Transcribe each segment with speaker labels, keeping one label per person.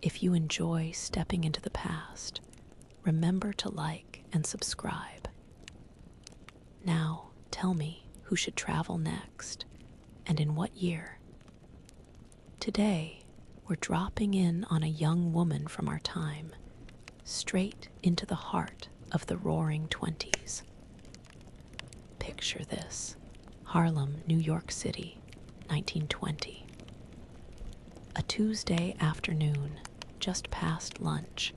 Speaker 1: If you enjoy stepping into the past, remember to like and subscribe. Now, tell me who should travel next and in what year. Today, we're dropping in on a young woman from our time, straight into the heart of the roaring 20s. Picture this: Harlem, New York City, 1920. A Tuesday afternoon, just past lunch,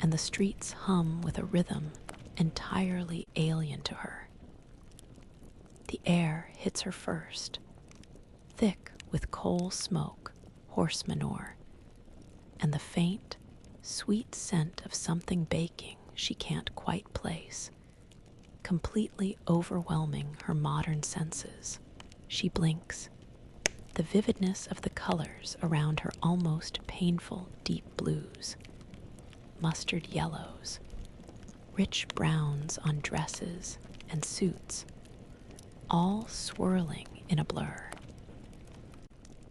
Speaker 1: and the streets hum with a rhythm entirely alien to her. The air hits her first, thick with coal smoke, horse manure, and the faint, sweet scent of something baking she can't quite place, completely overwhelming her modern senses. She blinks. The vividness of the colors around her almost painful deep blues, mustard yellows, rich browns on dresses and suits, all swirling in a blur.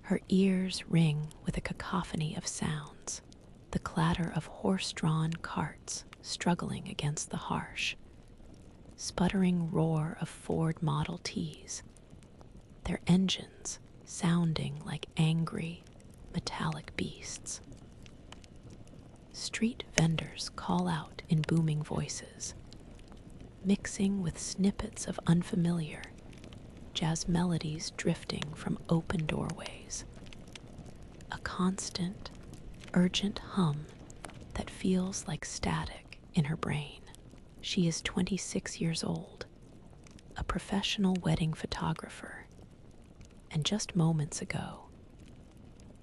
Speaker 1: Her ears ring with a cacophony of sounds, the clatter of horse-drawn carts struggling against the harsh, sputtering roar of Ford Model Ts, their engines sounding like angry, metallic beasts. Street vendors call out in booming voices, mixing with snippets of unfamiliar jazz melodies drifting from open doorways. A constant, urgent hum that feels like static in her brain. She is 26 years old, a professional wedding photographer, and just moments ago,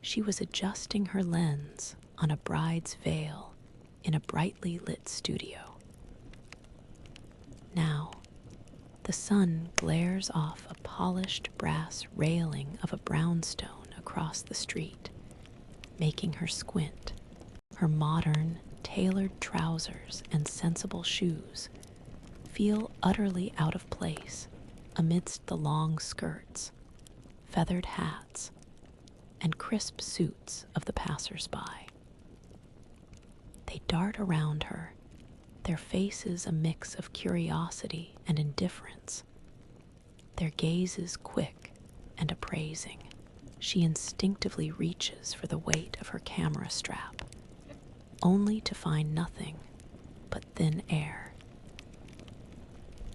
Speaker 1: she was adjusting her lens on a bride's veil in a brightly lit studio. Now, the sun glares off a polished brass railing of a brownstone across the street, making her squint. Her modern, tailored trousers and sensible shoes feel utterly out of place amidst the long skirts, feathered hats, and crisp suits of the passers-by. They dart around her, their faces a mix of curiosity and indifference, their gazes quick and appraising. She instinctively reaches for the weight of her camera strap, only to find nothing but thin air.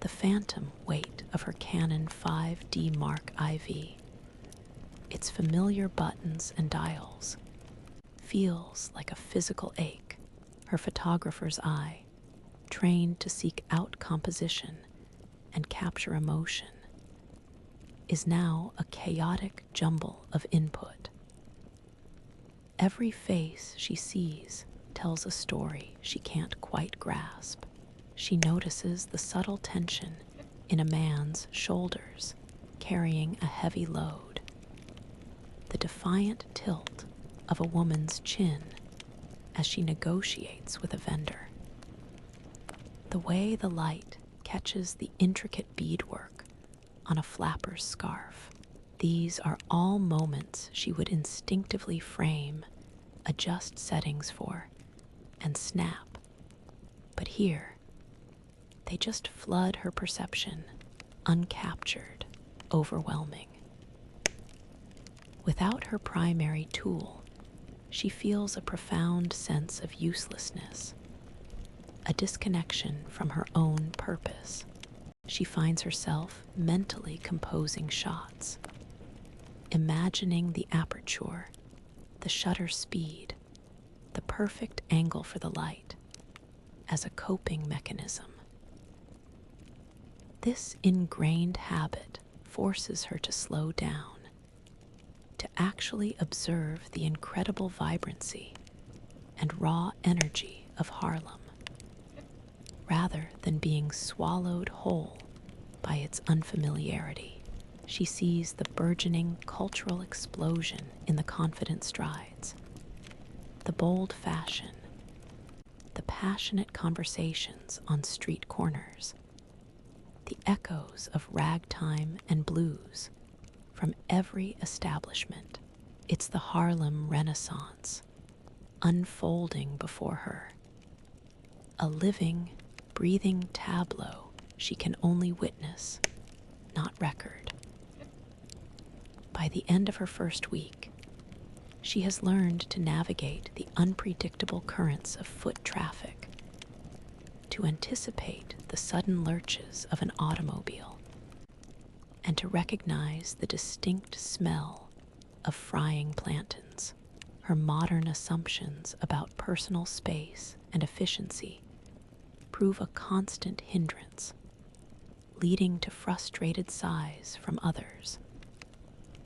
Speaker 1: The phantom weight of her Canon 5D Mark IV, its familiar buttons and dials, feels like a physical ache. Her photographer's eye, trained to seek out composition and capture emotion, is now a chaotic jumble of input. Every face she sees tells a story she can't quite grasp. She notices the subtle tension in a man's shoulders carrying a heavy load, the defiant tilt of a woman's chin as she negotiates with a vendor, the way the light catches the intricate beadwork on a flapper's scarf. These are all moments she would instinctively frame, adjust settings for, and snap. But here, they just flood her perception, uncaptured, overwhelming. Without her primary tool, she feels a profound sense of uselessness, a disconnection from her own purpose. She finds herself mentally composing shots, imagining the aperture, the shutter speed, the perfect angle for the light, as a coping mechanism. This ingrained habit forces her to slow down, to actually observe the incredible vibrancy and raw energy of Harlem, rather than being swallowed whole by its unfamiliarity. She sees the burgeoning cultural explosion in the confident strides, the bold fashion, the passionate conversations on street corners, the echoes of ragtime and blues from every establishment. It's the Harlem Renaissance, unfolding before her, a living, breathing tableau she can only witness, not record. By the end of her first week, she has learned to navigate the unpredictable currents of foot traffic, to anticipate the sudden lurches of an automobile, and to recognize the distinct smell of frying plantains. Her modern assumptions about personal space and efficiency prove a constant hindrance, leading to frustrated sighs from others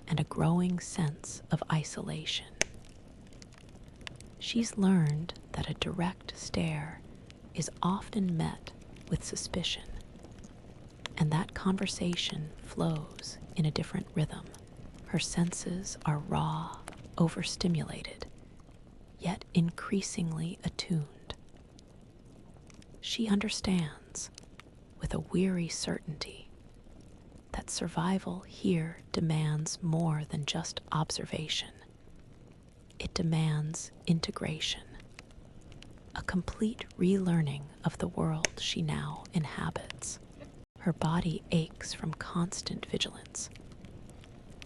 Speaker 1: and a growing sense of isolation. She's learned that a direct stare is often met with suspicion, and that conversation flows in a different rhythm. Her senses are raw, overstimulated, yet increasingly attuned. She understands, with a weary certainty, that survival here demands more than just observation. It demands integration, a complete relearning of the world she now inhabits. Her body aches from constant vigilance,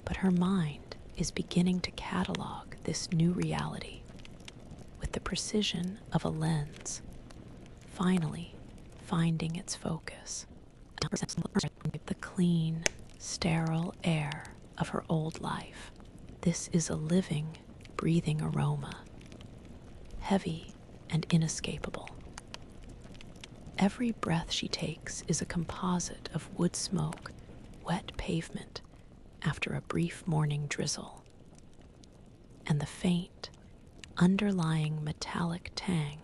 Speaker 1: but her mind is beginning to catalog this new reality with the precision of a lens, finally finding its focus. The clean, sterile air of her old life. This is a living, breathing aroma, heavy and inescapable. Every breath she takes is a composite of wood smoke, wet pavement after a brief morning drizzle, and the faint, underlying metallic tang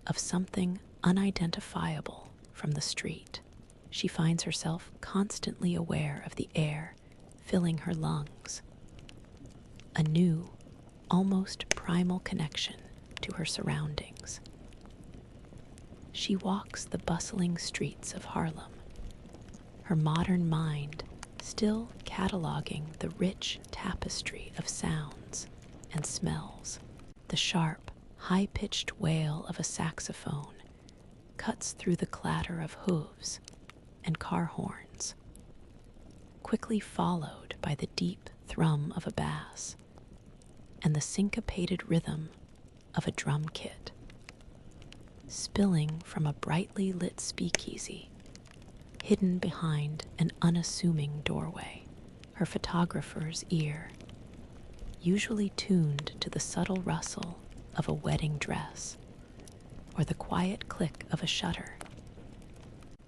Speaker 1: of something unidentifiable from the street. She finds herself constantly aware of the air filling her lungs, a new, almost primal connection to her surroundings. She walks the bustling streets of Harlem, her modern mind still cataloging the rich tapestry of sounds and smells. The sharp, high-pitched wail of a saxophone cuts through the clatter of hooves and car horns, quickly followed by the deep thrum of a bass and the syncopated rhythm of a drum kit. Spilling from a brightly lit speakeasy, hidden behind an unassuming doorway, her photographer's ear, usually tuned to the subtle rustle of a wedding dress or the quiet click of a shutter,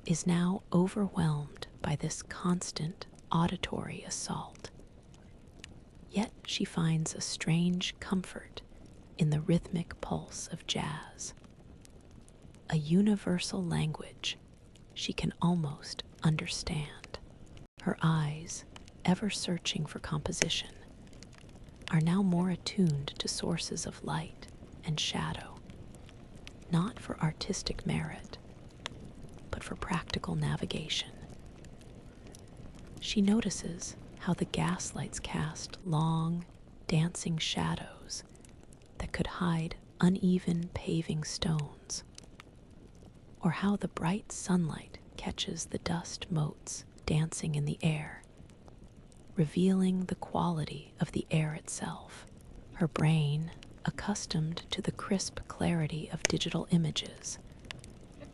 Speaker 1: is now overwhelmed by this constant auditory assault. Yet she finds a strange comfort in the rhythmic pulse of jazz, a universal language she can almost understand. Her eyes, ever searching for composition, are now more attuned to sources of light and shadow, not for artistic merit, but for practical navigation. She notices how the gaslights cast long, dancing shadows that could hide uneven paving stones, or how the bright sunlight catches the dust motes dancing in the air, revealing the quality of the air itself. Her brain, accustomed to the crisp clarity of digital images,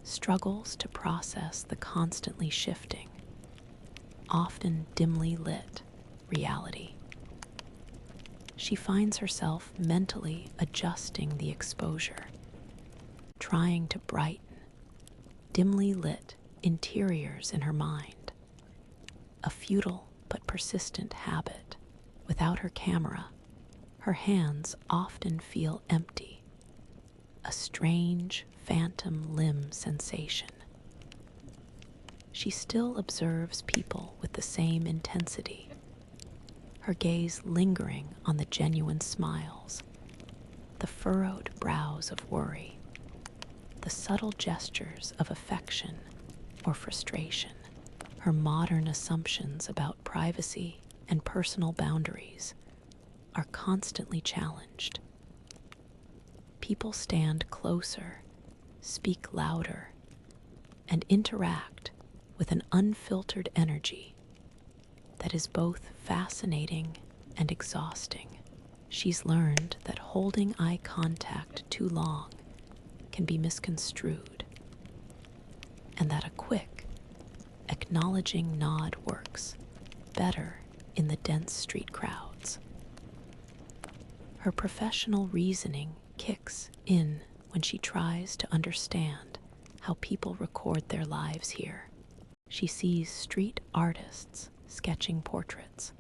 Speaker 1: struggles to process the constantly shifting, often dimly lit, reality. She finds herself mentally adjusting the exposure, trying to brighten dimly lit interiors in her mind, a futile but persistent habit. Without her camera, her hands often feel empty, a strange phantom limb sensation. She still observes people with the same intensity, her gaze lingering on the genuine smiles, the furrowed brows of worry, the subtle gestures of affection or frustration. Her modern assumptions about privacy and personal boundaries are constantly challenged. people stand closer, speak louder, and interact with an unfiltered energy that is both fascinating and exhausting. She's learned that holding eye contact too long can be misconstrued, and that a quick, acknowledging nod works better in the dense street crowds. Her professional reasoning kicks in when she tries to understand how people record their lives here. She sees street artists sketching portraits,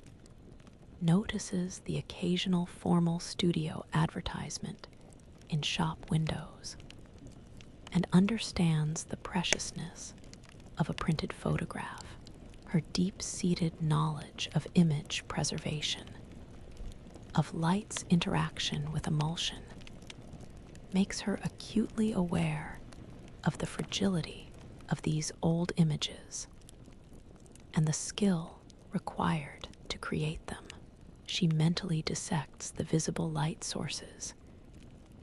Speaker 1: notices the occasional formal studio advertisement in shop windows, and understands the preciousness of a printed photograph. Her deep-seated knowledge of image preservation, of light's interaction with emulsion, makes her acutely aware of the fragility of these old images and the skill required to create them. She mentally dissects the visible light sources,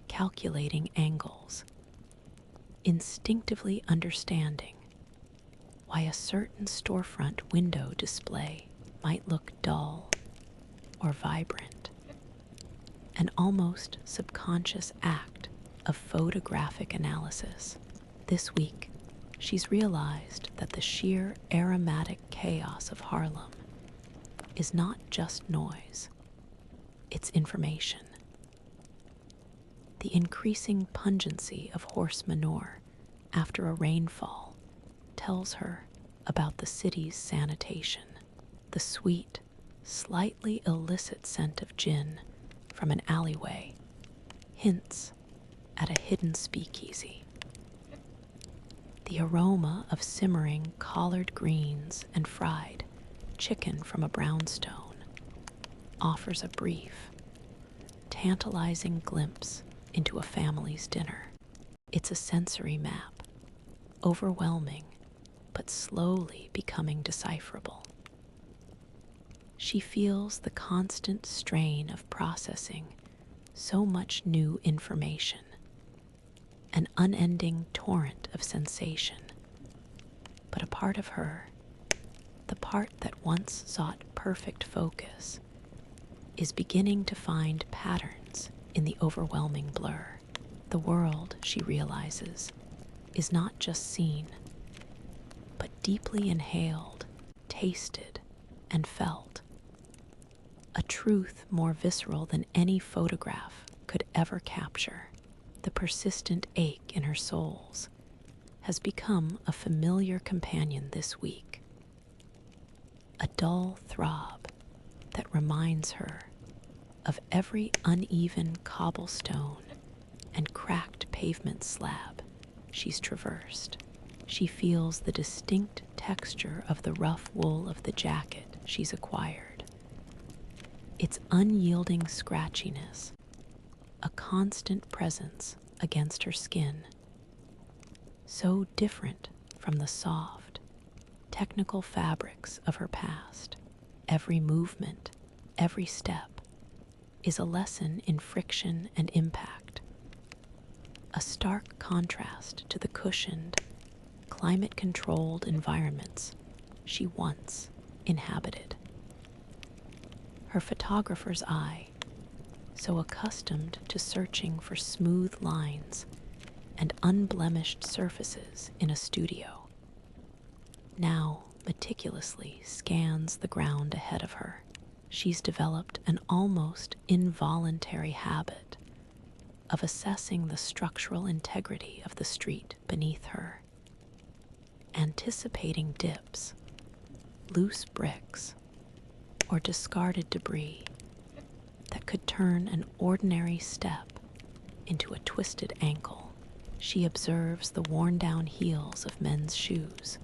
Speaker 1: calculating angles, instinctively understanding why a certain storefront window display might look dull or vibrant. An almost subconscious act of photographic analysis. This week, she's realized that the sheer aromatic chaos of Harlem is not just noise, it's information. The increasing pungency of horse manure after a rainfall tells her about the city's sanitation. The sweet, slightly illicit scent of gin from an alleyway hints at a hidden speakeasy. The aroma of simmering collard greens and fried chicken from a brownstone offers a brief, tantalizing glimpse into a family's dinner. It's a sensory map, overwhelming but slowly becoming decipherable. She feels the constant strain of processing so much new information, an unending torrent of sensation. But a part of her, the part that once sought perfect focus, is beginning to find patterns in the overwhelming blur. The world, she realizes, is not just seen, but deeply inhaled, tasted, and felt. A truth more visceral than any photograph could ever capture. The persistent ache in her soles has become a familiar companion this week. A dull throb that reminds her of every uneven cobblestone and cracked pavement slab she's traversed. She feels the distinct texture of the rough wool of the jacket she's acquired, its unyielding scratchiness, a constant presence against her skin, so different from the soft, technical fabrics of her past. Every movement, every step, is a lesson in friction and impact, a stark contrast to the cushioned, climate-controlled environments she once inhabited. Her photographer's eye, so accustomed to searching for smooth lines and unblemished surfaces in a studio, now meticulously scans the ground ahead of her. She's developed an almost involuntary habit of assessing the structural integrity of the street beneath her, anticipating dips, loose bricks, or discarded debris that could turn an ordinary step into a twisted ankle. She observes the worn-down heels of men's shoes,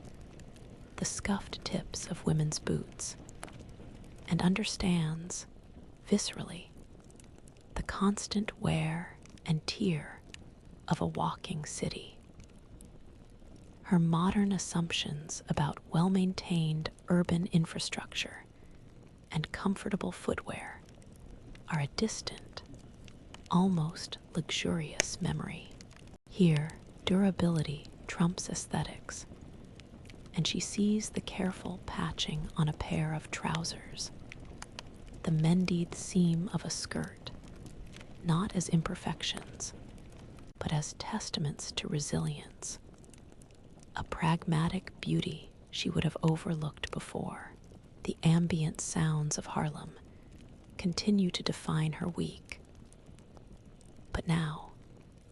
Speaker 1: the scuffed tips of women's boots, and understands, viscerally, the constant wear and tear of a walking city. Her modern assumptions about well-maintained urban infrastructure and comfortable footwear are a distant almost luxurious memory. Here, durability trumps aesthetics, and she sees the careful patching on a pair of trousers, the mended seam of a skirt, not as imperfections, but as testaments to resilience, a pragmatic beauty she would have overlooked before. The ambient sounds of Harlem continue to define her week, but now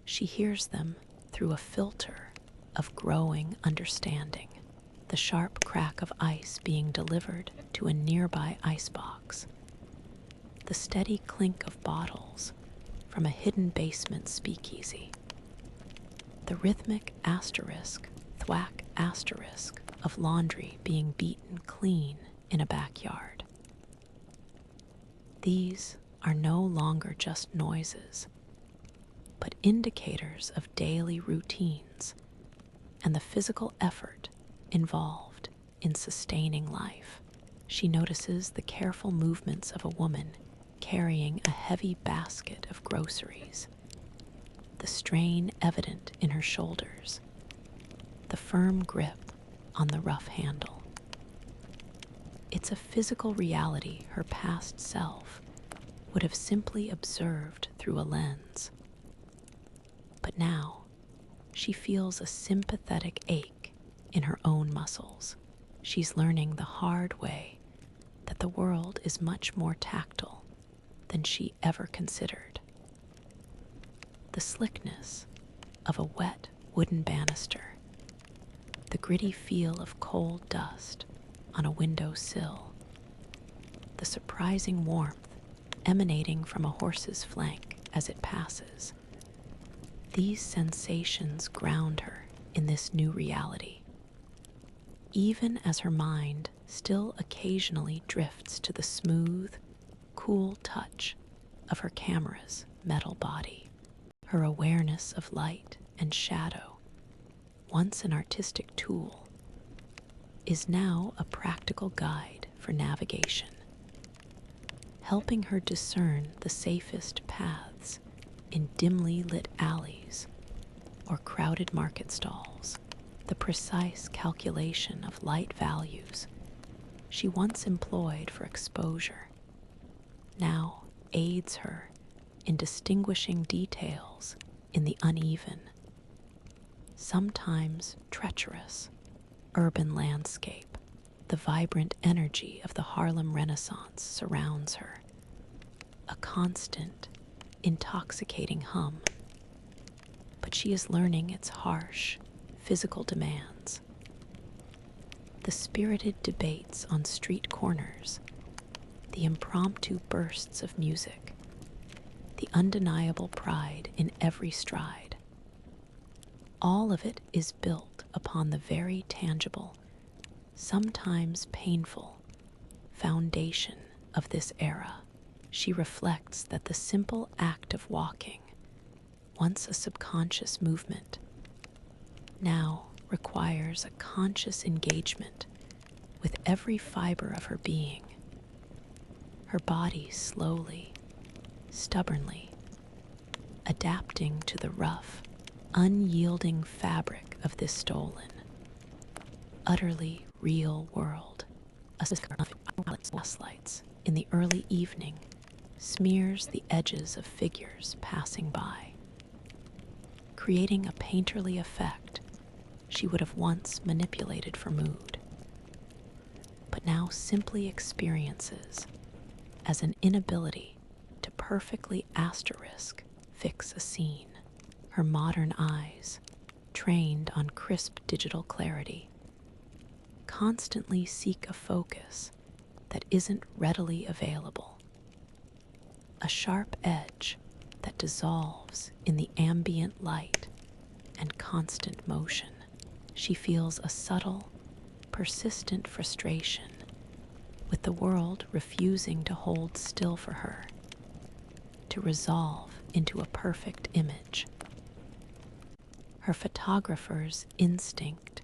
Speaker 1: she hears them through a filter of growing understanding. The sharp crack of ice being delivered to a nearby icebox, the steady clink of bottles from a hidden basement speakeasy, the rhythmic asterisk, thwack asterisk of laundry being beaten clean in a backyard. These are no longer just noises, but indicators of daily routines and the physical effort involved in sustaining life. She notices the careful movements of a woman carrying a heavy basket of groceries, the strain evident in her shoulders, the firm grip on the rough handle. It's a physical reality her past self would have simply observed through a lens. But now, she feels a sympathetic ache in her own muscles. She's learning the hard way that the world is much more tactile than she ever considered. The slickness of a wet wooden banister, the gritty feel of cold dust on a window sill, the surprising warmth emanating from a horse's flank as it passes. These sensations ground her in this new reality, even as her mind still occasionally drifts to the smooth, cool touch of her camera's metal body. Her awareness of light and shadow, once an artistic tool, is now a practical guide for navigation, helping her discern the safest paths in dimly lit alleys or crowded market stalls. The precise calculation of light values she once employed for exposure now aids her in distinguishing details in the uneven, sometimes treacherous, urban landscape. The vibrant energy of the Harlem Renaissance surrounds her, a constant, intoxicating hum. But she is learning its harsh, physical demands. The spirited debates on street corners, the impromptu bursts of music, the undeniable pride in every stride. All of it is built upon the very tangible, sometimes painful, foundation of this era. She reflects that the simple act of walking, once a subconscious movement, now requires a conscious engagement with every fiber of her being. Her body slowly, stubbornly, adapting to the rough, unyielding fabric of this stolen, utterly real world. A flicker of gaslights in the early evening smears the edges of figures passing by, creating a painterly effect she would have once manipulated for mood, but now simply experiences as an inability to perfectly asterisk fix a scene. Her modern eyes, trained on crisp digital clarity, constantly seek a focus that isn't readily available, a sharp edge that dissolves in the ambient light and constant motion. She feels a subtle, persistent frustration with the world refusing to hold still for her, to resolve into a perfect image. Her photographer's instinct,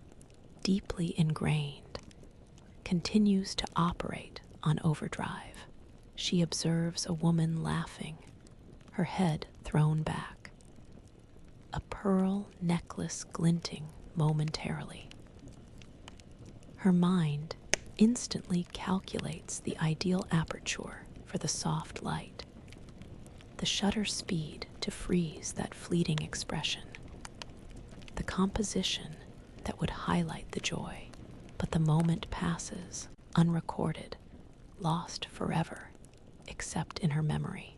Speaker 1: deeply ingrained, continues to operate on overdrive. She observes a woman laughing, her head thrown back, a pearl necklace glinting momentarily. Her mind instantly calculates the ideal aperture for the soft light, the shutter speed to freeze that fleeting expression, the composition that would highlight the joy. But the moment passes, unrecorded, lost forever, except in her memory.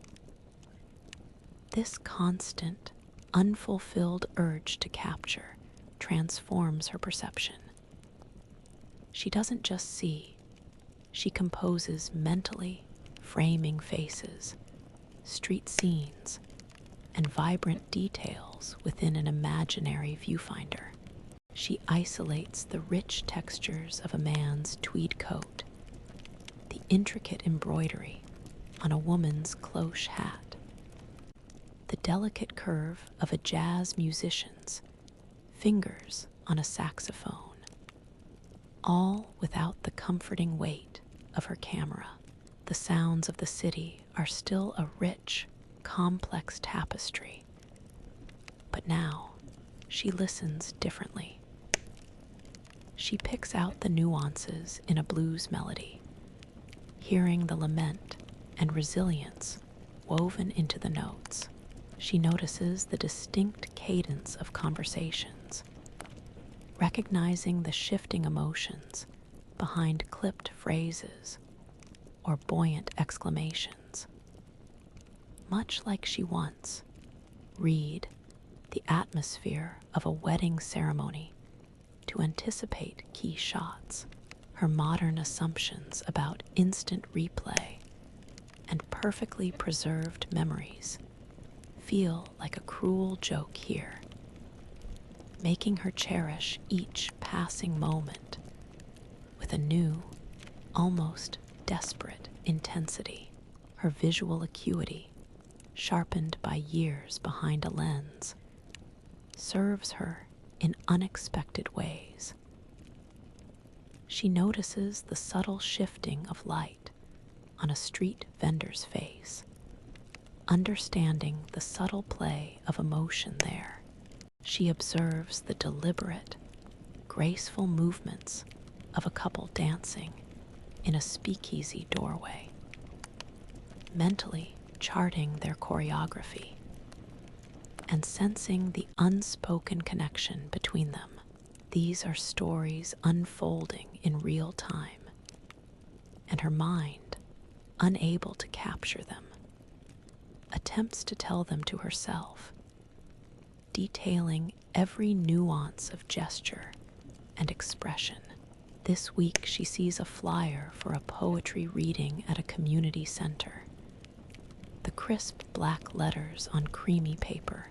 Speaker 1: This constant, unfulfilled urge to capture transforms her perception. She doesn't just see, she composes mentally, framing faces, street scenes, and vibrant details within an imaginary viewfinder. She isolates the rich textures of a man's tweed coat, the intricate embroidery on a woman's cloche hat, the delicate curve of a jazz musician's fingers on a saxophone, all without the comforting weight of her camera. The sounds of the city are still a rich, complex tapestry, but now she listens differently. She picks out the nuances in a blues melody, hearing the lament and resilience woven into the notes. She notices the distinct cadence of conversations, recognizing the shifting emotions behind clipped phrases or buoyant exclamations. Much like she once read the atmosphere of a wedding ceremony to anticipate key shots, her modern assumptions about instant replay and perfectly preserved memories feel like a cruel joke here, making her cherish each passing moment with a new, almost desperate intensity. Her visual acuity, sharpened by years behind a lens, serves her in unexpected ways. She notices the subtle shifting of light on a street vendor's face, understanding the subtle play of emotion there. She observes the deliberate, graceful movements of a couple dancing in a speakeasy doorway, mentally charting their choreography and sensing the unspoken connection between them. These are stories unfolding in real time, and her mind, unable to capture them, attempts to tell them to herself, detailing every nuance of gesture and expression. This week she sees a flyer for a poetry reading at a community center. The crisp black letters on creamy paper,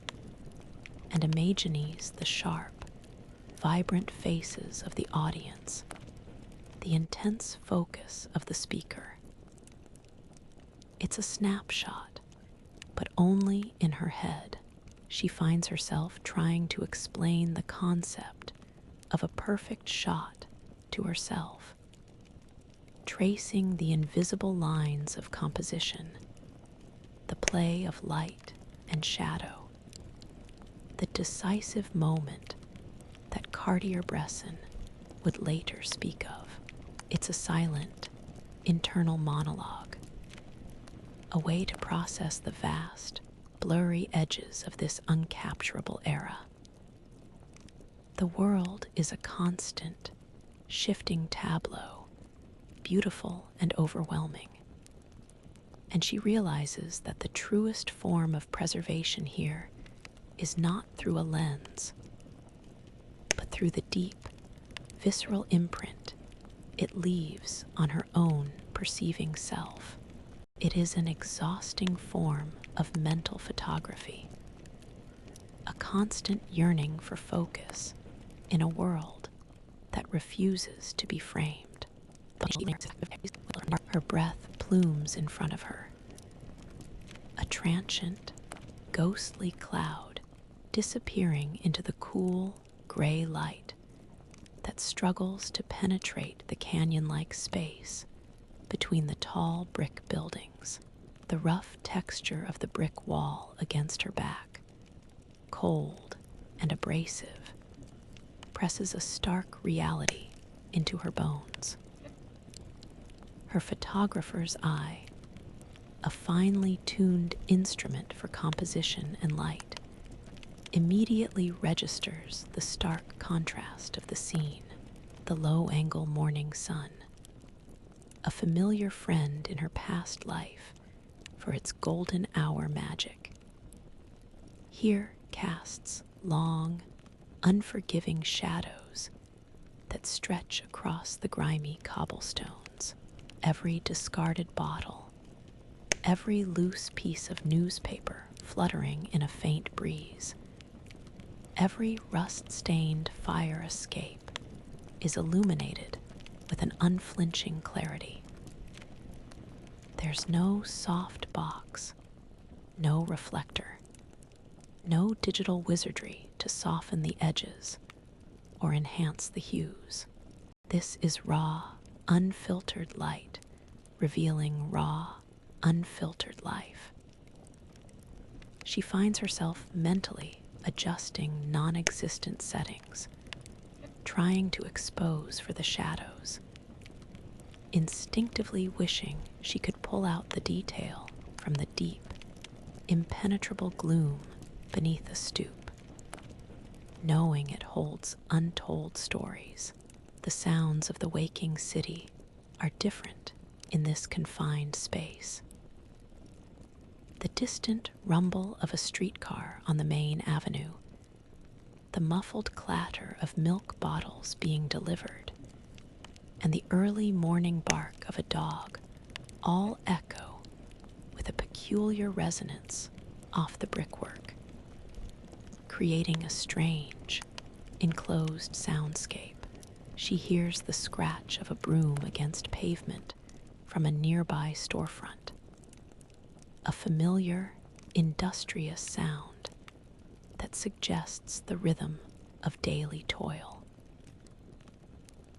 Speaker 1: and imagines the sharp, vibrant faces of the audience, the intense focus of the speaker. It's a snapshot, but only in her head. She finds herself trying to explain the concept of a perfect shot to herself, tracing the invisible lines of composition, the play of light and shadow, the decisive moment that Cartier-Bresson would later speak of. It's a silent, internal monologue, a way to process the vast, blurry edges of this uncapturable era. The world is a constant, shifting tableau, beautiful and overwhelming. And she realizes that the truest form of preservation here is not through a lens, but through the deep, visceral imprint it leaves on her own perceiving self. It is an exhausting form of mental photography, a constant yearning for focus in a world that refuses to be framed. Her breath plumes in front of her, a transient, ghostly cloud disappearing into the cool, gray light that struggles to penetrate the canyon-like space between the tall brick buildings. The rough texture of the brick wall against her back, cold and abrasive, presses a stark reality into her bones. Her photographer's eye, a finely tuned instrument for composition and light, immediately registers the stark contrast of the scene. The low-angle morning sun, a familiar friend in her past life for its golden hour magic, here casts long, unforgiving shadows that stretch across the grimy cobblestones. Every discarded bottle, every loose piece of newspaper fluttering in a faint breeze, every rust-stained fire escape is illuminated with an unflinching clarity. There's no soft box, no reflector, no digital wizardry to soften the edges or enhance the hues. This is raw, unfiltered light, revealing raw, unfiltered life. She finds herself mentally adjusting non-existent settings, trying to expose for the shadows, instinctively wishing she could pull out the detail from the deep, impenetrable gloom beneath a stoop, knowing it holds untold stories. The sounds of the waking city are different in this confined space. The distant rumble of a streetcar on the main avenue, the muffled clatter of milk bottles being delivered, and the early morning bark of a dog all echo with a peculiar resonance off the brickwork, creating a strange, enclosed soundscape. She hears the scratch of a broom against pavement from a nearby storefront, a familiar, industrious sound that suggests the rhythm of daily toil.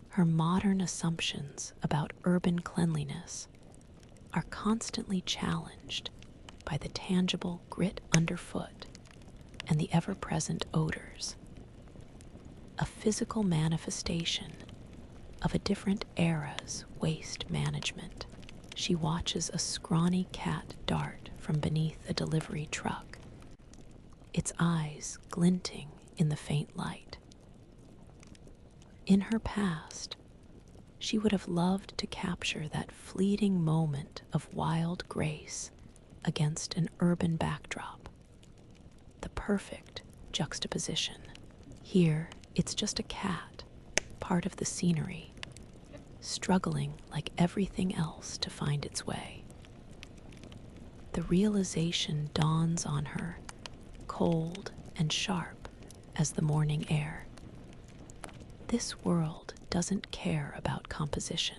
Speaker 1: Her modern assumptions about urban cleanliness are constantly challenged by the tangible grit underfoot and the ever-present odors, a physical manifestation of a different era's waste management. She watches a scrawny cat dart from beneath a delivery truck, its eyes glinting in the faint light. In her past, she would have loved to capture that fleeting moment of wild grace against an urban backdrop, the perfect juxtaposition. Here, it's just a cat, part of the scenery, struggling like everything else to find its way. The realization dawns on her, cold and sharp as the morning air. This world doesn't care about composition.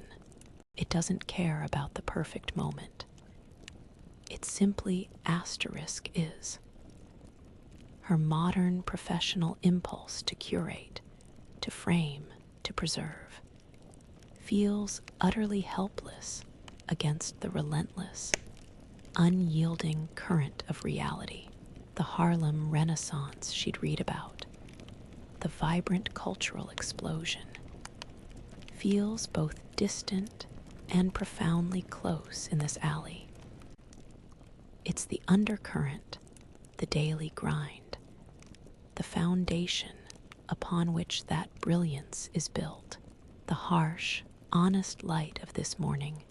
Speaker 1: It doesn't care about the perfect moment. It simply asterisk is. Her modern professional impulse to curate, to frame, to preserve, feels utterly helpless against the relentless, unyielding current of reality. The Harlem Renaissance she'd read about, the vibrant cultural explosion, feels both distant and profoundly close in this alley. It's the undercurrent, the daily grind, the foundation upon which that brilliance is built. The harsh, honest light of this morning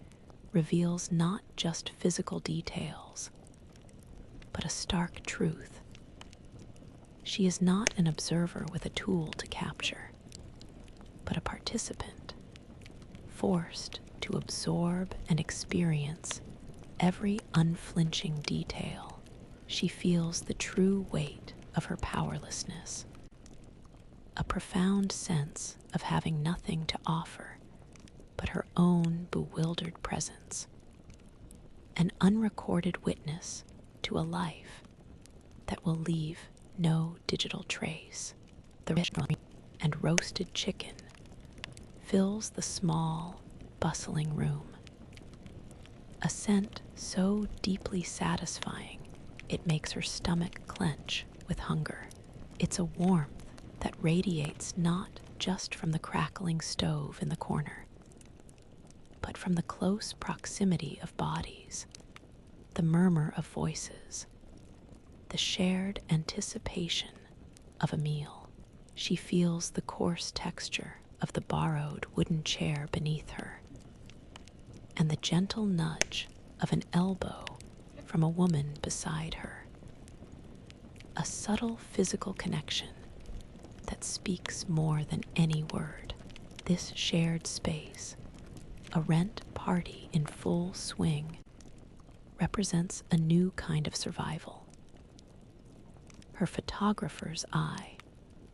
Speaker 1: reveals not just physical details, but a stark truth. She is not an observer with a tool to capture, but a participant, forced to absorb and experience every unflinching detail. She feels the true weight of her powerlessness, a profound sense of having nothing to offer but her own bewildered presence, an unrecorded witness to a life that will leave no digital trace. The restaurant and roasted chicken fills the small, bustling room, a scent so deeply satisfying it makes her stomach clench with hunger. It's a warmth that radiates not just from the crackling stove in the corner, but from the close proximity of bodies, the murmur of voices, the shared anticipation of a meal. She feels the coarse texture of the borrowed wooden chair beneath her, and the gentle nudge of an elbow from a woman beside her. A subtle physical connection that speaks more than any word. This shared space, a rent party in full swing, represents a new kind of survival. Her photographer's eye,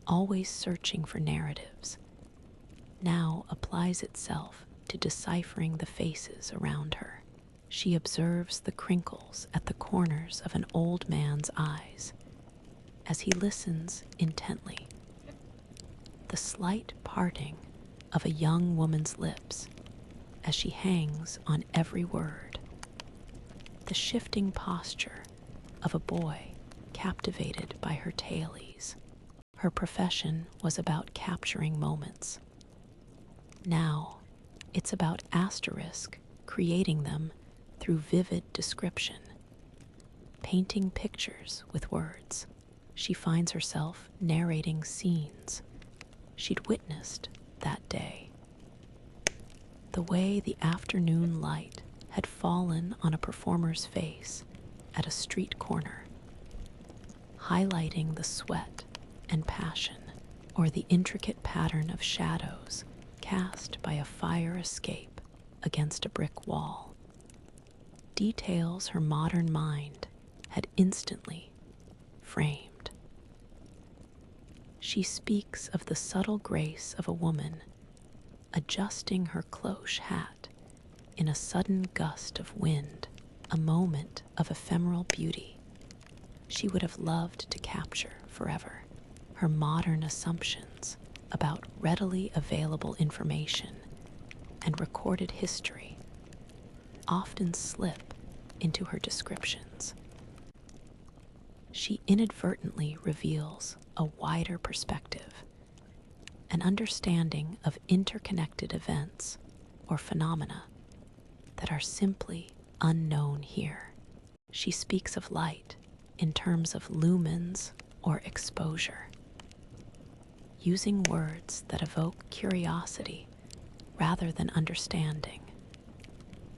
Speaker 1: always searching for narratives, now applies itself to deciphering the faces around her. She observes the crinkles at the corners of an old man's eyes as he listens intently, the slight parting of a young woman's lips as she hangs on every word, the shifting posture of a boy captivated by her tailies. Her profession was about capturing moments. Now, it's about creating them through vivid description, painting pictures with words. She finds herself narrating scenes she'd witnessed that day. The way the afternoon light had fallen on a performer's face at a street corner, highlighting the sweat and passion, or the intricate pattern of shadows cast by a fire escape against a brick wall. Details her modern mind had instantly framed. She speaks of the subtle grace of a woman adjusting her cloche hat in a sudden gust of wind, a moment of ephemeral beauty she would have loved to capture forever. Her modern assumptions about readily available information and recorded history often slip into her descriptions. She inadvertently reveals a wider perspective, an understanding of interconnected events or phenomena that are simply unknown here. She speaks of light in terms of lumens or exposure, using words that evoke curiosity rather than understanding,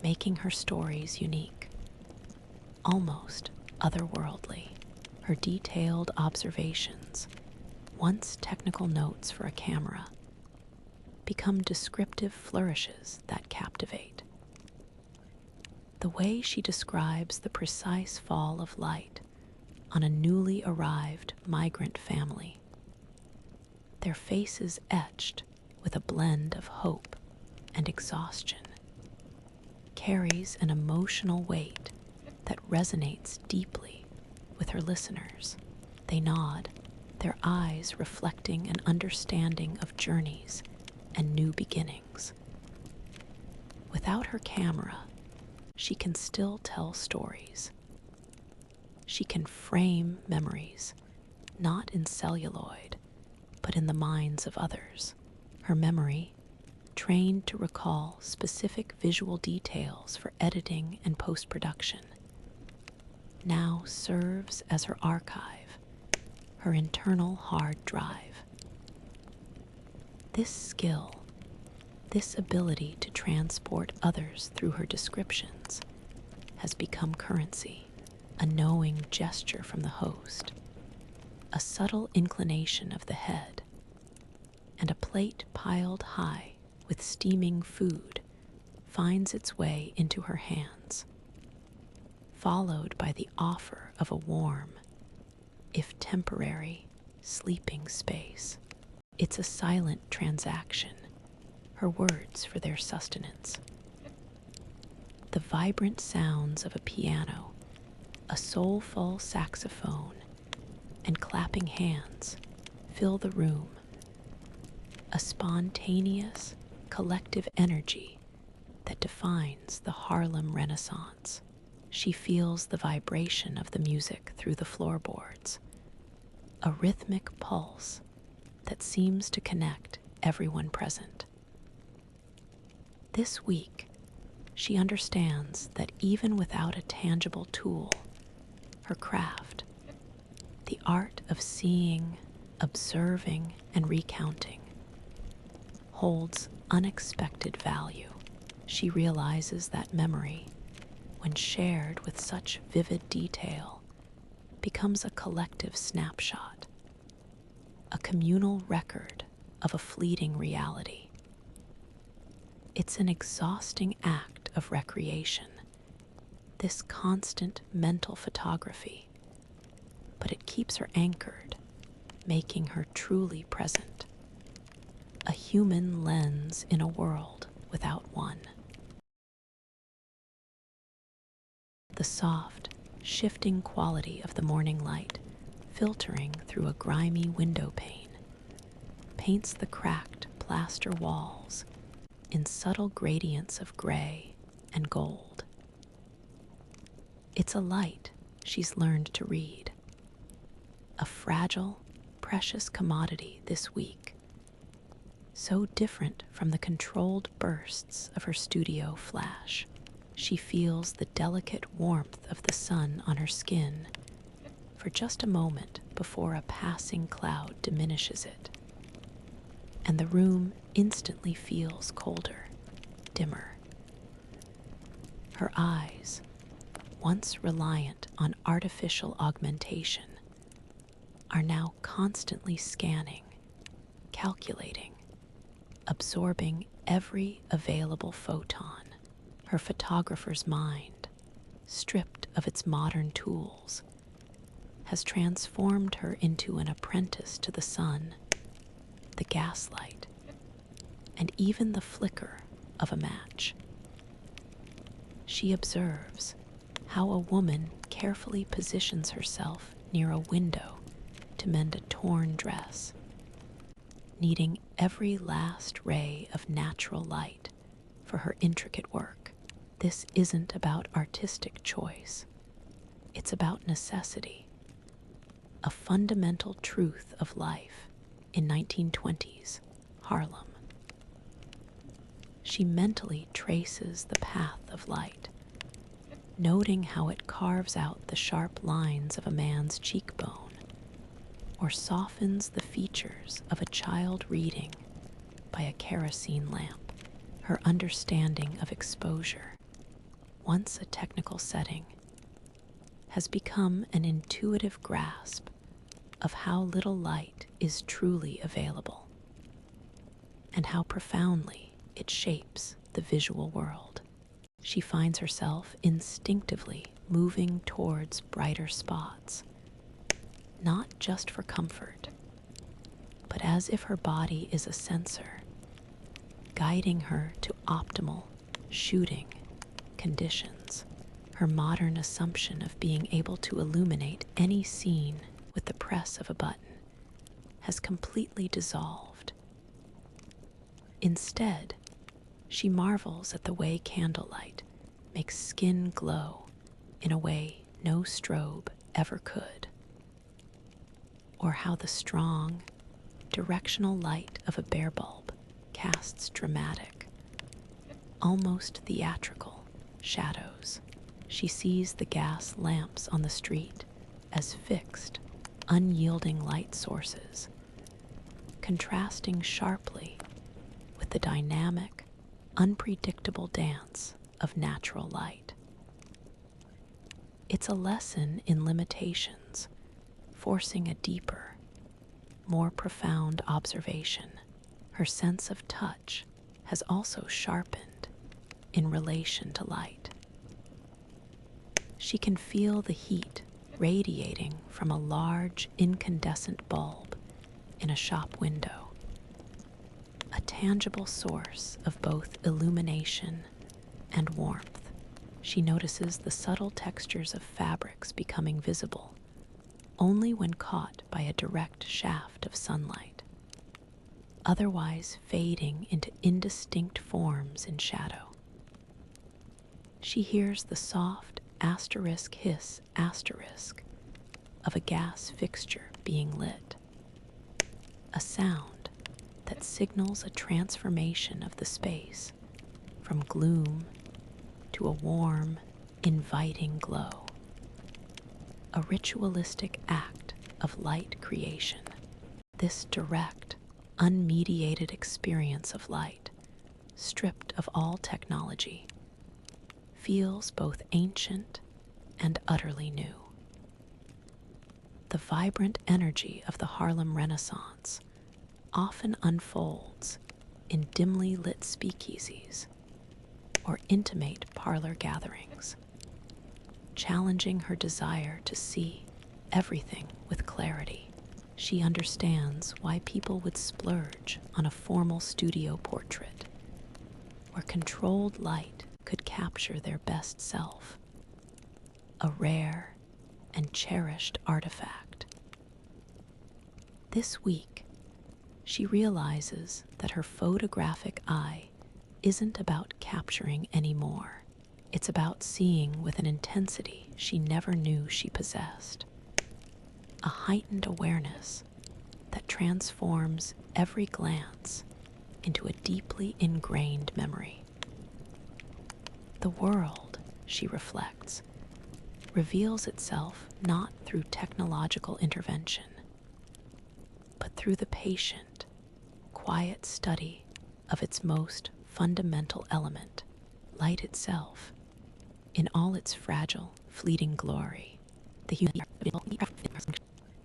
Speaker 1: making her stories unique, almost otherworldly. Her detailed observations, once technical notes for a camera, become descriptive flourishes that captivate. The way she describes the precise fall of light on a newly arrived migrant family, their faces etched with a blend of hope and exhaustion, carries an emotional weight that resonates deeply with her listeners. They nod, their eyes reflecting an understanding of journeys and new beginnings. Without her camera, she can still tell stories. She can frame memories, not in celluloid, but in the minds of others. Her memory, trained to recall specific visual details for editing and post-production, now serves as her archive, her internal hard drive. This skill, this ability to transport others through her descriptions, has become currency, a knowing gesture from the host, a subtle inclination of the head, and a plate piled high with steaming food finds its way into her hands, followed by the offer of a warm, if temporary, sleeping space. It's a silent transaction, her words for their sustenance. The vibrant sounds of a piano, a soulful saxophone, and clapping hands fill the room, a spontaneous, collective energy that defines the Harlem Renaissance. She feels the vibration of the music through the floorboards, a rhythmic pulse that seems to connect everyone present. This week, she understands that even without a tangible tool, her craft, the art of seeing, observing, and recounting, holds unexpected value. She realizes that memory, when shared with such vivid detail, becomes a collective snapshot, a communal record of a fleeting reality. It's an exhausting act of recreation, this constant mental photography, but it keeps her anchored, making her truly present, a human lens in a world without one. The soft, shifting quality of the morning light filtering through a grimy window pane paints the cracked plaster walls in subtle gradients of gray and gold. It's a light she's learned to read, a fragile, precious commodity this week, so different from the controlled bursts of her studio flash. She feels the delicate warmth of the sun on her skin for just a moment before a passing cloud diminishes it, and the room instantly feels colder, dimmer. Her eyes, once reliant on artificial augmentation, are now constantly scanning, calculating, absorbing every available photon. Her photographer's mind, stripped of its modern tools, has transformed her into an apprentice to the sun, the gaslight, and even the flicker of a match. She observes how a woman carefully positions herself near a window to mend a torn dress, needing every last ray of natural light for her intricate work. This isn't about artistic choice. It's about necessity, a fundamental truth of life in 1920s Harlem. She mentally traces the path of light, noting how it carves out the sharp lines of a man's cheekbone or softens the features of a child reading by a kerosene lamp. Her understanding of exposure, once a technical setting, has become an intuitive grasp of how little light is truly available and how profoundly it shapes the visual world. She finds herself instinctively moving towards brighter spots, not just for comfort, but as if her body is a sensor, guiding her to optimal shooting conditions. Her modern assumption of being able to illuminate any scene with the press of a button has completely dissolved. Instead, she marvels at the way candlelight makes skin glow in a way no strobe ever could, or how the strong, directional light of a bare bulb casts dramatic, almost theatrical shadows. She sees the gas lamps on the street as fixed, unyielding light sources, contrasting sharply with the dynamic, unpredictable dance of natural light. It's a lesson in limitations, forcing a deeper, more profound observation. Her sense of touch has also sharpened in relation to light. She can feel the heat radiating from a large incandescent bulb in a shop window, a tangible source of both illumination and warmth. She notices the subtle textures of fabrics becoming visible only when caught by a direct shaft of sunlight, otherwise fading into indistinct forms in shadow. She hears the soft asterisk hiss asterisk of a gas fixture being lit, a sound that signals a transformation of the space from gloom to a warm, inviting glow, a ritualistic act of light creation. This direct, unmediated experience of light, stripped of all technology, feels both ancient and utterly new. The vibrant energy of the Harlem Renaissance often unfolds in dimly lit speakeasies or intimate parlor gatherings, challenging her desire to see everything with clarity. She understands why people would splurge on a formal studio portrait, where controlled light could capture their best self, a rare and cherished artifact. This week, she realizes that her photographic eye isn't about capturing anymore. It's about seeing with an intensity she never knew she possessed, a heightened awareness that transforms every glance into a deeply ingrained memory. The world, she reflects, reveals itself not through technological intervention, but through the patient, quiet study of its most fundamental element, light itself, in all its fragile, fleeting glory, the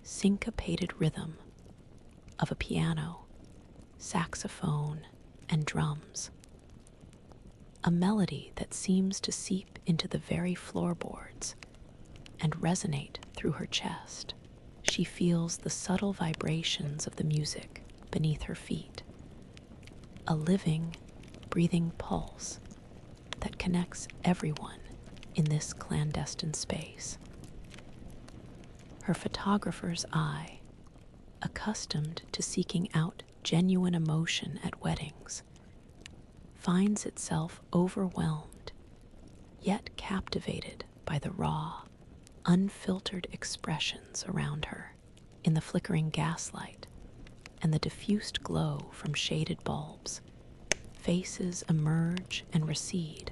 Speaker 1: syncopated rhythm of a piano, saxophone, and drums, a melody that seems to seep into the very floorboards and resonate through her chest. She feels the subtle vibrations of the music beneath her feet, a living, breathing pulse that connects everyone in this clandestine space. Her photographer's eye, accustomed to seeking out genuine emotion at weddings, finds itself overwhelmed, yet captivated by the raw, unfiltered expressions around her. In the flickering gaslight and the diffused glow from shaded bulbs, faces emerge and recede,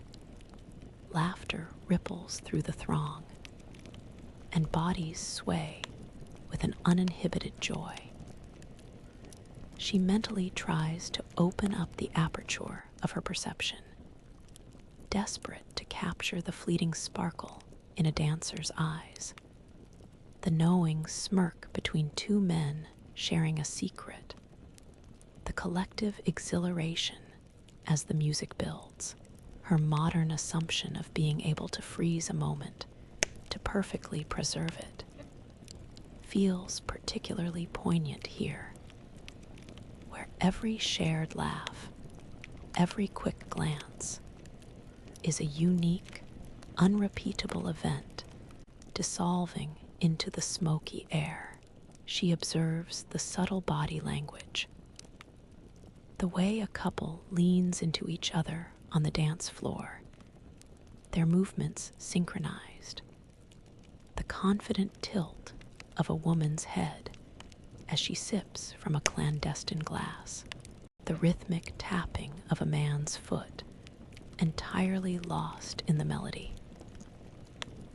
Speaker 1: laughter ripples through the throng, and bodies sway with an uninhibited joy. She mentally tries to open up the aperture of her perception, desperate to capture the fleeting sparkle in a dancer's eyes, the knowing smirk between two men sharing a secret, the collective exhilaration as the music builds. Her modern assumption of being able to freeze a moment, to perfectly preserve it, feels particularly poignant here, where every shared laugh, every quick glance, is a unique, unrepeatable event dissolving into the smoky air. She observes the subtle body language, the way a couple leans into each other on the dance floor, their movements synchronized, the confident tilt of a woman's head as she sips from a clandestine glass, the rhythmic tapping of a man's foot, entirely lost in the melody.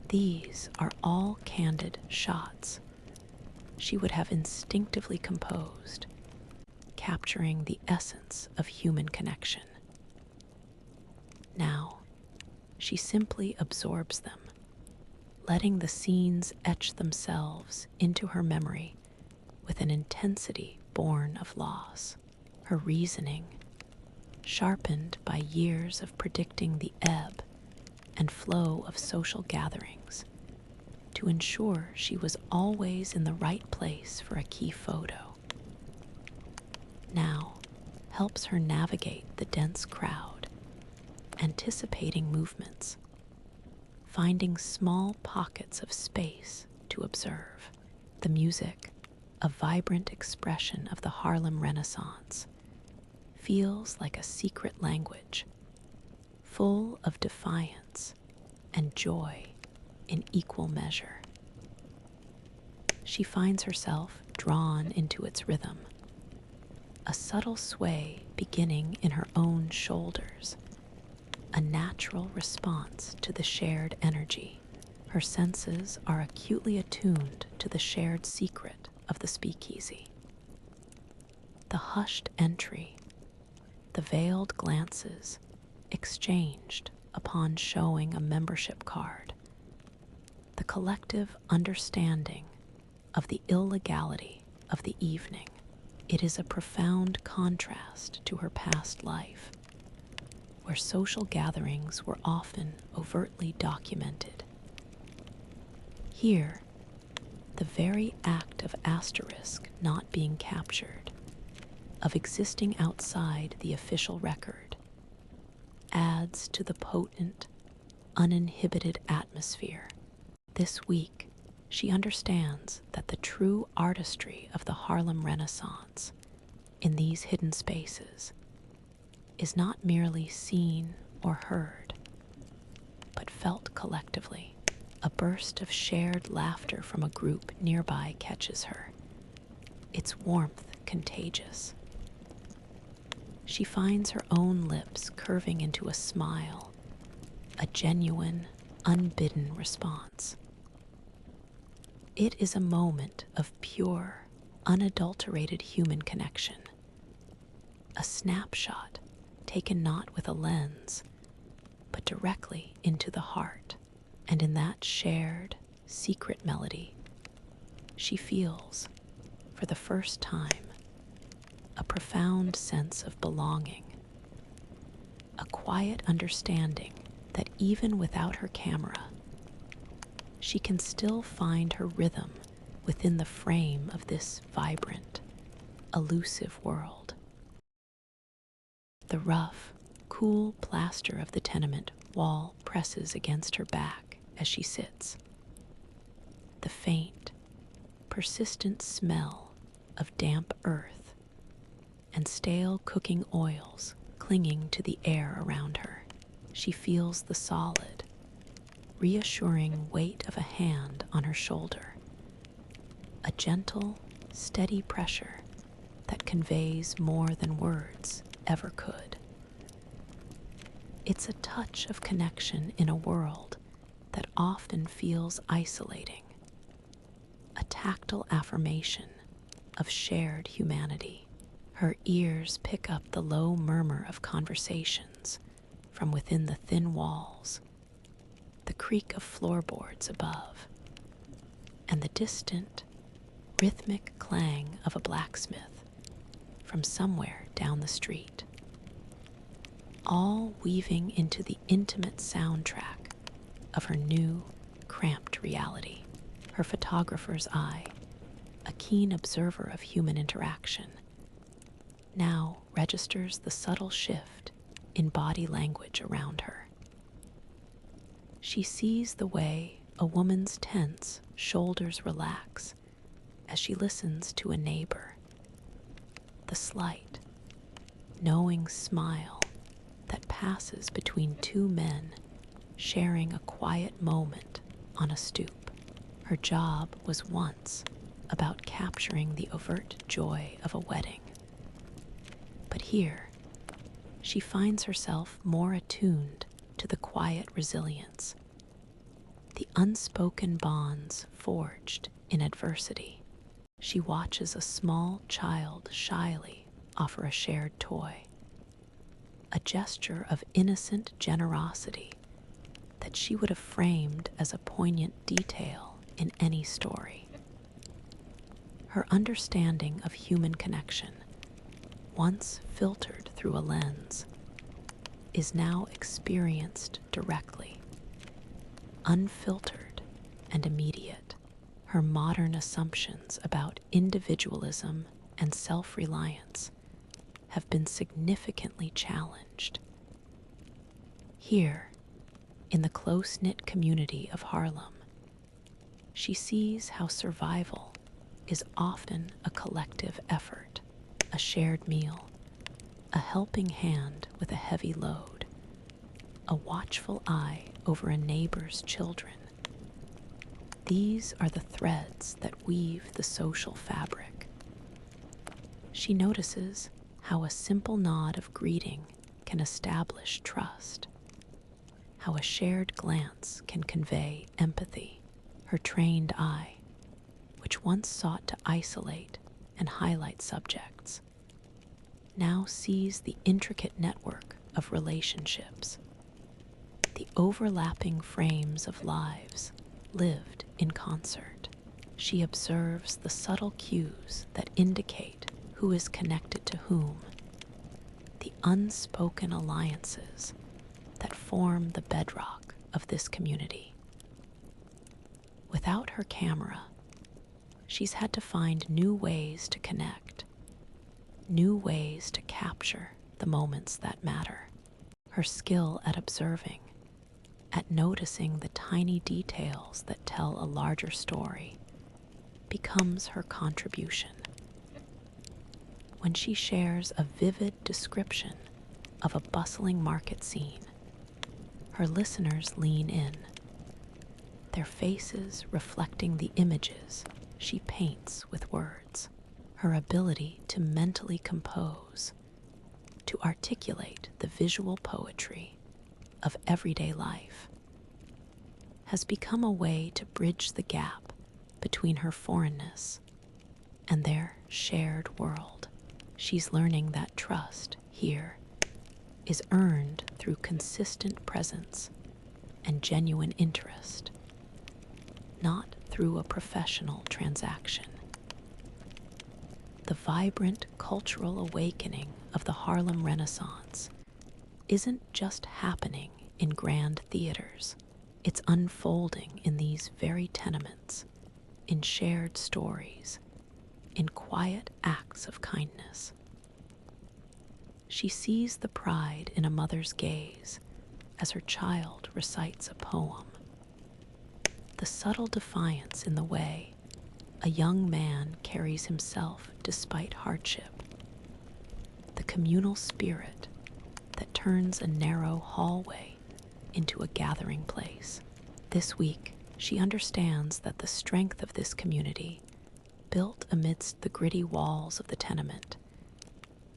Speaker 1: These are all candid shots she would have instinctively composed, capturing the essence of human connection. Now, she simply absorbs them, letting the scenes etch themselves into her memory with an intensity born of loss. Her reasoning, sharpened by years of predicting the ebb and flow of social gatherings, to ensure she was always in the right place for a key photo, now helps her navigate the dense crowd, anticipating movements, finding small pockets of space to observe. The music, a vibrant expression of the Harlem Renaissance, feels like a secret language, full of defiance and joy in equal measure. She finds herself drawn into its rhythm, a subtle sway beginning in her own shoulders, a natural response to the shared energy. Her senses are acutely attuned to the shared secret of the speakeasy. The hushed entry, the veiled glances exchanged upon showing a membership card, the collective understanding of the illegality of the evening. It is a profound contrast to her past life, where social gatherings were often overtly documented. Here, the very act of asterisk not being captured, of existing outside the official record, adds to the potent, uninhibited atmosphere. This week, she understands that the true artistry of the Harlem Renaissance, in these hidden spaces, is not merely seen or heard, but felt collectively. A burst of shared laughter from a group nearby catches her, its warmth contagious. She finds her own lips curving into a smile, a genuine, unbidden response. It is a moment of pure, unadulterated human connection, a snapshot taken not with a lens, but directly into the heart. And in that shared, secret melody, she feels, for the first time, a profound sense of belonging, a quiet understanding that even without her camera, she can still find her rhythm within the frame of this vibrant, elusive world. The rough, cool plaster of the tenement wall presses against her back as she sits. The faint, persistent smell of damp earth and stale cooking oils clinging to the air around her. She feels the solid, reassuring weight of a hand on her shoulder, a gentle, steady pressure that conveys more than words ever could. It's a touch of connection in a world that often feels isolating, a tactile affirmation of shared humanity. Her ears pick up the low murmur of conversations from within the thin walls, the creak of floorboards above, and the distant, rhythmic clang of a blacksmith from somewhere down the street, all weaving into the intimate soundtrack of her new, cramped reality. Her photographer's eye, a keen observer of human interaction, now registers the subtle shift in body language around her. She sees the way a woman's tense shoulders relax as she listens to a neighbor, the slight, knowing smile that passes between two men sharing a quiet moment on a stoop. Her job was once about capturing the overt joy of a wedding. But here, she finds herself more attuned to the quiet resilience, the unspoken bonds forged in adversity. She watches a small child shyly offer a shared toy, a gesture of innocent generosity that she would have framed as a poignant detail in any story. Her understanding of human connection, once filtered through a lens, is now experienced directly, unfiltered and immediate. Her modern assumptions about individualism and self-reliance have been significantly challenged. Here, in the close-knit community of Harlem, she sees how survival is often a collective effort, a shared meal, a helping hand with a heavy load, a watchful eye over a neighbor's children. These are the threads that weave the social fabric. She notices how a simple nod of greeting can establish trust, how a shared glance can convey empathy. Her trained eye, which once sought to isolate and highlight subjects, now sees the intricate network of relationships, the overlapping frames of lives lived in concert. She observes the subtle cues that indicate who is connected to whom, the unspoken alliances that form the bedrock of this community. Without her camera, she's had to find new ways to connect, new ways to capture the moments that matter. Her skill at observing, at noticing the tiny details that tell a larger story, becomes her contribution. When she shares a vivid description of a bustling market scene, her listeners lean in, their faces reflecting the images she paints with words. Her ability to mentally compose, to articulate the visual poetry of everyday life, has become a way to bridge the gap between her foreignness and their shared world. She's learning that trust here is earned through consistent presence and genuine interest, not through a professional transaction. The vibrant cultural awakening of the Harlem Renaissance isn't just happening in grand theaters. It's unfolding in these very tenements, in shared stories, in quiet acts of kindness. She sees the pride in a mother's gaze as her child recites a poem, the subtle defiance in the way a young man carries himself despite hardship, the communal spirit that turns a narrow hallway into a gathering place. This week, she understands that the strength of this community, built amidst the gritty walls of the tenement,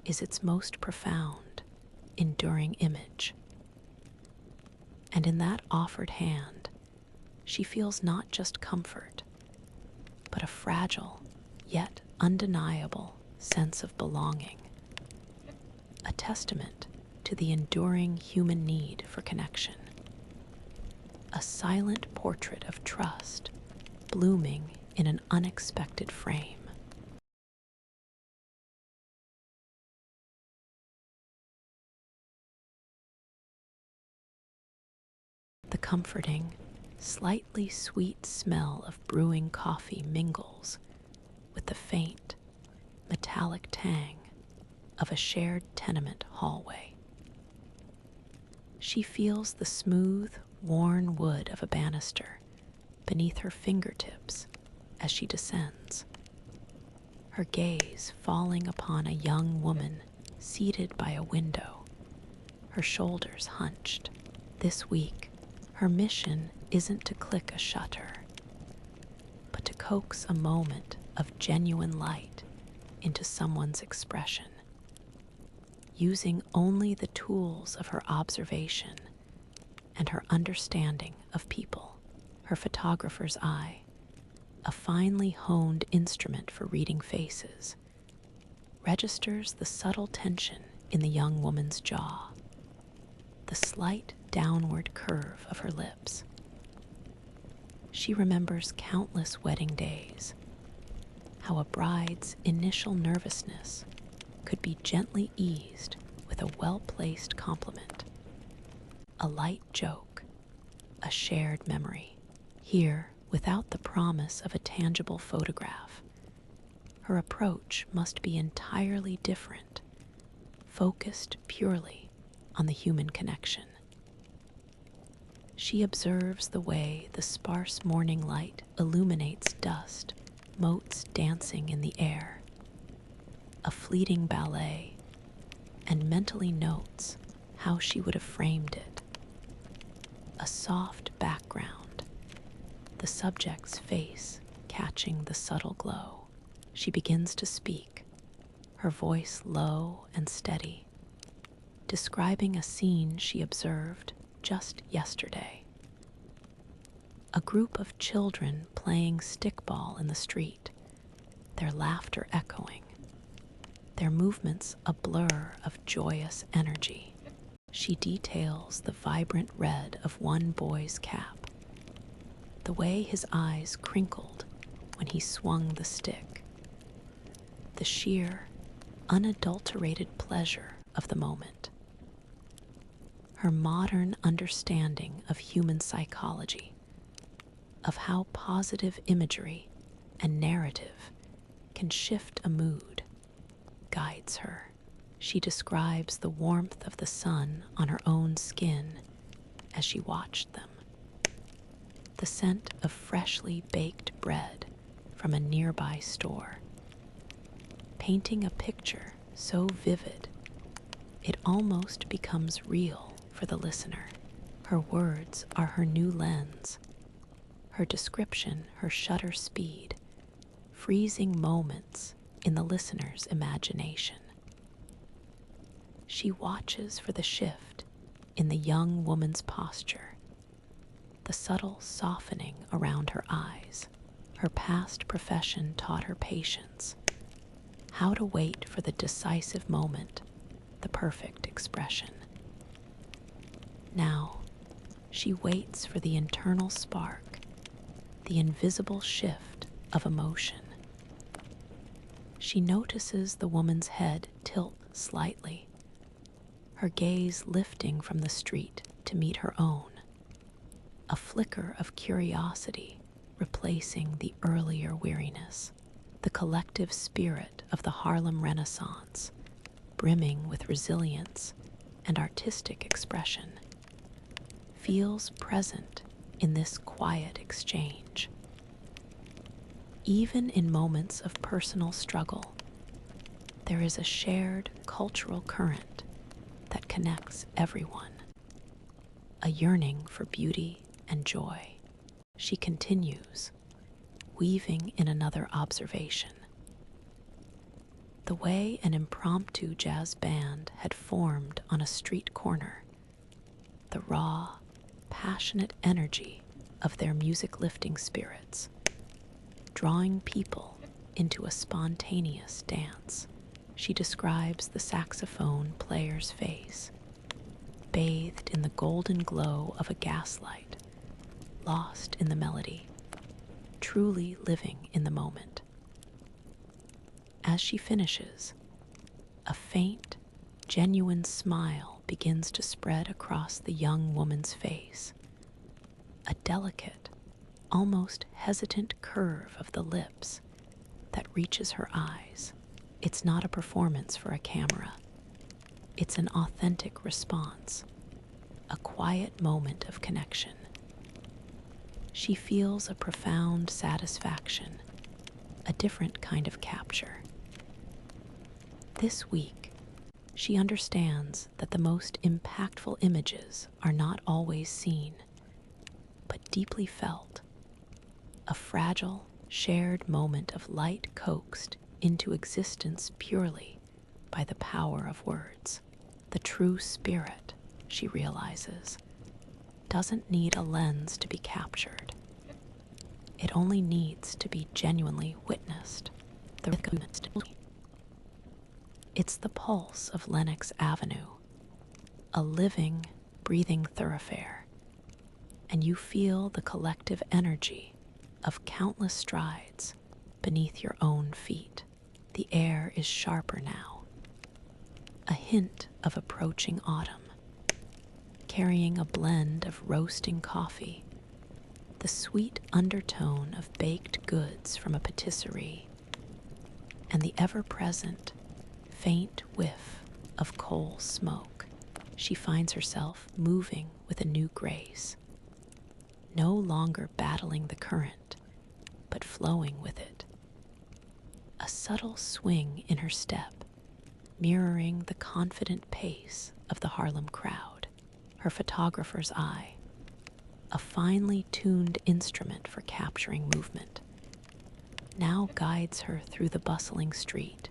Speaker 1: is its most profound, enduring image. And in that offered hand, she feels not just comfort, but a fragile, yet undeniable sense of belonging, a testament to the enduring human need for connection, a silent portrait of trust blooming in an unexpected frame. The comforting, slightly sweet smell of brewing coffee mingles with the faint, metallic tang of a shared tenement hallway. She feels the smooth, worn wood of a banister beneath her fingertips as she descends, her gaze falling upon a young woman seated by a window, her shoulders hunched. This week, her mission isn't to click a shutter, but to coax a moment of genuine light into someone's expression, using only the tools of her observation and her understanding of people. Her photographer's eye, a finely honed instrument for reading faces, registers the subtle tension in the young woman's jaw, the slight downward curve of her lips. She remembers countless wedding days, how a bride's initial nervousness could be gently eased with a well-placed compliment, a light joke, a shared memory. Here, without the promise of a tangible photograph, her approach must be entirely different, focused purely on the human connection. She observes the way the sparse morning light illuminates dust, motes dancing in the air, a fleeting ballet, and mentally notes how she would have framed it. a soft background, the subject's face catching the subtle glow. She begins to speak, her voice low and steady, describing a scene she observed just yesterday. A group of children playing stickball in the street, their laughter echoing, their movements a blur of joyous energy. She details the vibrant red of one boy's cap, the way his eyes crinkled when he swung the stick, the sheer, unadulterated pleasure of the moment. Her modern understanding of human psychology, of how positive imagery and narrative can shift a mood, guides her. She describes the warmth of the sun on her own skin as she watched them, the scent of freshly baked bread from a nearby store, painting a picture so vivid it almost becomes real for the listener. Her words are her new lens, her description her shutter speed, freezing moments in the listener's imagination. She watches for the shift in the young woman's posture, the subtle softening around her eyes. Her past profession taught her patience, how to wait for the decisive moment, the perfect expression. Now, she waits for the internal spark, the invisible shift of emotion. She notices the woman's head tilt slightly, her gaze lifting from the street to meet her own, a flicker of curiosity replacing the earlier weariness. The collective spirit of the Harlem Renaissance, brimming with resilience and artistic expression, feels present in this quiet exchange. Even in moments of personal struggle, there is a shared cultural current that connects everyone, a yearning for beauty and joy. She continues, weaving in another observation. The way an impromptu jazz band had formed on a street corner, the raw, passionate energy of their music-lifting spirits, drawing people into a spontaneous dance. She describes the saxophone player's face, bathed in the golden glow of a gaslight, lost in the melody, truly living in the moment. As she finishes, a faint, genuine smile begins to spread across the young woman's face, a delicate, almost hesitant curve of the lips that reaches her eyes. It's not a performance for a camera. It's an authentic response, a quiet moment of connection. She feels a profound satisfaction, a different kind of capture. This week, she understands that the most impactful images are not always seen, but deeply felt. A fragile, shared moment of light coaxed into existence purely by the power of words. The true spirit, she realizes, doesn't need a lens to be captured. It only needs to be genuinely witnessed. It's the pulse of Lenox Avenue, a living, breathing thoroughfare, and you feel the collective energy of countless strides beneath your own feet. The air is sharper now, a hint of approaching autumn, carrying a blend of roasting coffee, the sweet undertone of baked goods from a patisserie, and the ever-present, faint whiff of coal smoke. She finds herself moving with a new grace, no longer battling the current, but flowing with it. A subtle swing in her step, mirroring the confident pace of the Harlem crowd. Her photographer's eye, a finely tuned instrument for capturing movement, now guides her through the bustling street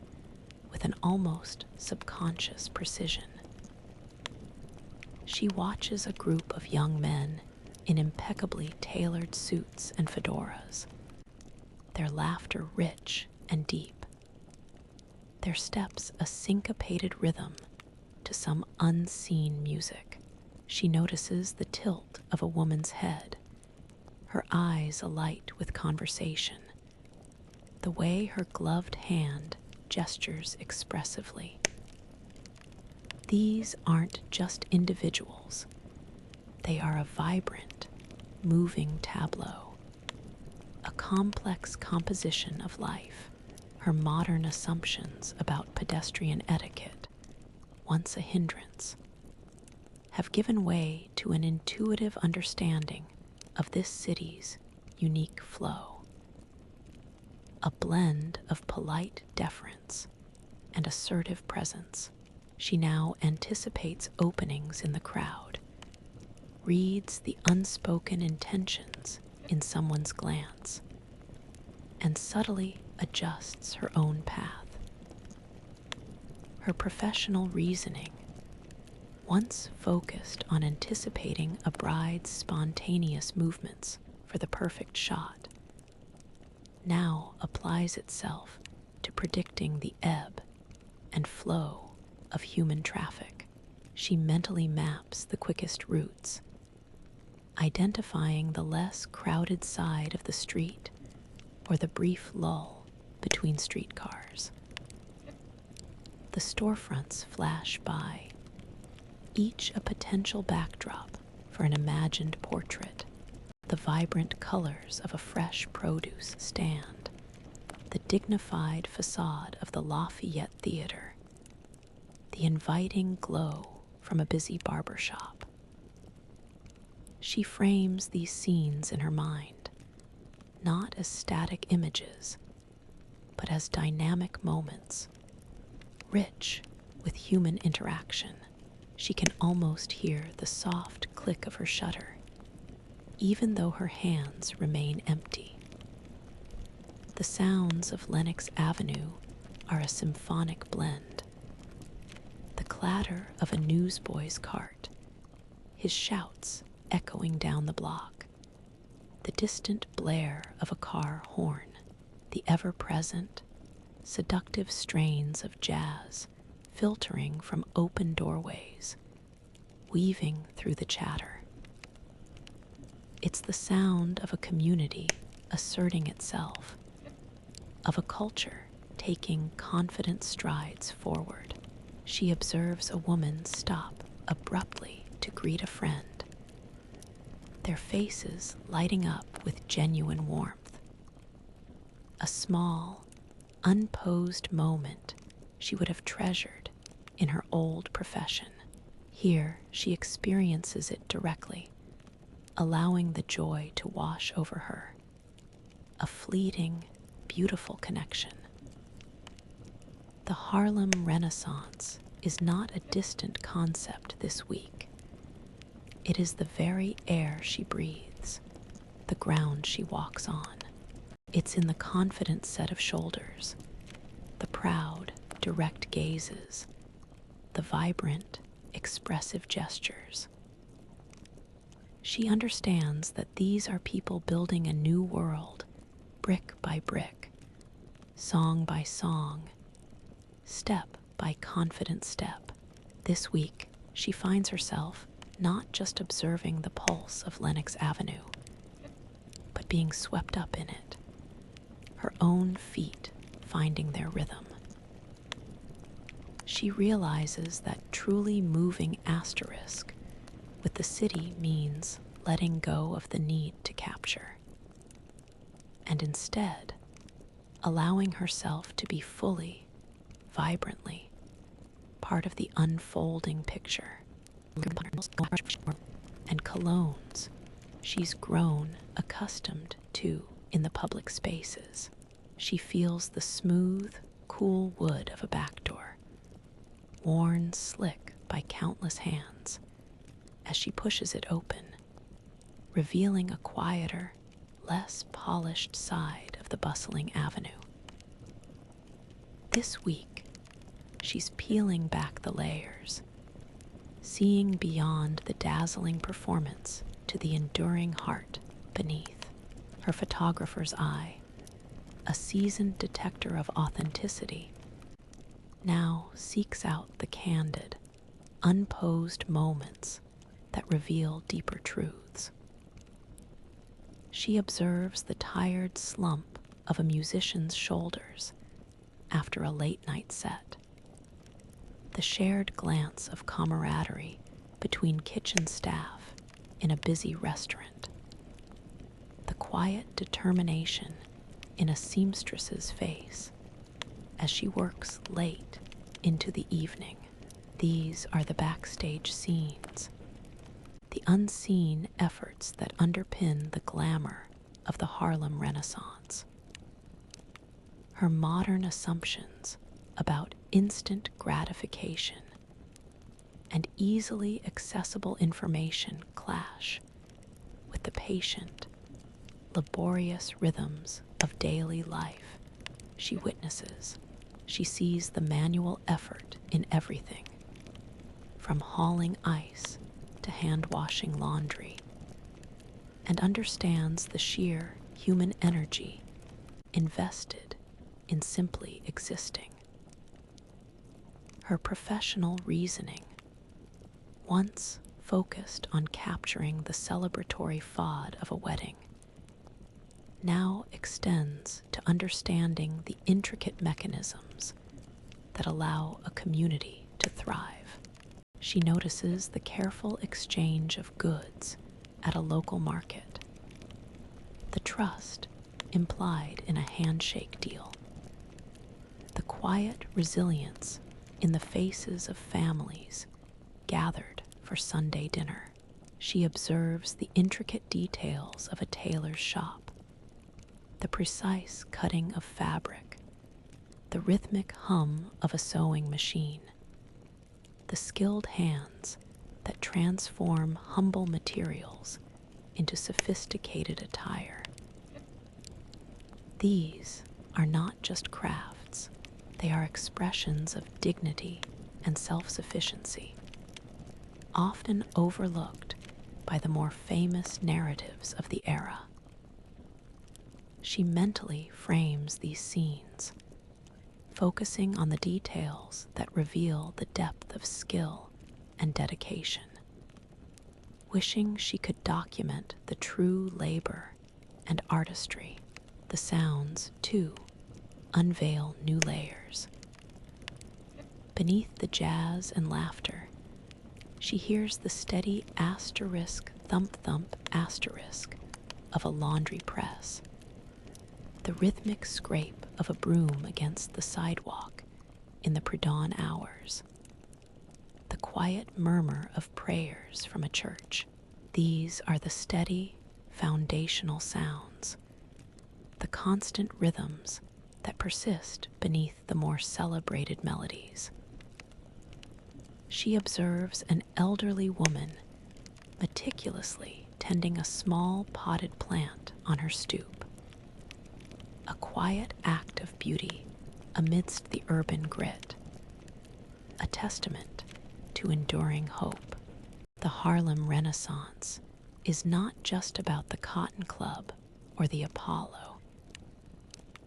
Speaker 1: with an almost subconscious precision. She watches a group of young men in impeccably tailored suits and fedoras, their laughter rich and deep, their steps a syncopated rhythm to some unseen music. She notices the tilt of a woman's head, her eyes alight with conversation, the way her gloved hand gestures expressively. These aren't just individuals. They are a vibrant, moving tableau, a complex composition of life. Her modern assumptions about pedestrian etiquette, once a hindrance, have given way to an intuitive understanding of this city's unique flow. A blend of polite deference and assertive presence, she now anticipates openings in the crowd, reads the unspoken intentions in someone's glance, and subtly adjusts her own path. Her professional reasoning, once focused on anticipating a bride's spontaneous movements for the perfect shot, now applies itself to predicting the ebb and flow of human traffic. She mentally maps the quickest routes, identifying the less crowded side of the street or the brief lull between streetcars. The storefronts flash by, each a potential backdrop for an imagined portrait. The vibrant colors of a fresh produce stand, the dignified facade of the Lafayette Theater, the inviting glow from a busy barber shop. She frames these scenes in her mind, not as static images, but as dynamic moments, rich with human interaction. She can almost hear the soft click of her shutter, even though her hands remain empty. The sounds of Lenox Avenue are a symphonic blend. The clatter of a newsboy's cart, his shouts echoing down the block, the distant blare of a car horn, the ever-present, seductive strains of jazz filtering from open doorways, weaving through the chatter. It's the sound of a community asserting itself, of a culture taking confident strides forward. She observes a woman stop abruptly to greet a friend, their faces lighting up with genuine warmth. A small, unposed moment she would have treasured in her old profession. Here she experiences it directly, allowing the joy to wash over her. A fleeting, beautiful connection. The Harlem Renaissance is not a distant concept this week. It is the very air she breathes, the ground she walks on. It's in the confident set of shoulders, the proud, direct gazes, the vibrant, expressive gestures. She understands that these are people building a new world, brick by brick, song by song, step by confident step. This week, she finds herself not just observing the pulse of Lenox Avenue, but being swept up in it, her own feet finding their rhythm. She realizes that truly moving asterisk with the city means letting go of the need to capture, and instead allowing herself to be fully, vibrantly, part of the unfolding picture. And colognes she's grown accustomed to in the public spaces. She feels the smooth, cool wood of a back door, worn slick by countless hands, as she pushes it open, revealing a quieter, less polished side of the bustling avenue. This week, she's peeling back the layers, seeing beyond the dazzling performance to the enduring heart beneath. Her photographer's eye, a seasoned detector of authenticity, now seeks out the candid, unposed moments that reveal deeper truths. She observes the tired slump of a musician's shoulders after a late-night set, the shared glance of camaraderie between kitchen staff in a busy restaurant, the quiet determination in a seamstress's face as she works late into the evening. These are the backstage scenes, the unseen efforts that underpin the glamour of the Harlem Renaissance. Her modern assumptions about instant gratification and easily accessible information clash with the patient, laborious rhythms of daily life she witnesses. She sees the manual effort in everything, from hauling ice to hand-washing laundry, and understands the sheer human energy invested in simply existing. Her professional reasoning, once focused on capturing the celebratory fad of a wedding, now extends to understanding the intricate mechanisms that allow a community to thrive. She notices the careful exchange of goods at a local market, the trust implied in a handshake deal, the quiet resilience in the faces of families gathered for Sunday dinner. She observes the intricate details of a tailor's shop, the precise cutting of fabric, the rhythmic hum of a sewing machine, the skilled hands that transform humble materials into sophisticated attire. These are not just crafts, they are expressions of dignity and self-sufficiency, often overlooked by the more famous narratives of the era. She mentally frames these scenes, focusing on the details that reveal the depth of skill and dedication, wishing she could document the true labor and artistry. The sounds, too, unveil new layers. Beneath the jazz and laughter, she hears the steady asterisk thump-thump asterisk of a laundry press, the rhythmic scrape of a broom against the sidewalk in the pre-dawn hours, the quiet murmur of prayers from a church. These are the steady, foundational sounds, the constant rhythms that persist beneath the more celebrated melodies. She observes an elderly woman meticulously tending a small potted plant on her stoop, a quiet act of beauty amidst the urban grit, a testament to enduring hope. The Harlem Renaissance is not just about the Cotton Club or the Apollo.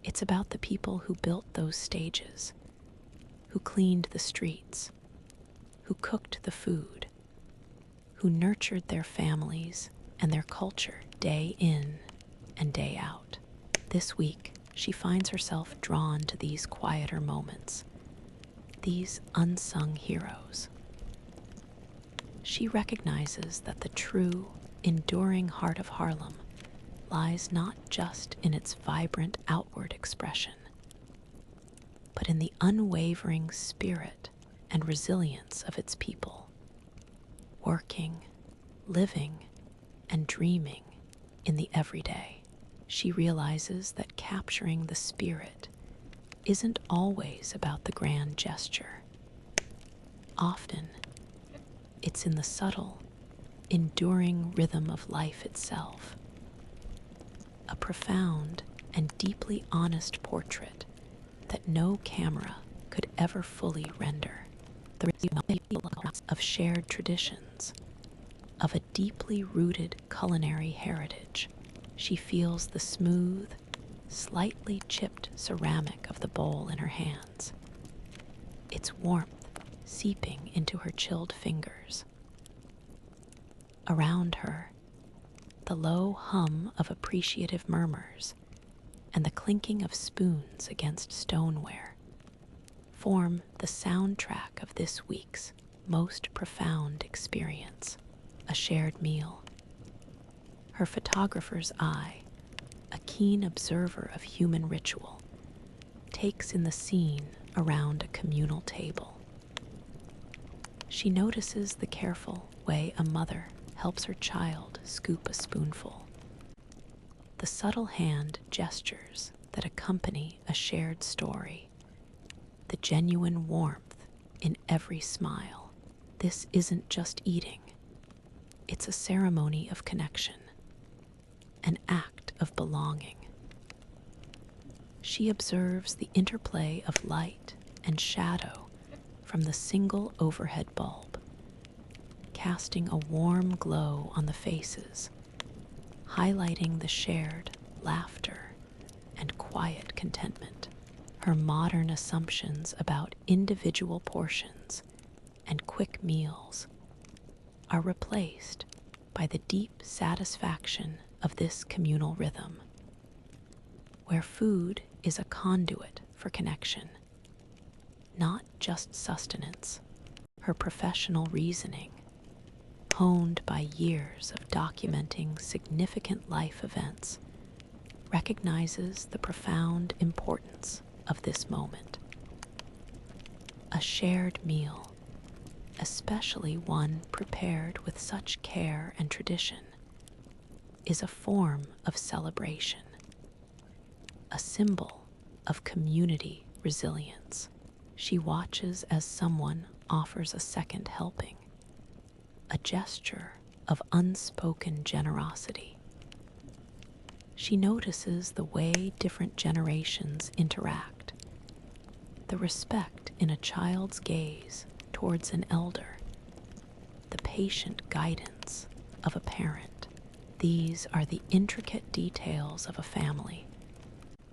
Speaker 1: It's about the people who built those stages, who cleaned the streets, who cooked the food, who nurtured their families and their culture day in and day out. This week, she finds herself drawn to these quieter moments, these unsung heroes. She recognizes that the true, enduring heart of Harlem lies not just in its vibrant outward expression, but in the unwavering spirit and resilience of its people, working, living, and dreaming in the everyday. She realizes that capturing the spirit isn't always about the grand gesture. Often, it's in the subtle, enduring rhythm of life itself. A profound and deeply honest portrait that no camera could ever fully render. The of shared traditions, of a deeply rooted culinary heritage. She feels the smooth, slightly chipped ceramic of the bowl in her hands, its warmth seeping into her chilled fingers. Around her, the low hum of appreciative murmurs and the clinking of spoons against stoneware form the soundtrack of this week's most profound experience, a shared meal. Her photographer's eye, a keen observer of human ritual, takes in the scene around a communal table. She notices the careful way a mother helps her child scoop a spoonful, the subtle hand gestures that accompany a shared story, the genuine warmth in every smile. This isn't just eating, it's a ceremony of connection, an act of belonging. She observes the interplay of light and shadow from the single overhead bulb, casting a warm glow on the faces, highlighting the shared laughter and quiet contentment. Her modern assumptions about individual portions and quick meals are replaced by the deep satisfaction of this communal rhythm, where food is a conduit for connection, not just sustenance. Her professional reasoning, honed by years of documenting significant life events, recognizes the profound importance of this moment. A shared meal, especially one prepared with such care and tradition, is a form of celebration, a symbol of community resilience. She watches as someone offers a second helping, a gesture of unspoken generosity. She notices the way different generations interact, the respect in a child's gaze towards an elder, the patient guidance of a parent. These are the intricate details of a family,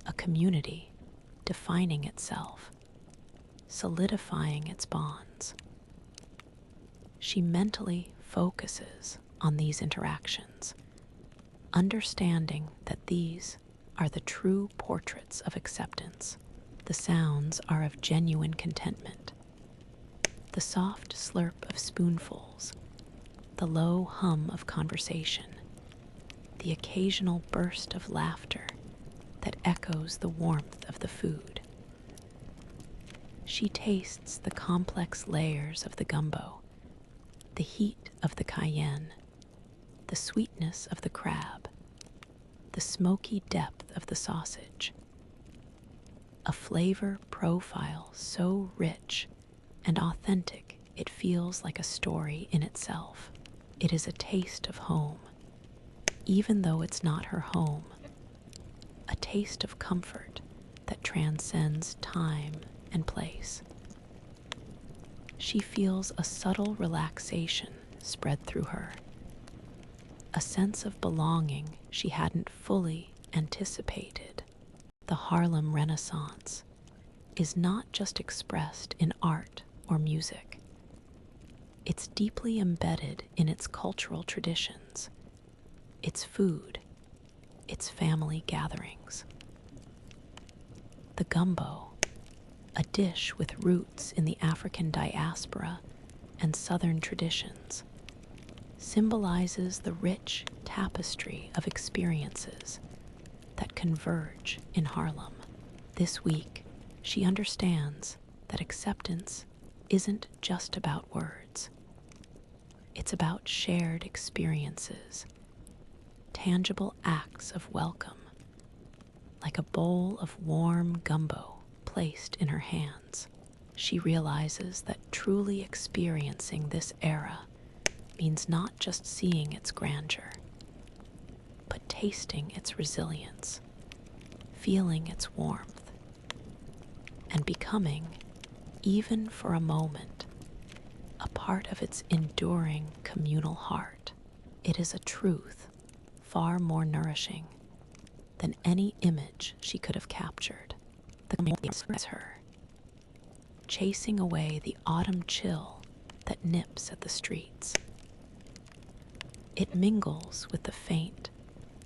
Speaker 1: a community defining itself, solidifying its bonds. She mentally focuses on these interactions, understanding that these are the true portraits of acceptance. The sounds are of genuine contentment. The soft slurp of spoonfuls, the low hum of conversation, the occasional burst of laughter that echoes the warmth of the food. She tastes the complex layers of the gumbo, the heat of the cayenne, the sweetness of the crab, the smoky depth of the sausage. A flavor profile so rich and authentic it feels like a story in itself. It is a taste of home, even though it's not her home, a taste of comfort that transcends time and place. She feels a subtle relaxation spread through her, a sense of belonging she hadn't fully anticipated. The Harlem Renaissance is not just expressed in art or music. It's deeply embedded in its cultural traditions, its food, its family gatherings. The gumbo, a dish with roots in the African diaspora and Southern traditions, symbolizes the rich tapestry of experiences that converge in Harlem. This week, she understands that acceptance isn't just about words. It's about shared experiences, tangible acts of welcome, like a bowl of warm gumbo placed in her hands. She realizes that truly experiencing this era means not just seeing its grandeur, but tasting its resilience, feeling its warmth, and becoming, even for a moment, a part of its enduring communal heart. It is a truth far more nourishing than any image she could have captured. The is her, chasing away the autumn chill that nips at the streets. It mingles with the faint,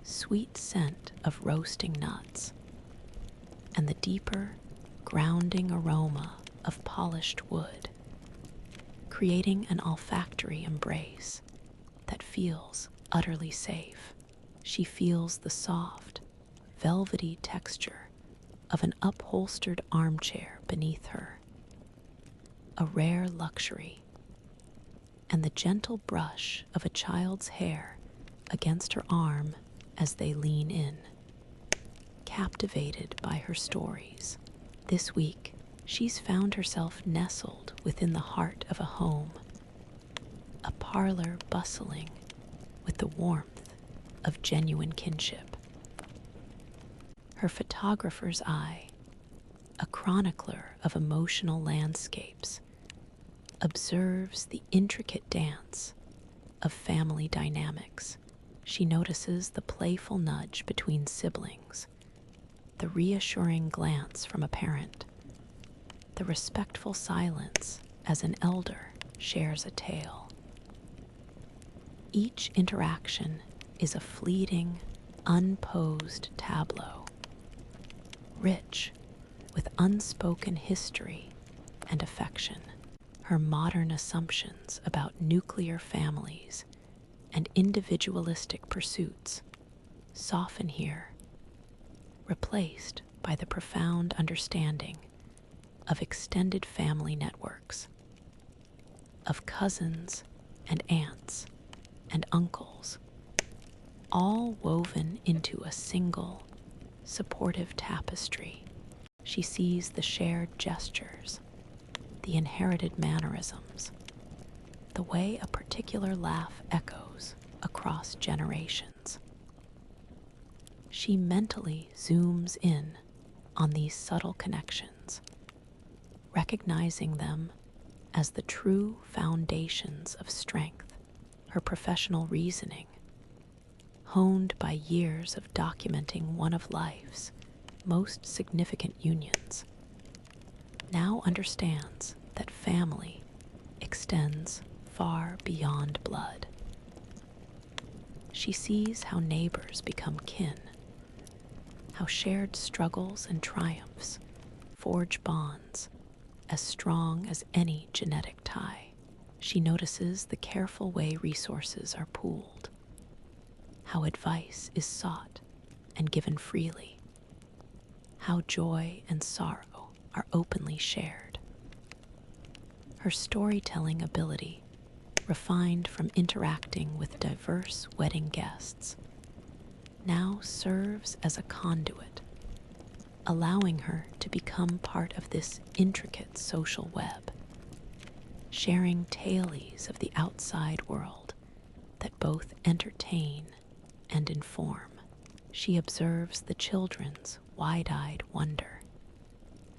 Speaker 1: sweet scent of roasting nuts and the deeper, grounding aroma of polished wood, creating an olfactory embrace that feels utterly safe. She feels the soft, velvety texture of an upholstered armchair beneath her, a rare luxury, and the gentle brush of a child's hair against her arm as they lean in, captivated by her stories. This week, she's found herself nestled within the heart of a home, a parlor bustling with the warmth of genuine kinship. Her photographer's eye, a chronicler of emotional landscapes, observes the intricate dance of family dynamics. She notices the playful nudge between siblings, the reassuring glance from a parent, the respectful silence as an elder shares a tale. Each interaction is a fleeting, unposed tableau, rich with unspoken history and affection. Her modern assumptions about nuclear families and individualistic pursuits soften here, replaced by the profound understanding of extended family networks, of cousins and aunts and uncles, all woven into a single, supportive tapestry. She sees the shared gestures, the inherited mannerisms, the way a particular laugh echoes across generations. She mentally zooms in on these subtle connections, recognizing them as the true foundations of strength. Her professional reasoning, honed by years of documenting one of life's most significant unions, now understands that family extends far beyond blood. She sees how neighbors become kin, how shared struggles and triumphs forge bonds as strong as any genetic tie. She notices the careful way resources are pooled, how advice is sought and given freely, how joy and sorrow are openly shared. Her storytelling ability, refined from interacting with diverse wedding guests, now serves as a conduit, allowing her to become part of this intricate social web, sharing tales of the outside world that both entertain and inform. She observes the children's wide-eyed wonder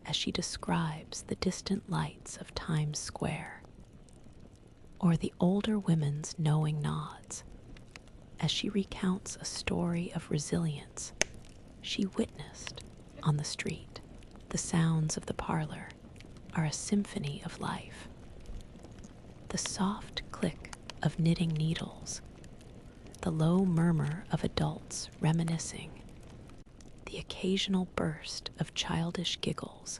Speaker 1: as she describes the distant lights of Times Square, or the older women's knowing nods as she recounts a story of resilience she witnessed on the street. The sounds of the parlor are a symphony of life. The soft click of knitting needles, the low murmur of adults reminiscing, the occasional burst of childish giggles,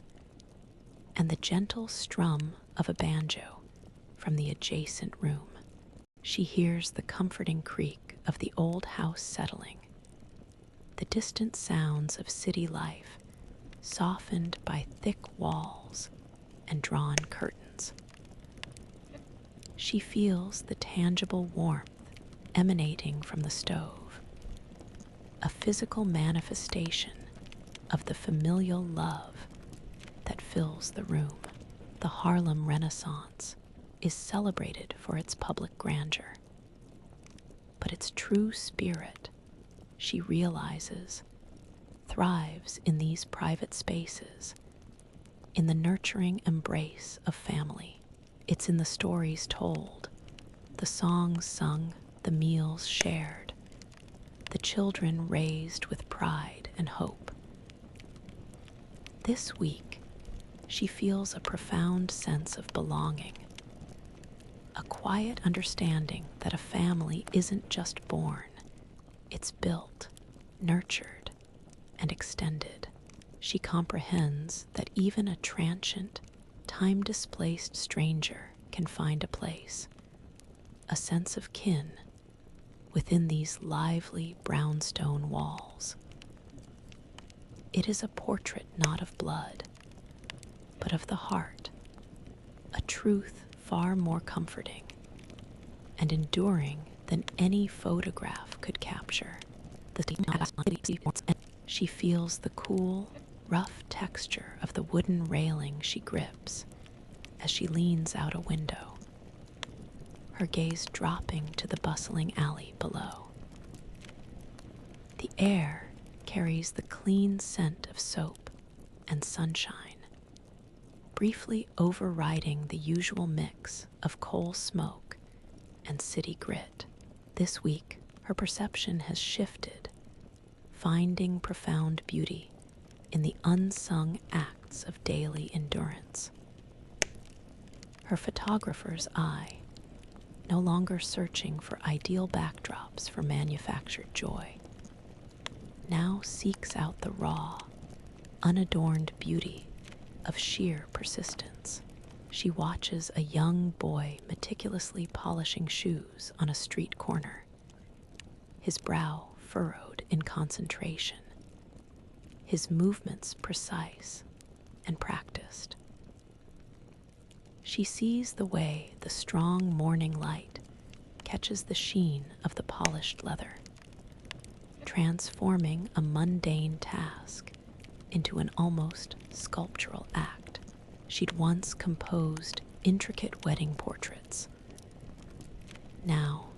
Speaker 1: and the gentle strum of a banjo from the adjacent room. She hears the comforting creak of the old house settling, the distant sounds of city life softened by thick walls and drawn curtains. She feels the tangible warmth emanating from the stove, a physical manifestation of the familial love that fills the room. The Harlem Renaissance is celebrated for its public grandeur, But its true spirit, she realizes, thrives in these private spaces, in the nurturing embrace of family. It's in the stories told, the songs sung, the meals shared, the children raised with pride and hope. This week, she feels a profound sense of belonging, a quiet understanding that a family isn't just born, it's built, nurtured, and extended. She comprehends that even a transient, time-displaced stranger can find a place, a sense of kin, within these lively brownstone walls. It is a portrait not of blood, but of the heart, a truth far more comforting and enduring than any photograph could capture. She feels the cool, rough texture of the wooden railing she grips as she leans out a window, her gaze dropping to the bustling alley below. The air carries the clean scent of soap and sunshine, briefly overriding the usual mix of coal smoke and city grit. This week, her perception has shifted, finding profound beauty in the unsung acts of daily endurance. Her photographer's eye, no longer searching for ideal backdrops for manufactured joy, now seeks out the raw, unadorned beauty of sheer persistence. She watches a young boy meticulously polishing shoes on a street corner, his brow furrowed in concentration, his movements precise and practiced. She sees the way the strong morning light catches the sheen of the polished leather, transforming a mundane task into an almost sculptural act. She'd once composed intricate wedding portraits. Now,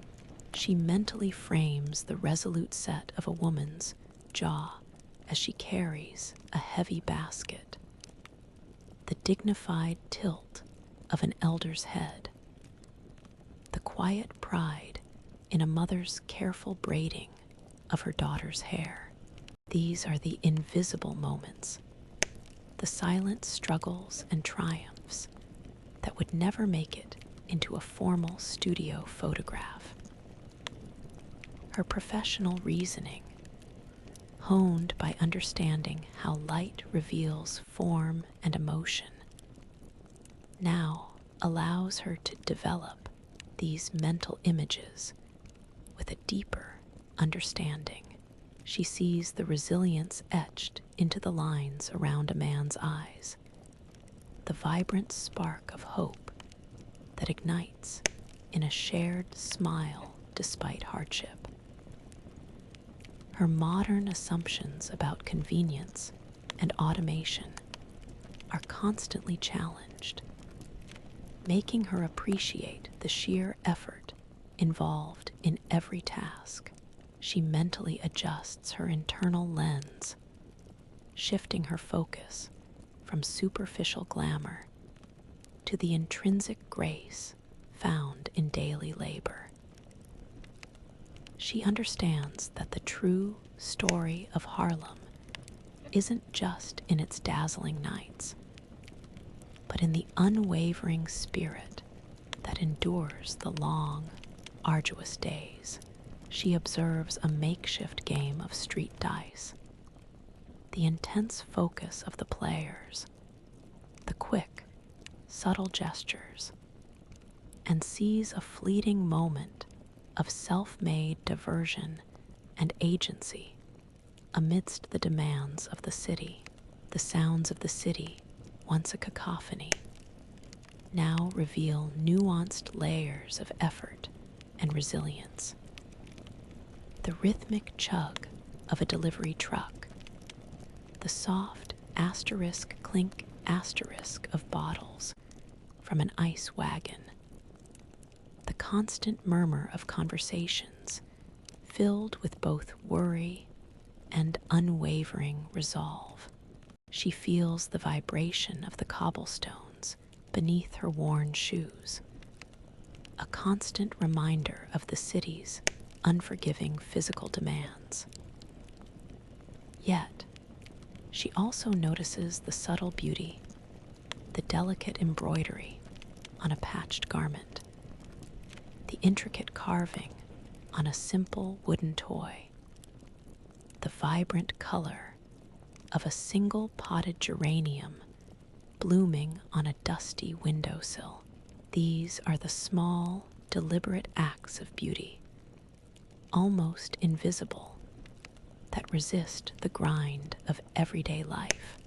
Speaker 1: she mentally frames the resolute set of a woman's jaw as she carries a heavy basket, the dignified tilt of an elder's head, the quiet pride in a mother's careful braiding of her daughter's hair. These are the invisible moments, the silent struggles and triumphs that would never make it into a formal studio photograph. Her professional reasoning, honed by understanding how light reveals form and emotion, now allows her to develop these mental images with a deeper understanding. She sees the resilience etched into the lines around a man's eyes, the vibrant spark of hope that ignites in a shared smile despite hardship. Her modern assumptions about convenience and automation are constantly challenged, making her appreciate the sheer effort involved in every task. She mentally adjusts her internal lens, shifting her focus from superficial glamour to the intrinsic grace found in daily labor. She understands that the true story of Harlem isn't just in its dazzling nights, but in the unwavering spirit that endures the long, arduous days. She observes a makeshift game of street dice, the intense focus of the players, the quick, subtle gestures, and sees a fleeting moment of self-made diversion and agency amidst the demands of the city. The sounds of the city, once a cacophony, now reveal nuanced layers of effort and resilience. The rhythmic chug of a delivery truck, the soft asterisk clink asterisk of bottles from an ice wagon, the constant murmur of conversations filled with both worry and unwavering resolve. She feels the vibration of the cobblestones beneath her worn shoes, a constant reminder of the city's unforgiving physical demands. Yet, she also notices the subtle beauty, the delicate embroidery on a patched garment, the intricate carving on a simple wooden toy, the vibrant color of a single potted geranium blooming on a dusty windowsill. These are the small, deliberate acts of beauty, almost invisible, that resist the grind of everyday life.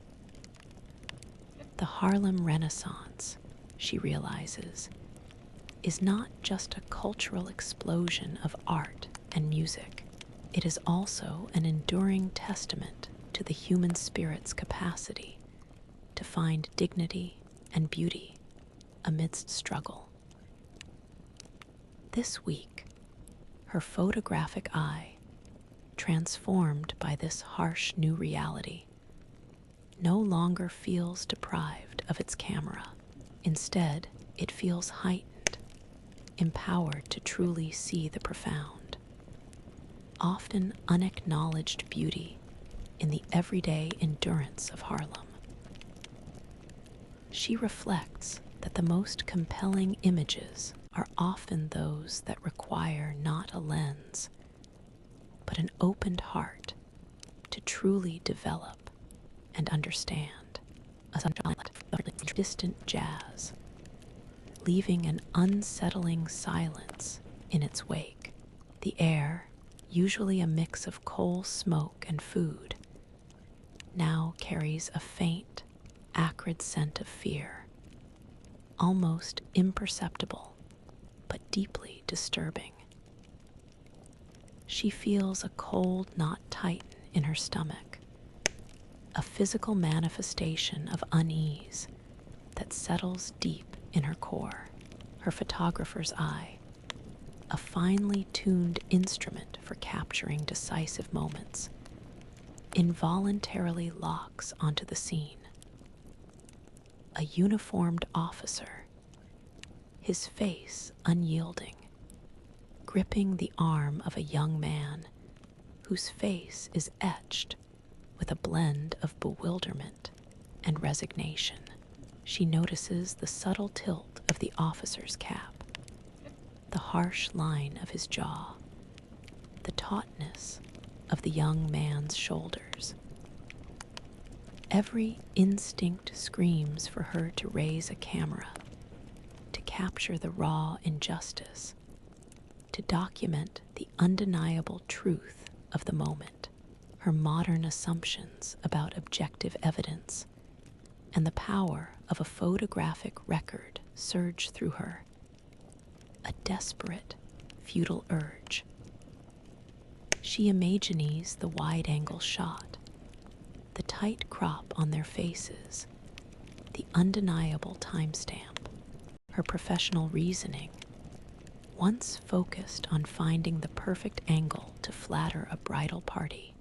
Speaker 1: The Harlem Renaissance, she realizes, is not just a cultural explosion of art and music. It is also an enduring testament to the human spirit's capacity to find dignity and beauty amidst struggle. This week, her photographic eye, transformed by this harsh new reality, no longer feels deprived of its camera. Instead, it feels heightened, empowered to truly see the profound, often unacknowledged beauty in the everyday endurance of Harlem. She reflects that the most compelling images are often those that require not a lens, but an opened heart to truly develop and understand. A distant jazz, leaving an unsettling silence in its wake. The air, usually a mix of coal smoke and food, now carries a faint, acrid scent of fear, almost imperceptible, but deeply disturbing. She feels a cold knot tighten in her stomach, a physical manifestation of unease that settles deep in her core. Her photographer's eye, a finely tuned instrument for capturing decisive moments, involuntarily locks onto the scene. A uniformed officer, his face unyielding, gripping the arm of a young man whose face is etched with a blend of bewilderment and resignation. She notices the subtle tilt of the officer's cap, the harsh line of his jaw, the tautness of the young man's shoulders. Every instinct screams for her to raise a camera, to capture the raw injustice, to document the undeniable truth of the moment. Her modern assumptions about objective evidence and the power of a photographic record surge through her, a desperate, futile urge. She imagines the wide-angle shot, the tight crop on their faces, the undeniable timestamp. Her professional reasoning, once focused on finding the perfect angle to flatter a bridal party,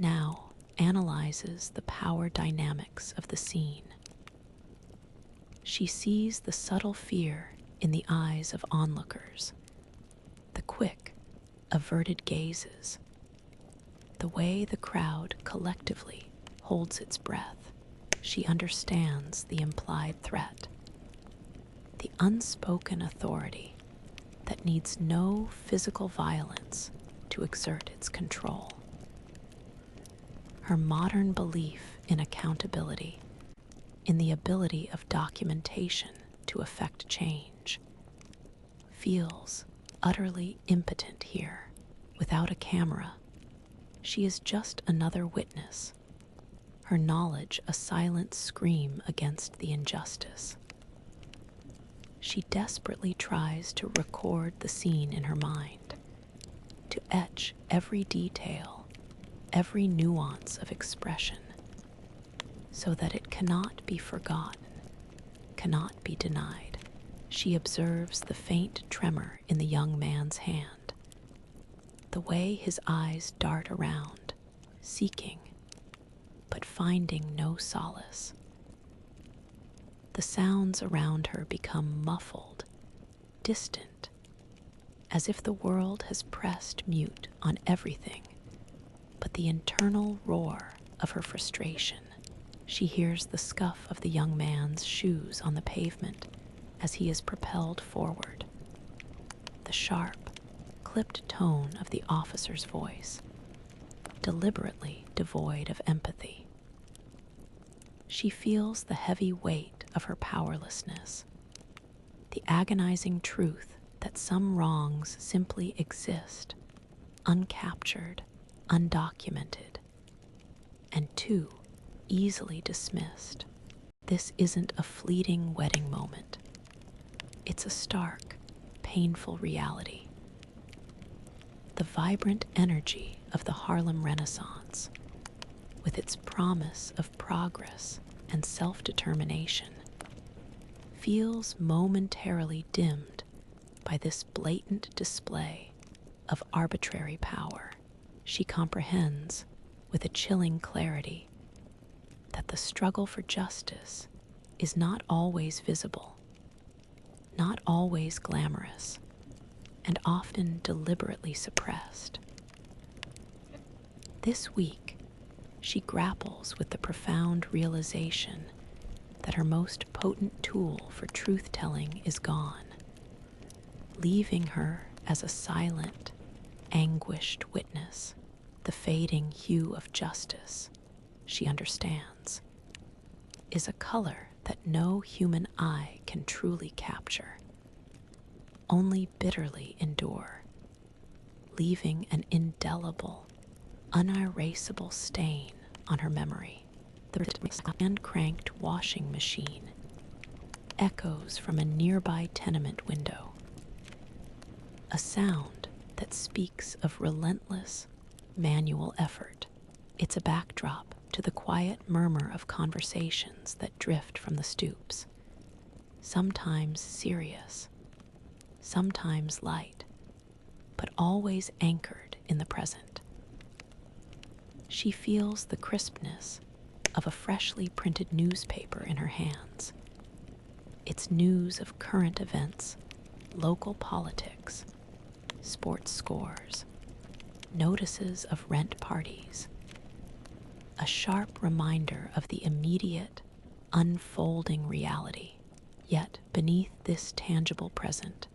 Speaker 1: now analyzes the power dynamics of the scene. She sees the subtle fear in the eyes of onlookers, the quick, averted gazes, the way the crowd collectively holds its breath. She understands the implied threat, the unspoken authority that needs no physical violence to exert its control. Her modern belief in accountability, in the ability of documentation to effect change, feels utterly impotent here. Without a camera, she is just another witness, her knowledge a silent scream against the injustice. She desperately tries to record the scene in her mind, to etch every detail, every nuance of expression, so that it cannot be forgotten, cannot be denied. She observes the faint tremor in the young man's hand, the way his eyes dart around, seeking, but finding no solace. The sounds around her become muffled, distant, as if the world has pressed mute on everything but the internal roar of her frustration. She hears the scuff of the young man's shoes on the pavement as he is propelled forward, the sharp, clipped tone of the officer's voice, deliberately devoid of empathy. She feels the heavy weight of her powerlessness, the agonizing truth that some wrongs simply exist, uncaptured, undocumented, and too easily dismissed. This isn't a fleeting wedding moment. It's a stark, painful reality. The vibrant energy of the Harlem Renaissance, with its promise of progress and self-determination, feels momentarily dimmed by this blatant display of arbitrary power. She comprehends, with a chilling clarity, that the struggle for justice is not always visible, not always glamorous, and often deliberately suppressed. This week, she grapples with the profound realization that her most potent tool for truth-telling is gone, leaving her as a silent, anguished witness. The fading hue of justice, she understands, is a color that no human eye can truly capture, only bitterly endure, leaving an indelible, unerasable stain on her memory. The hand-cranked washing machine echoes from a nearby tenement window, a sound that speaks of relentless, manual effort. It's a backdrop to the quiet murmur of conversations that drift from the stoops, sometimes serious, sometimes light, but always anchored in the present. She feels the crispness of a freshly printed newspaper in her hands, its news of current events, local politics, sports scores, notices of rent parties, a sharp reminder of the immediate, unfolding reality. Yet beneath this tangible present,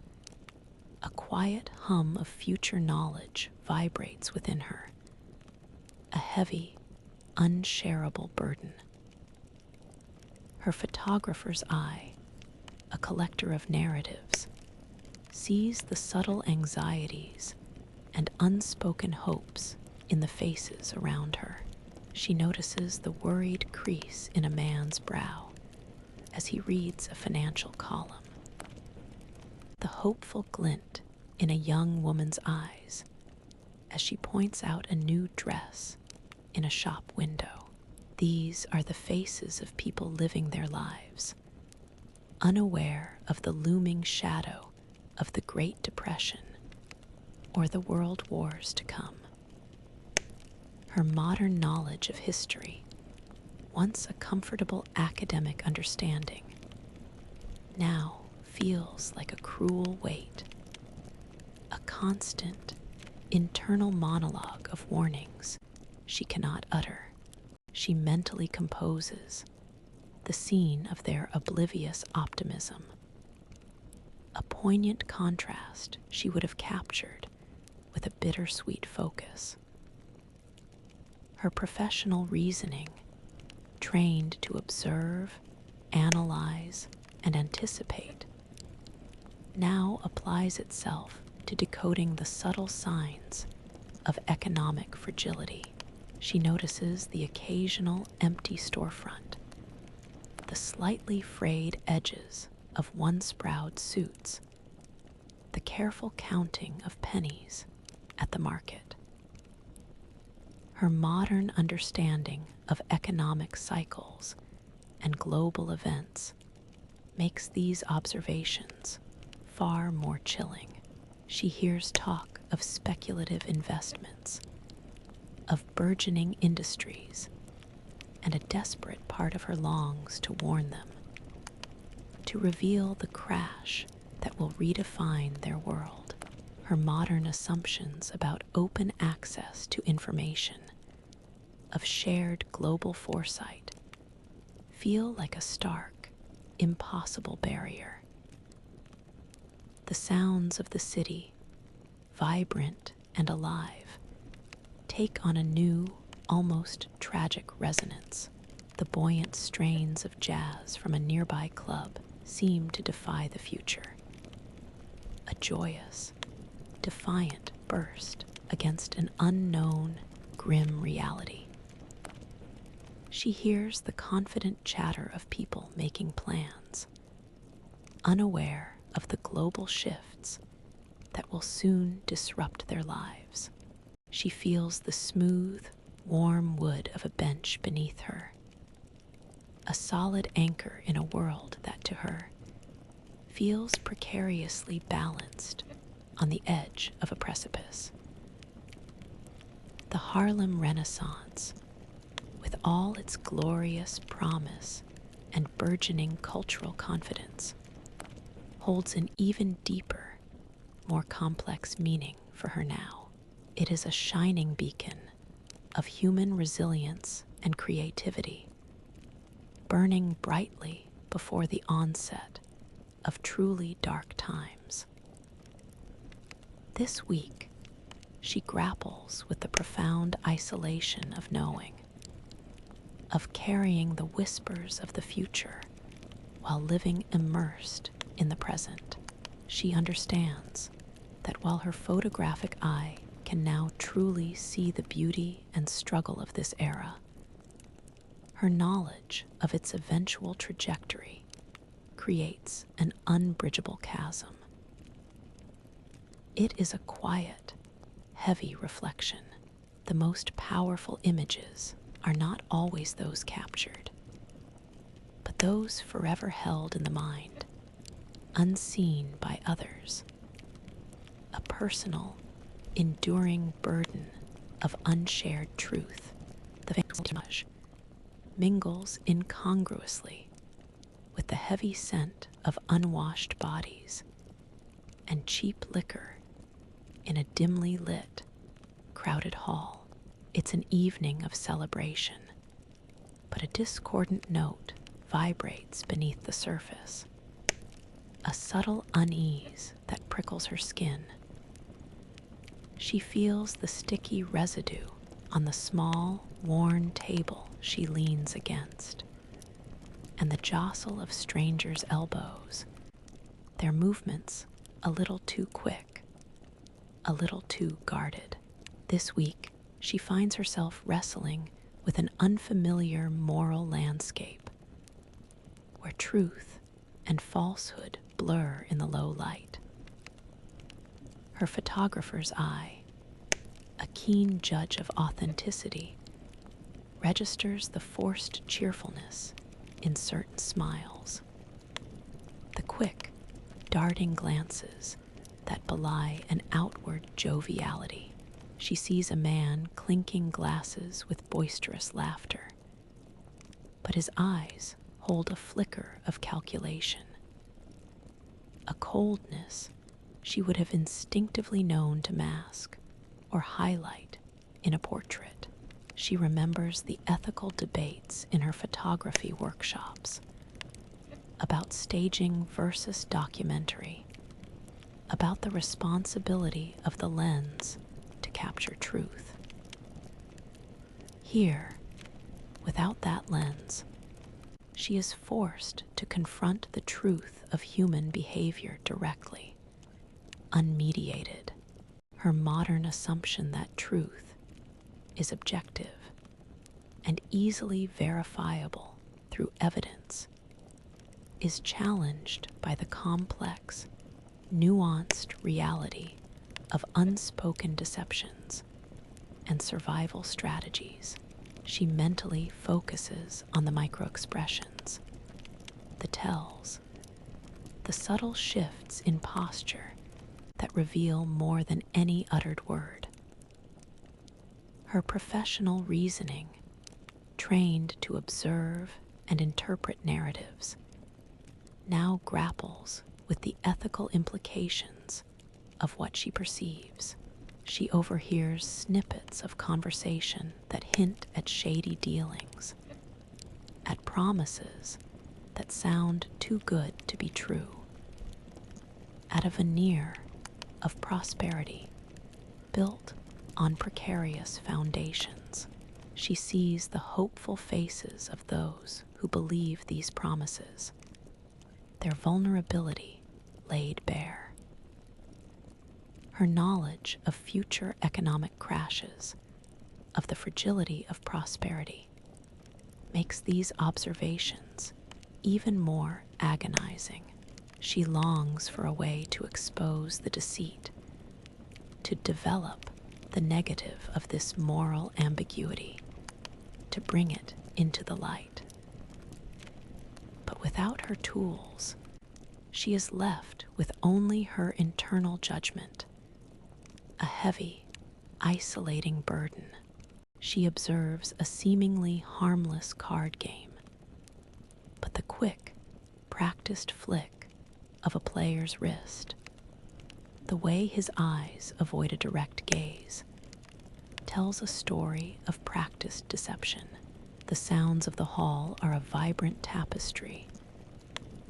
Speaker 1: a quiet hum of future knowledge vibrates within her, a heavy, unshareable burden. Her photographer's eye, a collector of narratives, sees the subtle anxieties and unspoken hopes in the faces around her. She notices the worried crease in a man's brow as he reads a financial column, the hopeful glint in a young woman's eyes as she points out a new dress in a shop window. These are the faces of people living their lives, unaware of the looming shadow of the Great Depression or the world wars to come. Her modern knowledge of history, once a comfortable academic understanding, now feels like a cruel weight, a constant, internal monologue of warnings she cannot utter. She mentally composes the scene of their oblivious optimism, a poignant contrast she would have captured with a bittersweet focus. Her professional reasoning, trained to observe, analyze, and anticipate, now applies itself to decoding the subtle signs of economic fragility. She notices the occasional empty storefront, the slightly frayed edges of once-proud suits, the careful counting of pennies at the market. Her modern understanding of economic cycles and global events makes these observations far more chilling. She hears talk of speculative investments, of burgeoning industries, and a desperate part of her longs to warn them, to reveal the crash that will redefine their world. Her modern assumptions about open access to information, of shared global foresight, feel like a stark, impossible barrier. The sounds of the city, vibrant and alive, take on a new, almost tragic resonance. The buoyant strains of jazz from a nearby club seem to defy the future. A joyous, defiant burst against an unknown, grim reality. She hears the confident chatter of people making plans, unaware of the global shifts that will soon disrupt their lives. She feels the smooth, warm wood of a bench beneath her, a solid anchor in a world that to her feels precariously balanced on the edge of a precipice. The Harlem Renaissance, with all its glorious promise and burgeoning cultural confidence, holds an even deeper, more complex meaning for her now. It is a shining beacon of human resilience and creativity, burning brightly before the onset of truly dark times. This week, she grapples with the profound isolation of knowing, of carrying the whispers of the future while living immersed in the present. She understands that while her photographic eye can now truly see the beauty and struggle of this era, her knowledge of its eventual trajectory creates an unbridgeable chasm. It is a quiet, heavy reflection. The most powerful images are not always those captured, but those forever held in the mind, unseen by others. A personal, enduring burden of unshared truth. The image mingles incongruously with the heavy scent of unwashed bodies and cheap liquor in a dimly lit, crowded hall. It's an evening of celebration, but a discordant note vibrates beneath the surface, a subtle unease that prickles her skin. She feels the sticky residue on the small, worn table she leans against, and the jostle of strangers' elbows, their movements a little too quick, a little too guarded. This week, she finds herself wrestling with an unfamiliar moral landscape, where truth and falsehood blur in the low light. Her photographer's eye, a keen judge of authenticity, registers the forced cheerfulness in certain smiles, the quick, darting glances that belie an outward joviality. She sees a man clinking glasses with boisterous laughter, but his eyes hold a flicker of calculation, a coldness she would have instinctively known to mask or highlight in a portrait. She remembers the ethical debates in her photography workshops about staging versus documentary, about the responsibility of the lens to capture truth. Here, without that lens, she is forced to confront the truth of human behavior directly, unmediated. Her modern assumption that truth is objective and easily verifiable through evidence is challenged by the complex, nuanced reality of unspoken deceptions and survival strategies. She mentally focuses on the microexpressions, the tells, the subtle shifts in posture that that reveal more than any uttered word. Her professional reasoning, trained to observe and interpret narratives, now grapples with the ethical implications of what she perceives. She overhears snippets of conversation that hint at shady dealings, at promises that sound too good to be true, at a veneer of prosperity built on precarious foundations. She sees the hopeful faces of those who believe these promises, their vulnerability laid bare. Her knowledge of future economic crashes, of the fragility of prosperity, makes these observations even more agonizing. She longs for a way to expose the deceit, to develop the negative of this moral ambiguity, to bring it into the light. But without her tools, she is left with only her internal judgment, a heavy, isolating burden. She observes a seemingly harmless card game, but the quick, practiced flick of a player's wrist, the way his eyes avoid a direct gaze, tells a story of practiced deception. The sounds of the hall are a vibrant tapestry,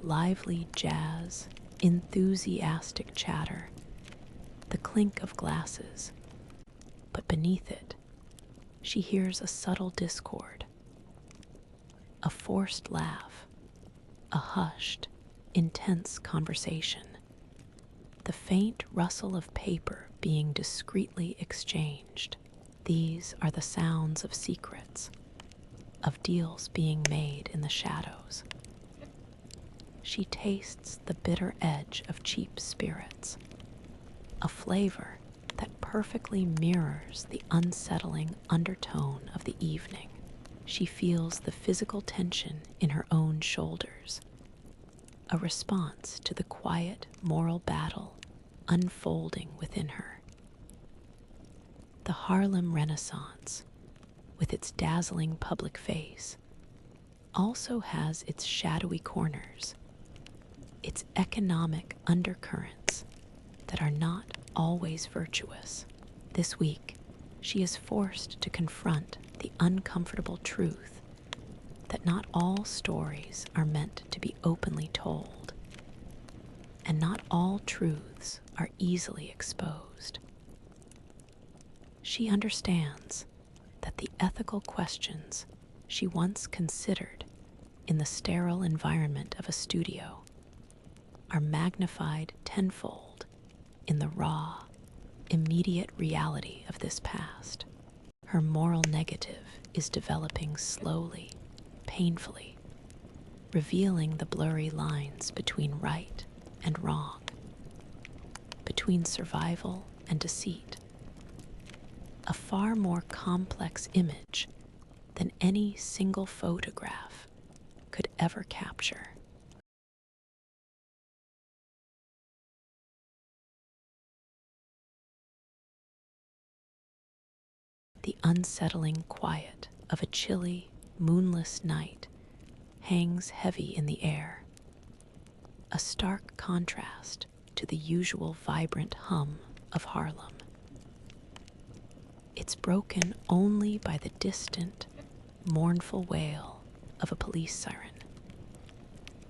Speaker 1: lively jazz, enthusiastic chatter, the clink of glasses, but beneath it, she hears a subtle discord, a forced laugh, a hushed, intense conversation, the faint rustle of paper being discreetly exchanged. These are the sounds of secrets, of deals being made in the shadows. She tastes the bitter edge of cheap spirits, a flavor that perfectly mirrors the unsettling undertone of the evening. She feels the physical tension in her own shoulders, a response to the quiet moral battle unfolding within her. The Harlem Renaissance, with its dazzling public face, also has its shadowy corners, its economic undercurrents that are not always virtuous. This week, she is forced to confront the uncomfortable truth that not all stories are meant to be openly told, and not all truths are easily exposed. She understands that the ethical questions she once considered in the sterile environment of a studio are magnified tenfold in the raw, immediate reality of this past. Her moral negative is developing slowly, painfully, revealing the blurry lines between right and wrong, between survival and deceit, a far more complex image than any single photograph could ever capture. The unsettling quiet of a chilly, moonless night hangs heavy in the air, a stark contrast to the usual vibrant hum of Harlem. It's broken only by the distant, mournful wail of a police siren,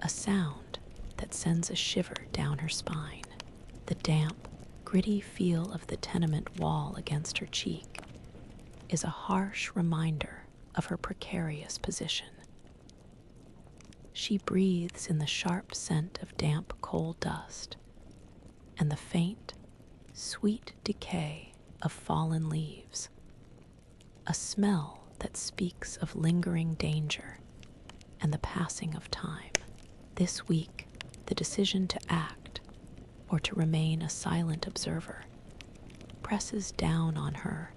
Speaker 1: a sound that sends a shiver down her spine. The damp, gritty feel of the tenement wall against her cheek is a harsh reminder of her precarious position. She breathes in the sharp scent of damp coal dust and the faint, sweet decay of fallen leaves, a smell that speaks of lingering danger and the passing of time. This week, the decision to act or to remain a silent observer presses down on her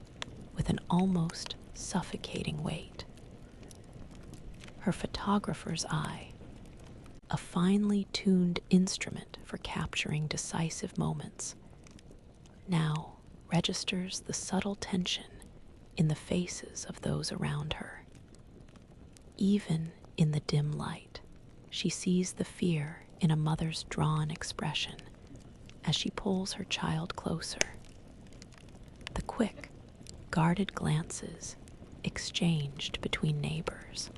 Speaker 1: with an almost suffocating weight. Her photographer's eye, a finely tuned instrument for capturing decisive moments, now registers the subtle tension in the faces of those around her. Even in the dim light, she sees the fear in a mother's drawn expression as she pulls her child closer. The quick, guarded glances exchanged between neighbors.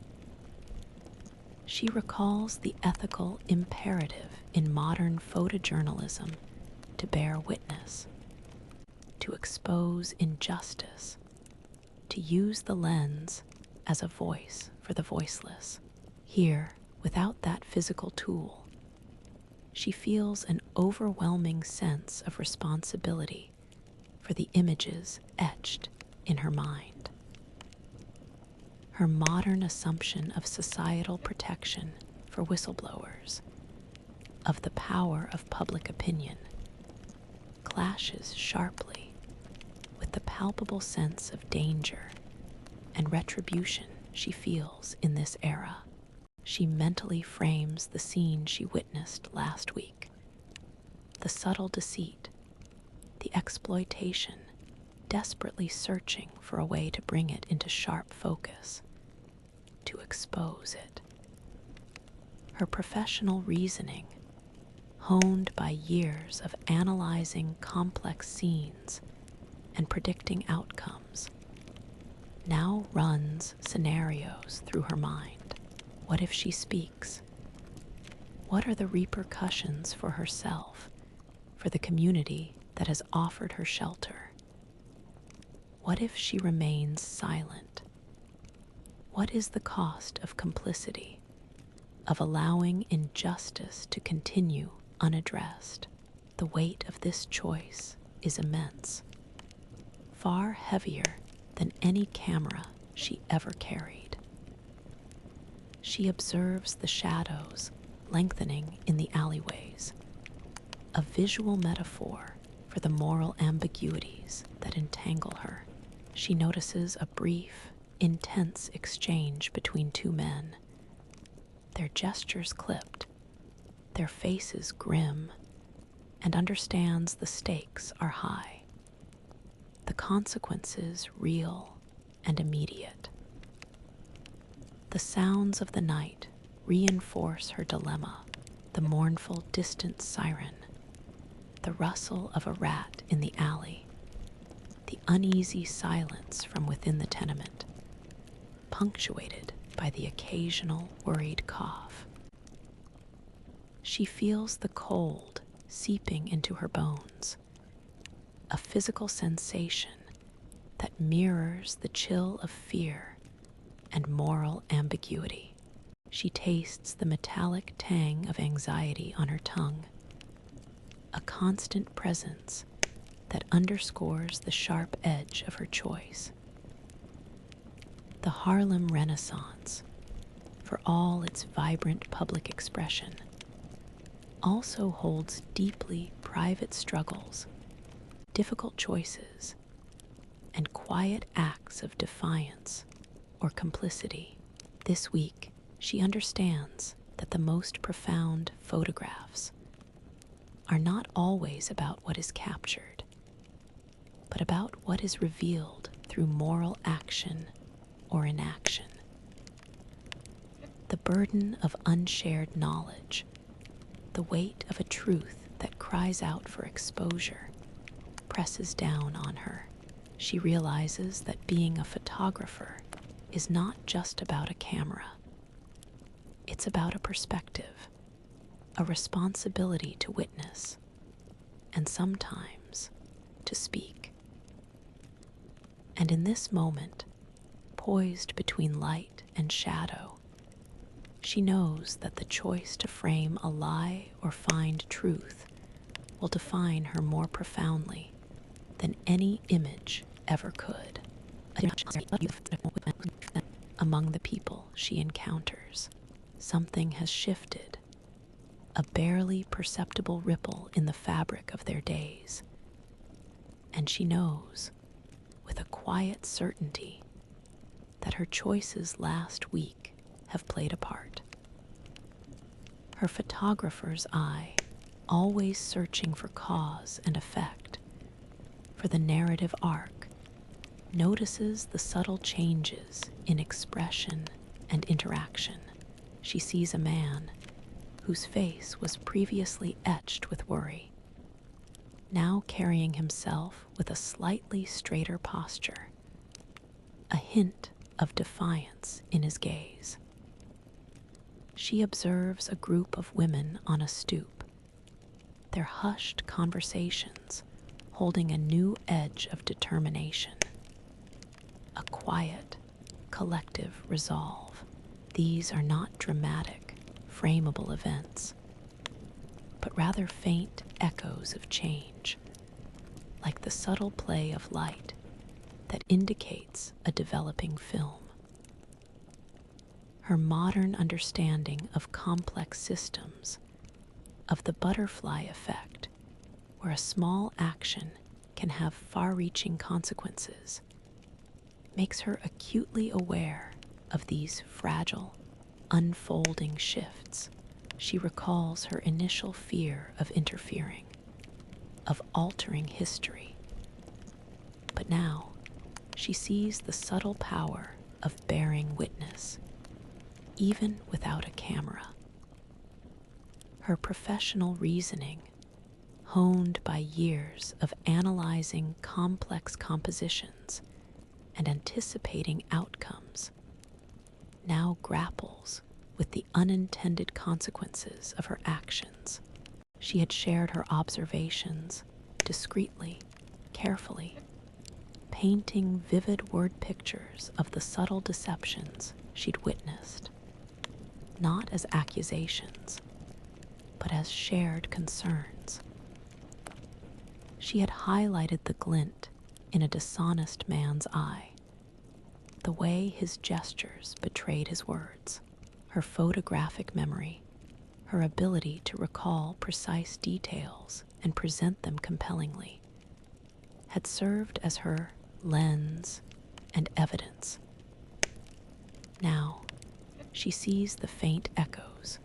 Speaker 1: She recalls the ethical imperative in modern photojournalism to bear witness, to expose injustice, to use the lens as a voice for the voiceless. Here, without that physical tool, she feels an overwhelming sense of responsibility for the images etched in her mind. Her modern assumption of societal protection for whistleblowers, of the power of public opinion, clashes sharply with the palpable sense of danger and retribution she feels in this era. She mentally frames the scene she witnessed last week. The subtle deceit, the exploitation, desperately searching for a way to bring it into sharp focus, to expose it. Her professional reasoning, honed by years of analyzing complex scenes and predicting outcomes, now runs scenarios through her mind. What if she speaks? What are the repercussions for herself, for the community that has offered her shelter? What if she remains silent? What is the cost of complicity, of allowing injustice to continue unaddressed? The weight of this choice is immense, far heavier than any camera she ever carried. She observes the shadows lengthening in the alleyways, a visual metaphor for the moral ambiguities that entangle her. She notices a brief, intense exchange between two men, their gestures clipped, their faces grim, and understands the stakes are high, the consequences real and immediate. The sounds of the night reinforce her dilemma, the mournful, distant siren, the rustle of a rat in the alley, the uneasy silence from within the tenement, punctuated by the occasional worried cough. She feels the cold seeping into her bones, a physical sensation that mirrors the chill of fear and moral ambiguity. She tastes the metallic tang of anxiety on her tongue, a constant presence that underscores the sharp edge of her choice. The Harlem Renaissance, for all its vibrant public expression, also holds deeply private struggles, difficult choices, and quiet acts of defiance or complicity. This week, she understands that the most profound photographs are not always about what is captured, but about what is revealed through moral action or inaction. The burden of unshared knowledge, the weight of a truth that cries out for exposure, presses down on her. She realizes that being a photographer is not just about a camera. It's about a perspective, a responsibility to witness, and sometimes to speak. And in this moment, poised between light and shadow, she knows that the choice to frame a lie or find truth will define her more profoundly than any image ever could. Among the people she encounters, something has shifted, a barely perceptible ripple in the fabric of their days. And she knows, with a quiet certainty, that her choices last week have played a part. Her photographer's eye, always searching for cause and effect, for the narrative arc, notices the subtle changes in expression and interaction. She sees a man whose face was previously etched with worry, now carrying himself with a slightly straighter posture, a hint of defiance in his gaze. She observes a group of women on a stoop, their hushed conversations holding a new edge of determination, a quiet, collective resolve. These are not dramatic, frameable events, but rather faint echoes of change, like the subtle play of light that indicates a developing film. Her modern understanding of complex systems, of the butterfly effect, where a small action can have far-reaching consequences, makes her acutely aware of these fragile, unfolding shifts. She recalls her initial fear of interfering, of altering history. But now, she sees the subtle power of bearing witness, even without a camera. Her professional reasoning, honed by years of analyzing complex compositions and anticipating outcomes, now grapples with the unintended consequences of her actions. She had shared her observations discreetly, carefully, painting vivid word pictures of the subtle deceptions she'd witnessed, not as accusations, but as shared concerns. She had highlighted the glint in a dishonest man's eye, the way his gestures betrayed his words. Her photographic memory, her ability to recall precise details and present them compellingly, had served as her lens and evidence. Now, she sees the faint echoes,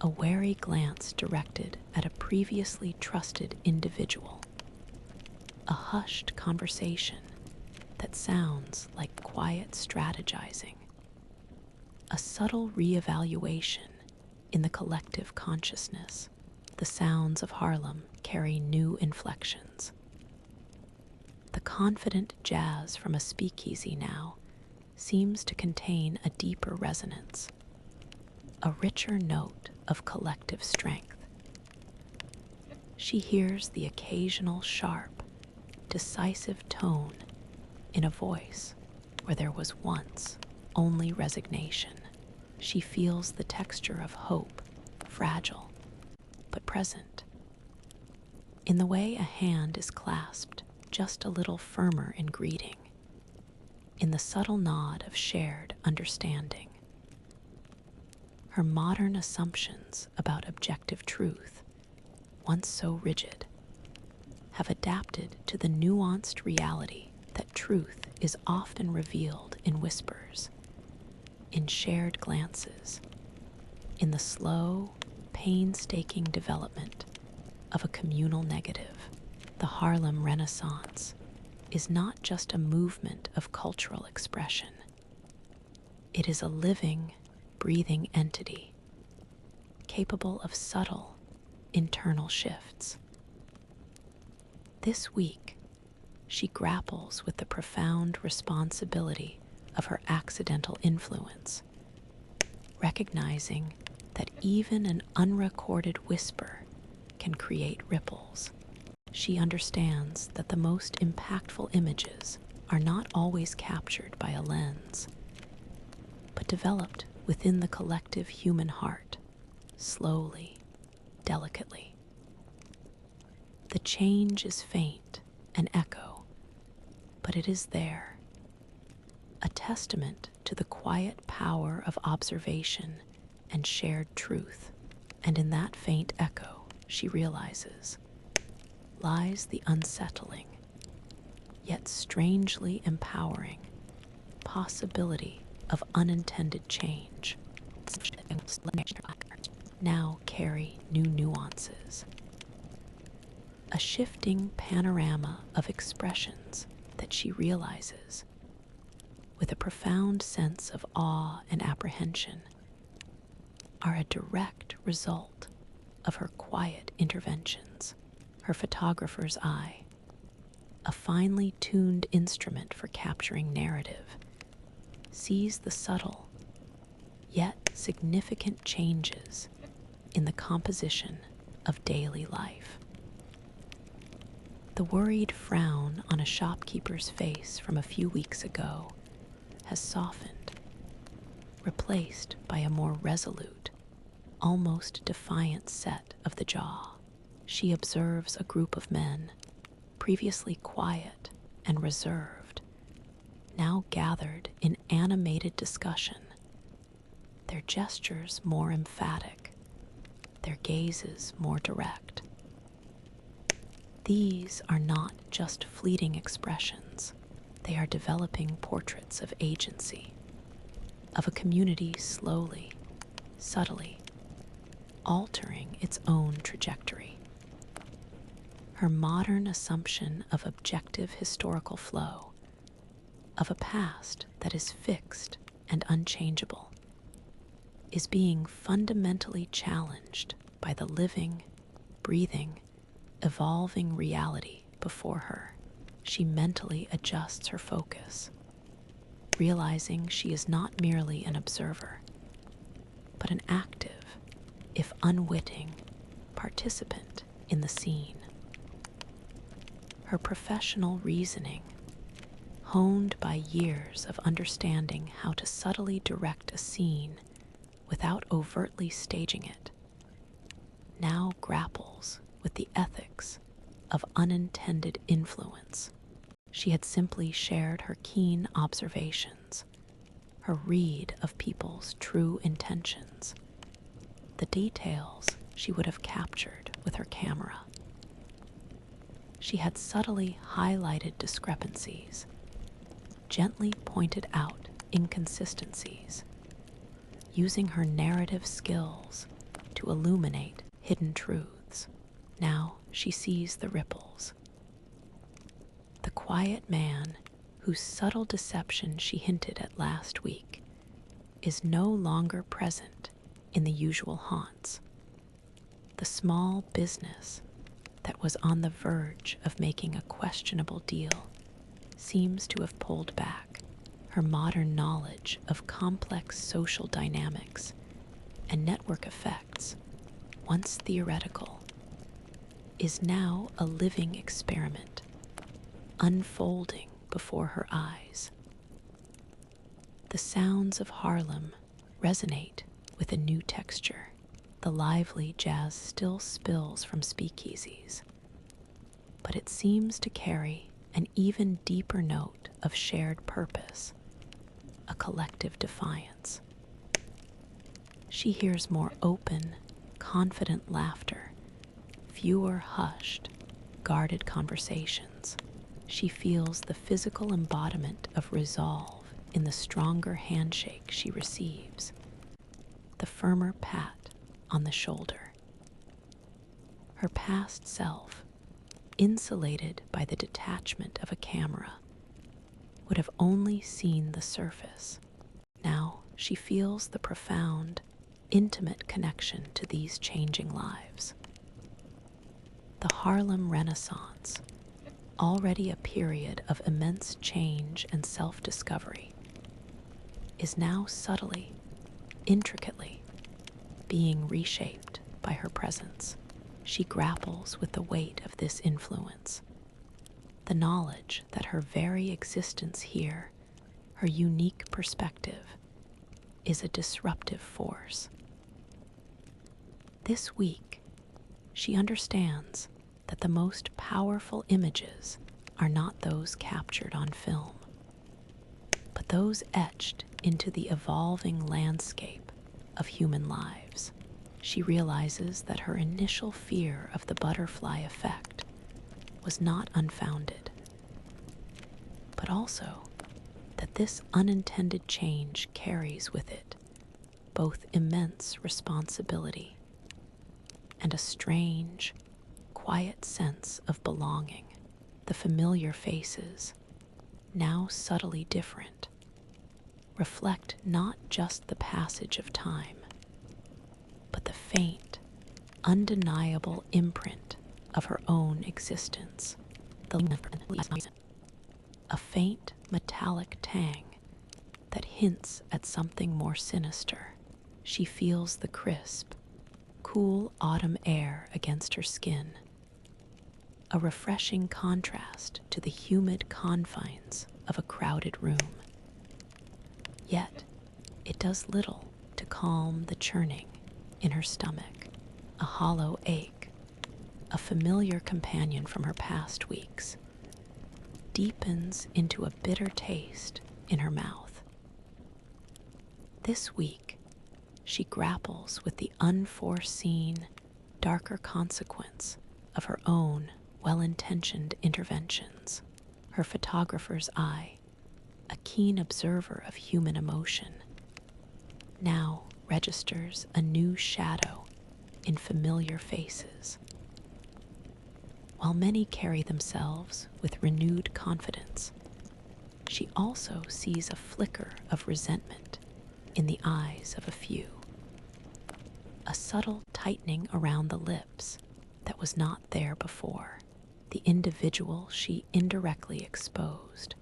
Speaker 1: a wary glance directed at a previously trusted individual, a hushed conversation that sounds like quiet strategizing, a subtle reevaluation in the collective consciousness. The sounds of Harlem carry new inflections. The confident jazz from a speakeasy now seems to contain a deeper resonance, a richer note of collective strength. She hears the occasional sharp, decisive tone in a voice where there was once only resignation. She feels the texture of hope, fragile but present, in the way a hand is clasped just a little firmer in greeting, in the subtle nod of shared understanding. Her modern assumptions about objective truth, once so rigid, have adapted to the nuanced reality that truth is often revealed in whispers, in shared glances, in the slow, painstaking development of a communal negative. The Harlem Renaissance is not just a movement of cultural expression. It is a living, breathing entity, capable of subtle, internal shifts. This week, she grapples with the profound responsibility of her accidental influence, recognizing that even an unrecorded whisper can create ripples. She understands that the most impactful images are not always captured by a lens, but developed within the collective human heart, slowly, delicately. The change is faint, an echo, but it is there, a testament to the quiet power of observation and shared truth. And in that faint echo, she realizes, lies the unsettling, yet strangely empowering, possibility of unintended change. Now carry new nuances. a shifting panorama of expressions that she realizes, with a profound sense of awe and apprehension, are a direct result of her quiet interventions. Her photographer's eye, a finely tuned instrument for capturing narrative, sees the subtle yet significant changes in the composition of daily life. The worried frown on a shopkeeper's face from a few weeks ago has softened, replaced by a more resolute, almost defiant set of the jaw. She observes a group of men, previously quiet and reserved, now gathered in animated discussion, their gestures more emphatic, their gazes more direct. These are not just fleeting expressions, they are developing portraits of agency, of a community slowly, subtly, altering its own trajectory. Her modern assumption of objective historical flow, of a past that is fixed and unchangeable, is being fundamentally challenged by the living, breathing, evolving reality before her. She mentally adjusts her focus, realizing she is not merely an observer, but an active, if unwitting, participant in the scene. Her professional reasoning, honed by years of understanding how to subtly direct a scene without overtly staging it, now grapples with the ethics of unintended influence. She had simply shared her keen observations, her read of people's true intentions, the details she would have captured with her camera. She had subtly highlighted discrepancies, gently pointed out inconsistencies, using her narrative skills to illuminate hidden truths. Now she sees the ripples. The quiet man whose subtle deception she hinted at last week is no longer present in the usual haunts. The small business that was on the verge of making a questionable deal seems to have pulled back. Her modern knowledge of complex social dynamics and network effects, once theoretical, is now a living experiment, unfolding before her eyes. The sounds of Harlem resonate with a new texture. The lively jazz still spills from speakeasies, but it seems to carry an even deeper note of shared purpose, a collective defiance. She hears more open, confident laughter, fewer hushed, guarded conversations. She feels the physical embodiment of resolve in the stronger handshake she receives, the firmer pat on the shoulder. Her past self, insulated by the detachment of a camera, would have only seen the surface. Now she feels the profound, intimate connection to these changing lives. The Harlem Renaissance, already a period of immense change and self-discovery, is now subtly, intricately, being reshaped by her presence. She grapples with the weight of this influence, the knowledge that her very existence here, her unique perspective, is a disruptive force. This week, she understands that the most powerful images are not those captured on film, but those etched into the evolving landscape of human lives. She realizes that her initial fear of the butterfly effect was not unfounded, but also that this unintended change carries with it both immense responsibility and a strange, quiet sense of belonging. The familiar faces, now subtly different, reflect not just the passage of time, but the faint, undeniable imprint of her own existence. A faint metallic tang that hints at something more sinister. She feels the crisp, cool autumn air against her skin, a refreshing contrast to the humid confines of a crowded room. Yet, it does little to calm the churning in her stomach, a hollow ache, a familiar companion from her past weeks, deepens into a bitter taste in her mouth. This week, she grapples with the unforeseen, darker consequence of her own well-intentioned interventions. Her photographer's eye, a keen observer of human emotion, now registers a new shadow in familiar faces. While many carry themselves with renewed confidence, she also sees a flicker of resentment in the eyes of a few. A subtle tightening around the lips that was not there before. The individual she indirectly exposed,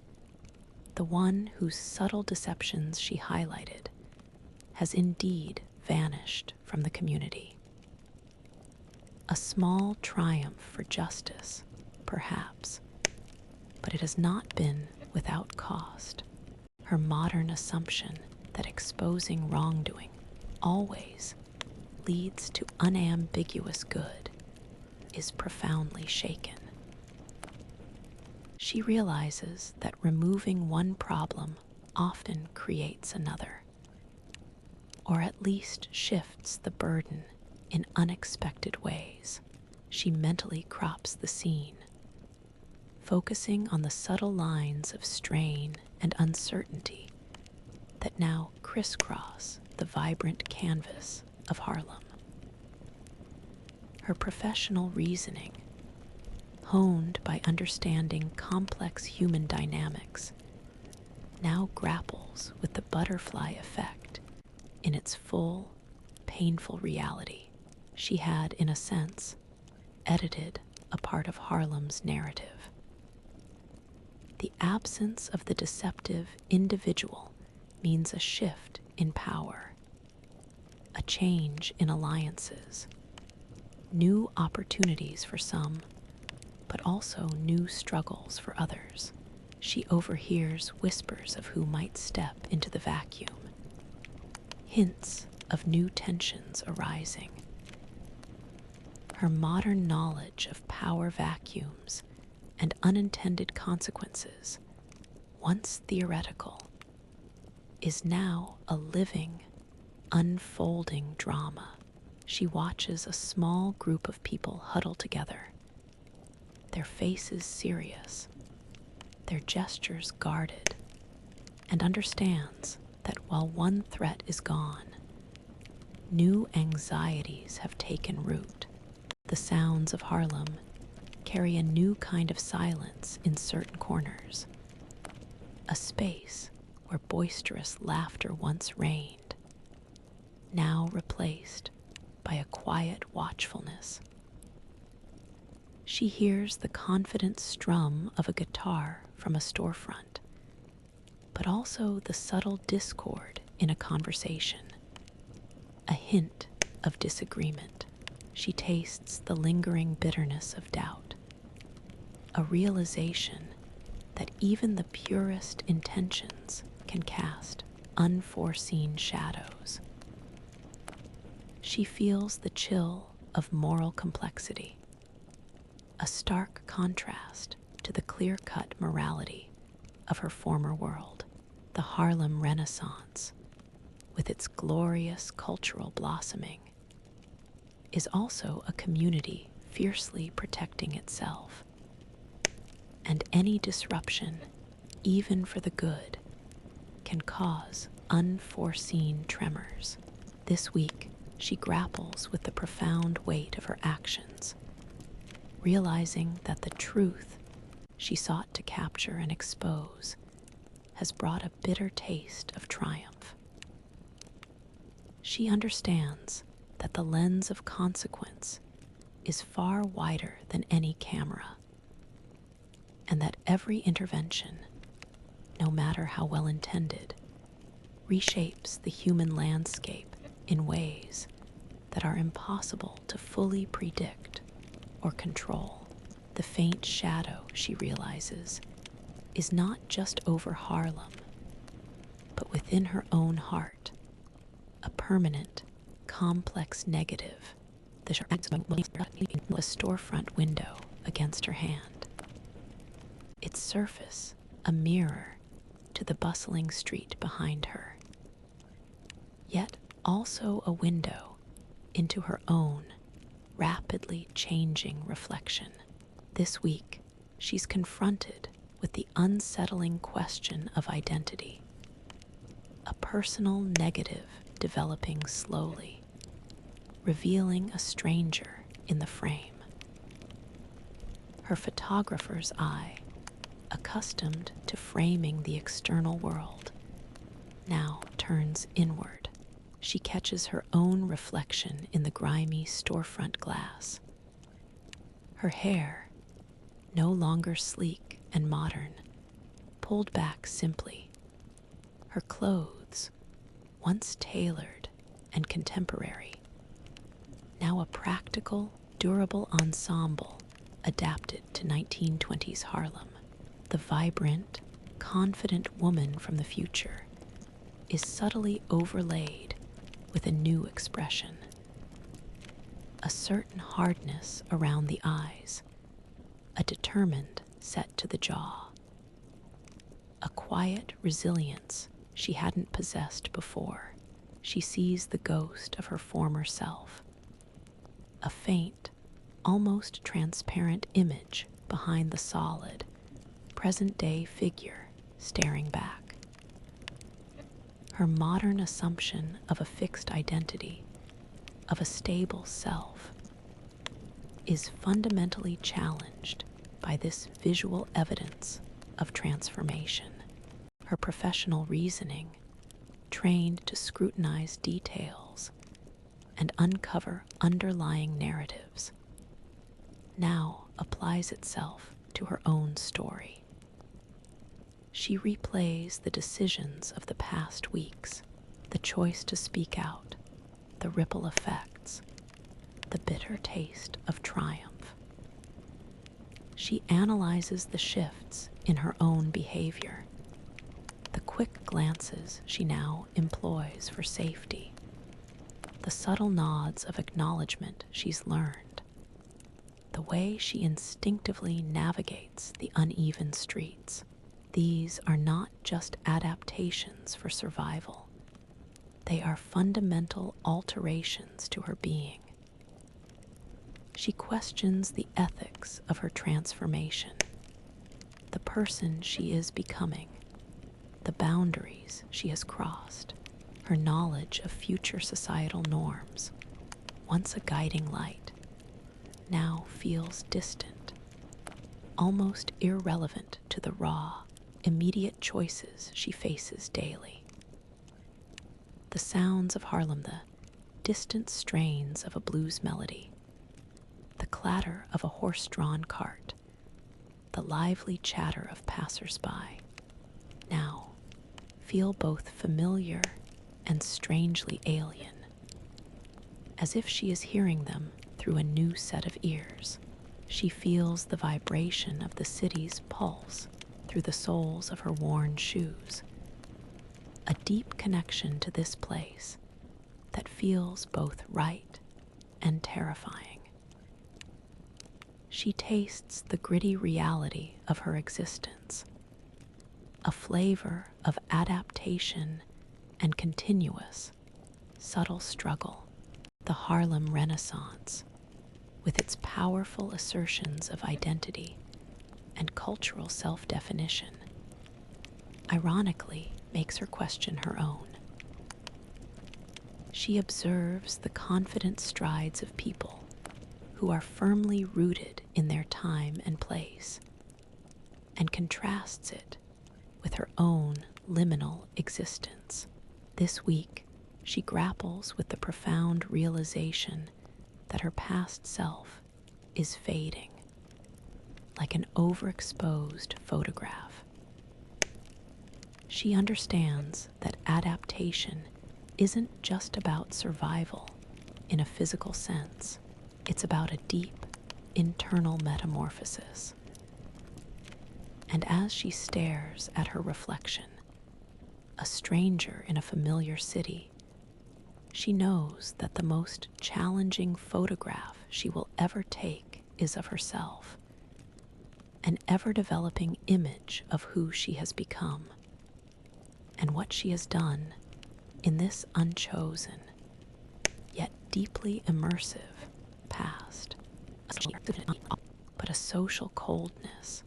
Speaker 1: the one whose subtle deceptions she highlighted, has indeed vanished from the community. A small triumph for justice, perhaps, but it has not been without cost. Her modern assumption that exposing wrongdoing always leads to unambiguous good is profoundly shaken. She realizes that removing one problem often creates another, or at least shifts the burden in unexpected ways. She mentally crops the scene, focusing on the subtle lines of strain and uncertainty that now crisscross the vibrant canvas of Harlem. Her professional reasoning, honed by understanding complex human dynamics, now grapples with the butterfly effect in its full, painful reality. She had, in a sense, edited a part of Harlem's narrative. The absence of the deceptive individual means a shift in power, a change in alliances, new opportunities for some, but also new struggles for others. She overhears whispers of who might step into the vacuum, hints of new tensions arising. Her modern knowledge of power vacuums and unintended consequences, once theoretical, is now a living, unfolding drama. She watches a small group of people huddle together, their faces serious, their gestures guarded, and understands that while one threat is gone, new anxieties have taken root. The sounds of Harlem carry a new kind of silence in certain corners, a space where boisterous laughter once reigned, now replaced by a quiet watchfulness. She hears the confident strum of a guitar from a storefront, but also the subtle discord in a conversation, a hint of disagreement. She tastes the lingering bitterness of doubt, a realization that even the purest intentions can cast unforeseen shadows. She feels the chill of moral complexity, a stark contrast to the clear-cut morality of her former world. The Harlem Renaissance, with its glorious cultural blossoming, is also a community fiercely protecting itself. And any disruption, even for the good, can cause unforeseen tremors. This week, she grapples with the profound weight of her actions, realizing that the truth she sought to capture and expose has brought a bitter taste of triumph. She understands that the lens of consequence is far wider than any camera, and that every intervention, no matter how well intended, reshapes the human landscape in ways that are impossible to fully predict or control. The faint shadow, she realizes, is not just over Harlem, but within her own heart, a permanent, complex negative, the storefront window against her hand. Its surface a mirror to the bustling street behind her, yet also a window into her own rapidly changing reflection. This week, she's confronted with the unsettling question of identity, a personal negative developing slowly, revealing a stranger in the frame. Her photographer's eye, accustomed to framing the external world, now turns inward. She catches her own reflection in the grimy storefront glass. Her hair, no longer sleek and modern, pulled back simply. Her clothes, once tailored and contemporary, now a practical, durable ensemble adapted to 1920s Harlem. The vibrant, confident woman from the future is subtly overlaid with a new expression, a certain hardness around the eyes, a determined set to the jaw, a quiet resilience she hadn't possessed before. She sees the ghost of her former self, a faint, almost transparent image behind the solid, present-day figure staring back. Her modern assumption of a fixed identity, of a stable self, is fundamentally challenged by this visual evidence of transformation. Her professional reasoning, trained to scrutinize details and uncover underlying narratives, now applies itself to her own story. She replays the decisions of the past weeks, the choice to speak out, the ripple effects, the bitter taste of triumph. She analyzes the shifts in her own behavior, the quick glances she now employs for safety, the subtle nods of acknowledgement she's learned, the way she instinctively navigates the uneven streets. These are not just adaptations for survival. They are fundamental alterations to her being. She questions the ethics of her transformation, the person she is becoming, the boundaries she has crossed. Her knowledge of future societal norms, once a guiding light, now feels distant, almost irrelevant to the raw, immediate choices she faces daily. The sounds of Harlem, the distant strains of a blues melody, the clatter of a horse-drawn cart, the lively chatter of passers-by, now feel both familiar and strangely alien, as if she is hearing them through a new set of ears. She feels the vibration of the city's pulse through the soles of her worn shoes, a deep connection to this place that feels both right and terrifying. She tastes the gritty reality of her existence, a flavor of adaptation and continuous, subtle struggle. The Harlem Renaissance, with its powerful assertions of identity and cultural self-definition, ironically makes her question her own. She observes the confident strides of people, who are firmly rooted in their time and place, and contrasts it with her own liminal existence. This week, she grapples with the profound realization that her past self is fading, like an overexposed photograph. She understands that adaptation isn't just about survival in a physical sense, it's about a deep internal metamorphosis. And as she stares at her reflection, a stranger in a familiar city, she knows that the most challenging photograph she will ever take is of herself, an ever-developing image of who she has become and what she has done in this unchosen, yet deeply immersive past. But a social coldness,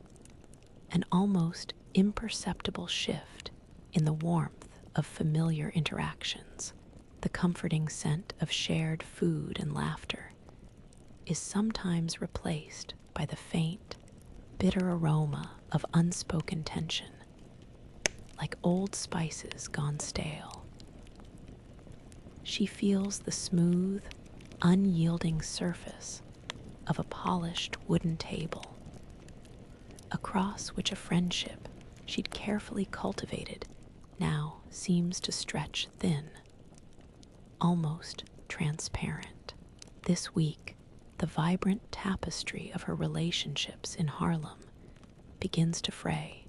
Speaker 1: an almost imperceptible shift in the warmth of familiar interactions, the comforting scent of shared food and laughter, is sometimes replaced by the faint, bitter aroma of unspoken tension, like old spices gone stale. She feels the smooth, unyielding surface of a polished wooden table, across which a friendship she'd carefully cultivated now seems to stretch thin, almost transparent. This week, the vibrant tapestry of her relationships in Harlem begins to fray,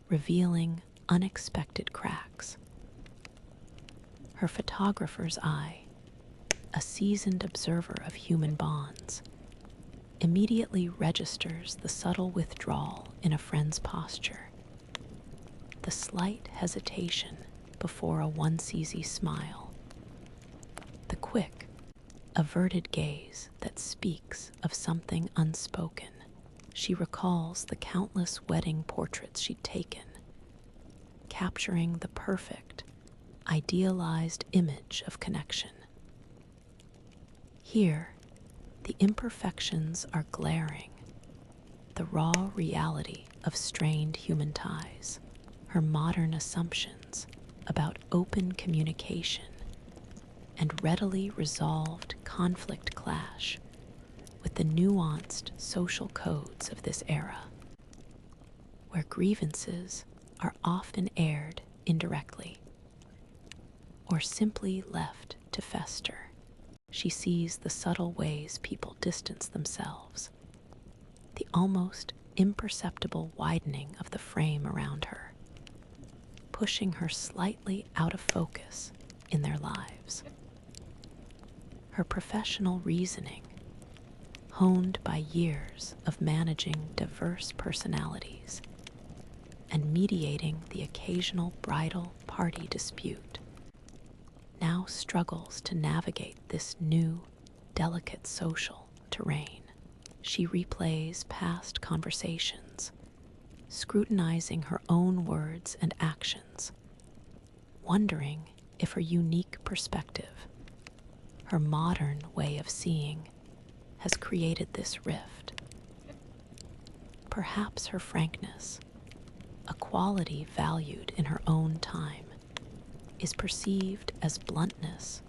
Speaker 1: revealing unexpected cracks. Her photographer's eye, a seasoned observer of human bonds, immediately registers the subtle withdrawal in a friend's posture, the slight hesitation before a once-easy smile, the quick, averted gaze that speaks of something unspoken. She recalls the countless wedding portraits she'd taken, capturing the perfect, idealized image of connection. Here, the imperfections are glaring, the raw reality of strained human ties, her modern assumptions about open communication and readily resolved conflict clash with the nuanced social codes of this era, where grievances are often aired indirectly or simply left to fester. She sees the subtle ways people distance themselves, the almost imperceptible widening of the frame around her, pushing her slightly out of focus in their lives. Her professional reasoning, honed by years of managing diverse personalities and mediating the occasional bridal party dispute, now struggles to navigate this new, delicate social terrain. She replays past conversations, scrutinizing her own words and actions, wondering if her unique perspective, her modern way of seeing, has created this rift. Perhaps her frankness, a quality valued in her own time, is perceived as bluntness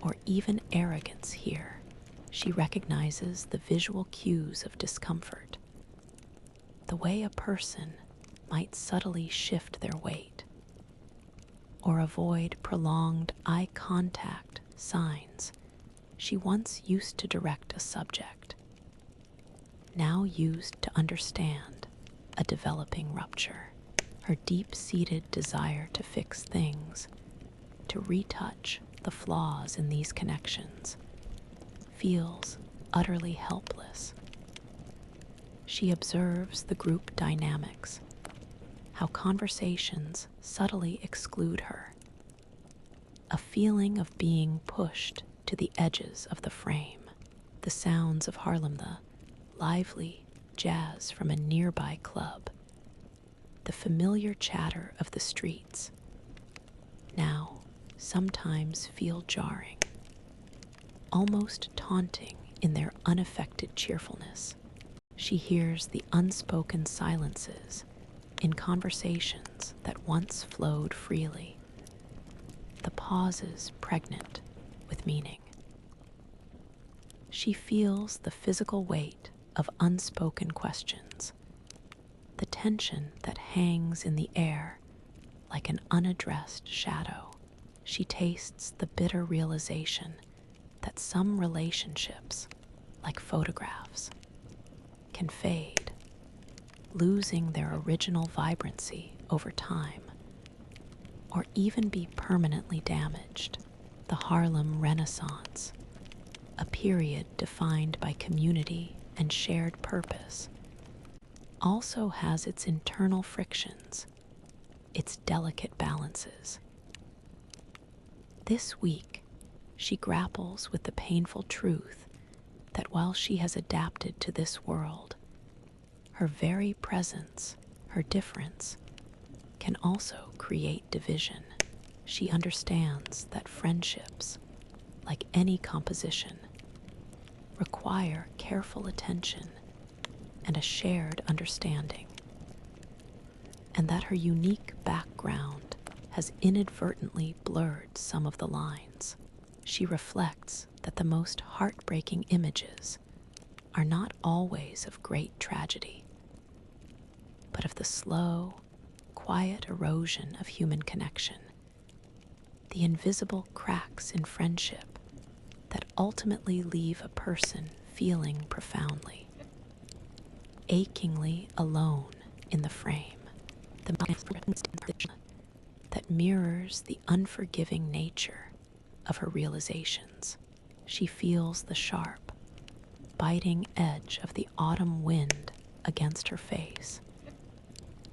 Speaker 1: or even arrogance here. She recognizes the visual cues of discomfort, the way a person might subtly shift their weight or avoid prolonged eye contact signs she once used to direct a subject, now used to understand a developing rupture. Her deep-seated desire to fix things, to retouch the flaws in these connections, feels utterly helpless. She observes the group dynamics, how conversations subtly exclude her, a feeling of being pushed to the edges of the frame. The sounds of Harlem, the lively jazz from a nearby club, the familiar chatter of the streets, now sometimes feel jarring, almost taunting in their unaffected cheerfulness. She hears the unspoken silences in conversations that once flowed freely, the pauses pregnant with meaning. She feels the physical weight of unspoken questions, the tension that hangs in the air like an unaddressed shadow. She tastes the bitter realization that some relationships, like photographs, can fade, losing their original vibrancy over time, or even be permanently damaged. The Harlem Renaissance, a period defined by community and shared purpose, also has its internal frictions, its delicate balances. This week, she grapples with the painful truth that while she has adapted to this world, her very presence, her difference, can also create division. She understands that friendships, like any composition, require careful attention and a shared understanding, and that her unique background has inadvertently blurred some of the lines. She reflects that the most heartbreaking images are not always of great tragedy, but of the slow, quiet erosion of human connection, the invisible cracks in friendship that ultimately leave a person feeling profoundly, achingly alone in the frame. The that mirrors the unforgiving nature of her realizations. She feels the sharp, biting edge of the autumn wind against her face,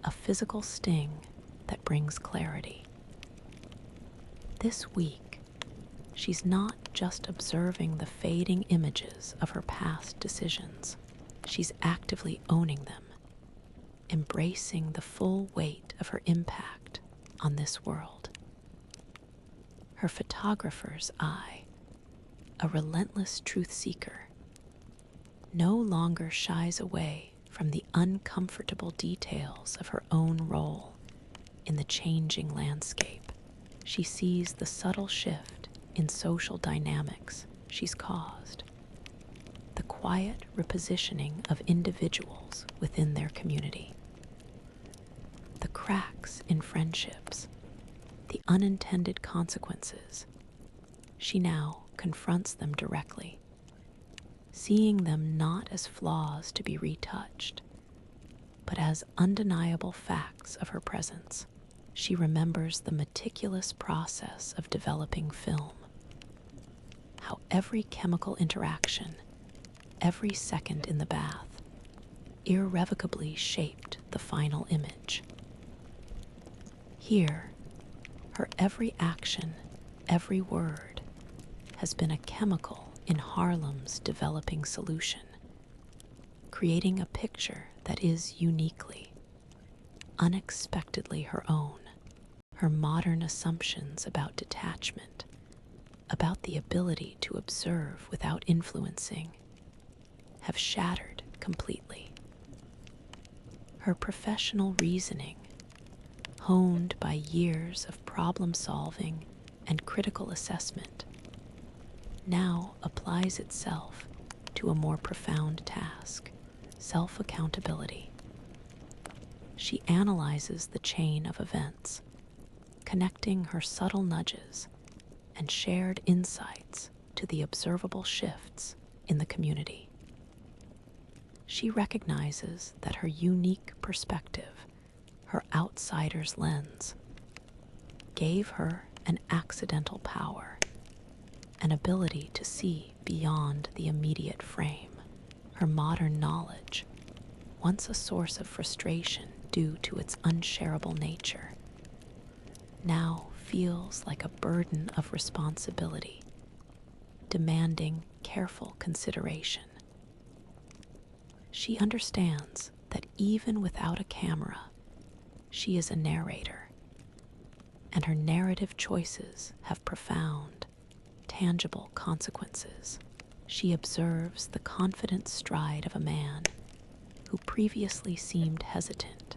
Speaker 1: a physical sting that brings clarity. This week, she's not just observing the fading images of her past decisions. She's actively owning them, embracing the full weight of her impact on this world. Her photographer's eye, a relentless truth seeker, no longer shies away from the uncomfortable details of her own role in the changing landscape. She sees the subtle shift in social dynamics she's caused, the quiet repositioning of individuals within their community, the cracks in friendships, the unintended consequences. She now confronts them directly, seeing them not as flaws to be retouched, but as undeniable facts of her presence. She remembers the meticulous process of developing film, how every chemical interaction, every second in the bath, irrevocably shaped the final image. Here, her every action, every word, has been a chemical in Harlem's developing solution, creating a picture that is uniquely, unexpectedly her own. Her modern assumptions about detachment, about the ability to observe without influencing, have shattered completely. Her professional reasoning, honed by years of problem solving and critical assessment, now applies itself to a more profound task: self-accountability. She analyzes the chain of events, connecting her subtle nudges and shared insights to the observable shifts in the community. She recognizes that her unique perspective, her outsider's lens, gave her an accidental power, an ability to see beyond the immediate frame. Her modern knowledge, once a source of frustration due to its unshareable nature, now feels like a burden of responsibility, demanding careful consideration. She understands that even without a camera, she is a narrator, and her narrative choices have profound, tangible consequences. She observes the confident stride of a man who previously seemed hesitant,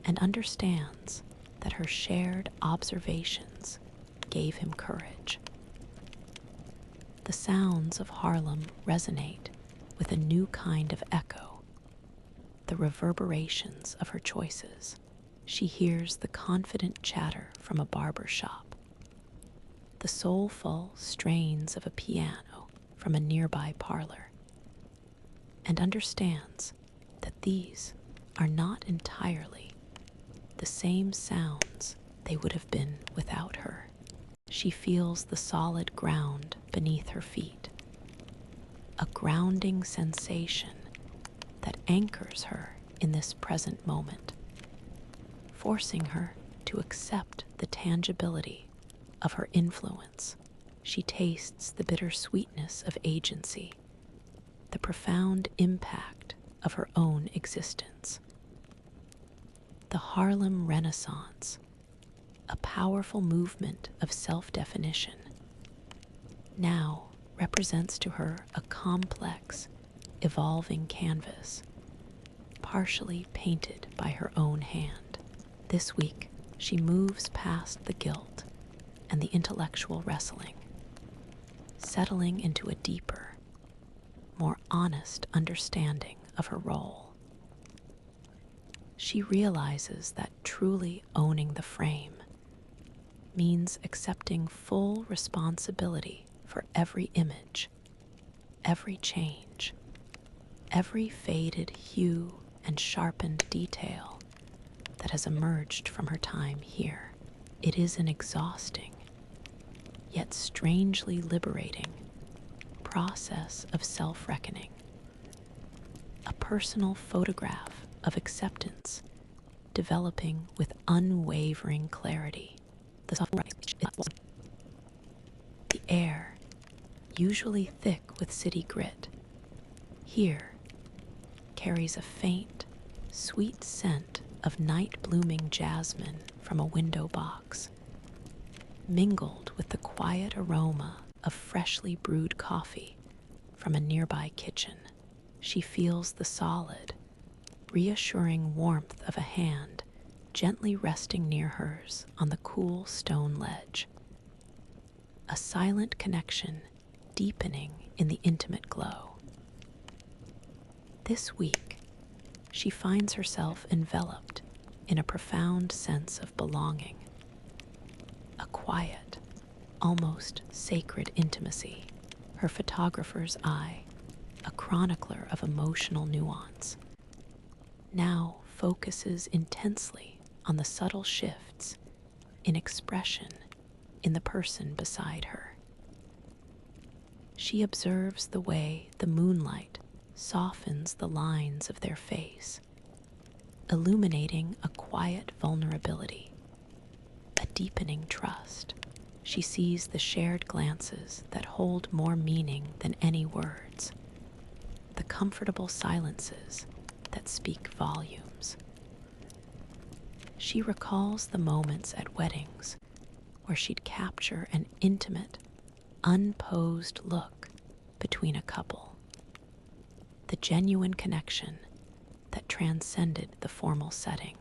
Speaker 1: and understands that her shared observations gave him courage. The sounds of Harlem resonate with a new kind of echo, the reverberations of her choices. She hears the confident chatter from a barber shop, the soulful strains of a piano from a nearby parlor, and understands that these are not entirely the same sounds they would have been without her. She feels the solid ground beneath her feet, a grounding sensation that anchors her in this present moment, forcing her to accept the tangibility of her influence. She tastes the bitter sweetness of agency, the profound impact of her own existence. The Harlem Renaissance, a powerful movement of self-definition, now represents to her a complex, evolving canvas, partially painted by her own hand. This week, she moves past the guilt and the intellectual wrestling, settling into a deeper, more honest understanding of her role. She realizes that truly owning the frame means accepting full responsibility for every image, every change, every faded hue and sharpened detail that has emerged from her time here. It is an exhausting, yet strangely liberating process of self-reckoning, a personal photograph of acceptance developing with unwavering clarity. The air, usually thick with city grit, here carries a faint, sweet scent of night-blooming jasmine from a window box, mingled with the quiet aroma of freshly brewed coffee from a nearby kitchen. She feels the solid, reassuring warmth of a hand gently resting near hers on the cool stone ledge, a silent connection deepening in the intimate glow. This week, she finds herself enveloped in a profound sense of belonging, a quiet, almost sacred intimacy. Her photographer's eye, a chronicler of emotional nuance, now focuses intensely on the subtle shifts in expression in the person beside her. She observes the way the moonlight softens the lines of their face, illuminating a quiet vulnerability, a deepening trust. She sees the shared glances that hold more meaning than any words, the comfortable silences that speak volumes. She recalls the moments at weddings where she'd capture an intimate, unposed look between a couple, the genuine connection that transcended the formal setting.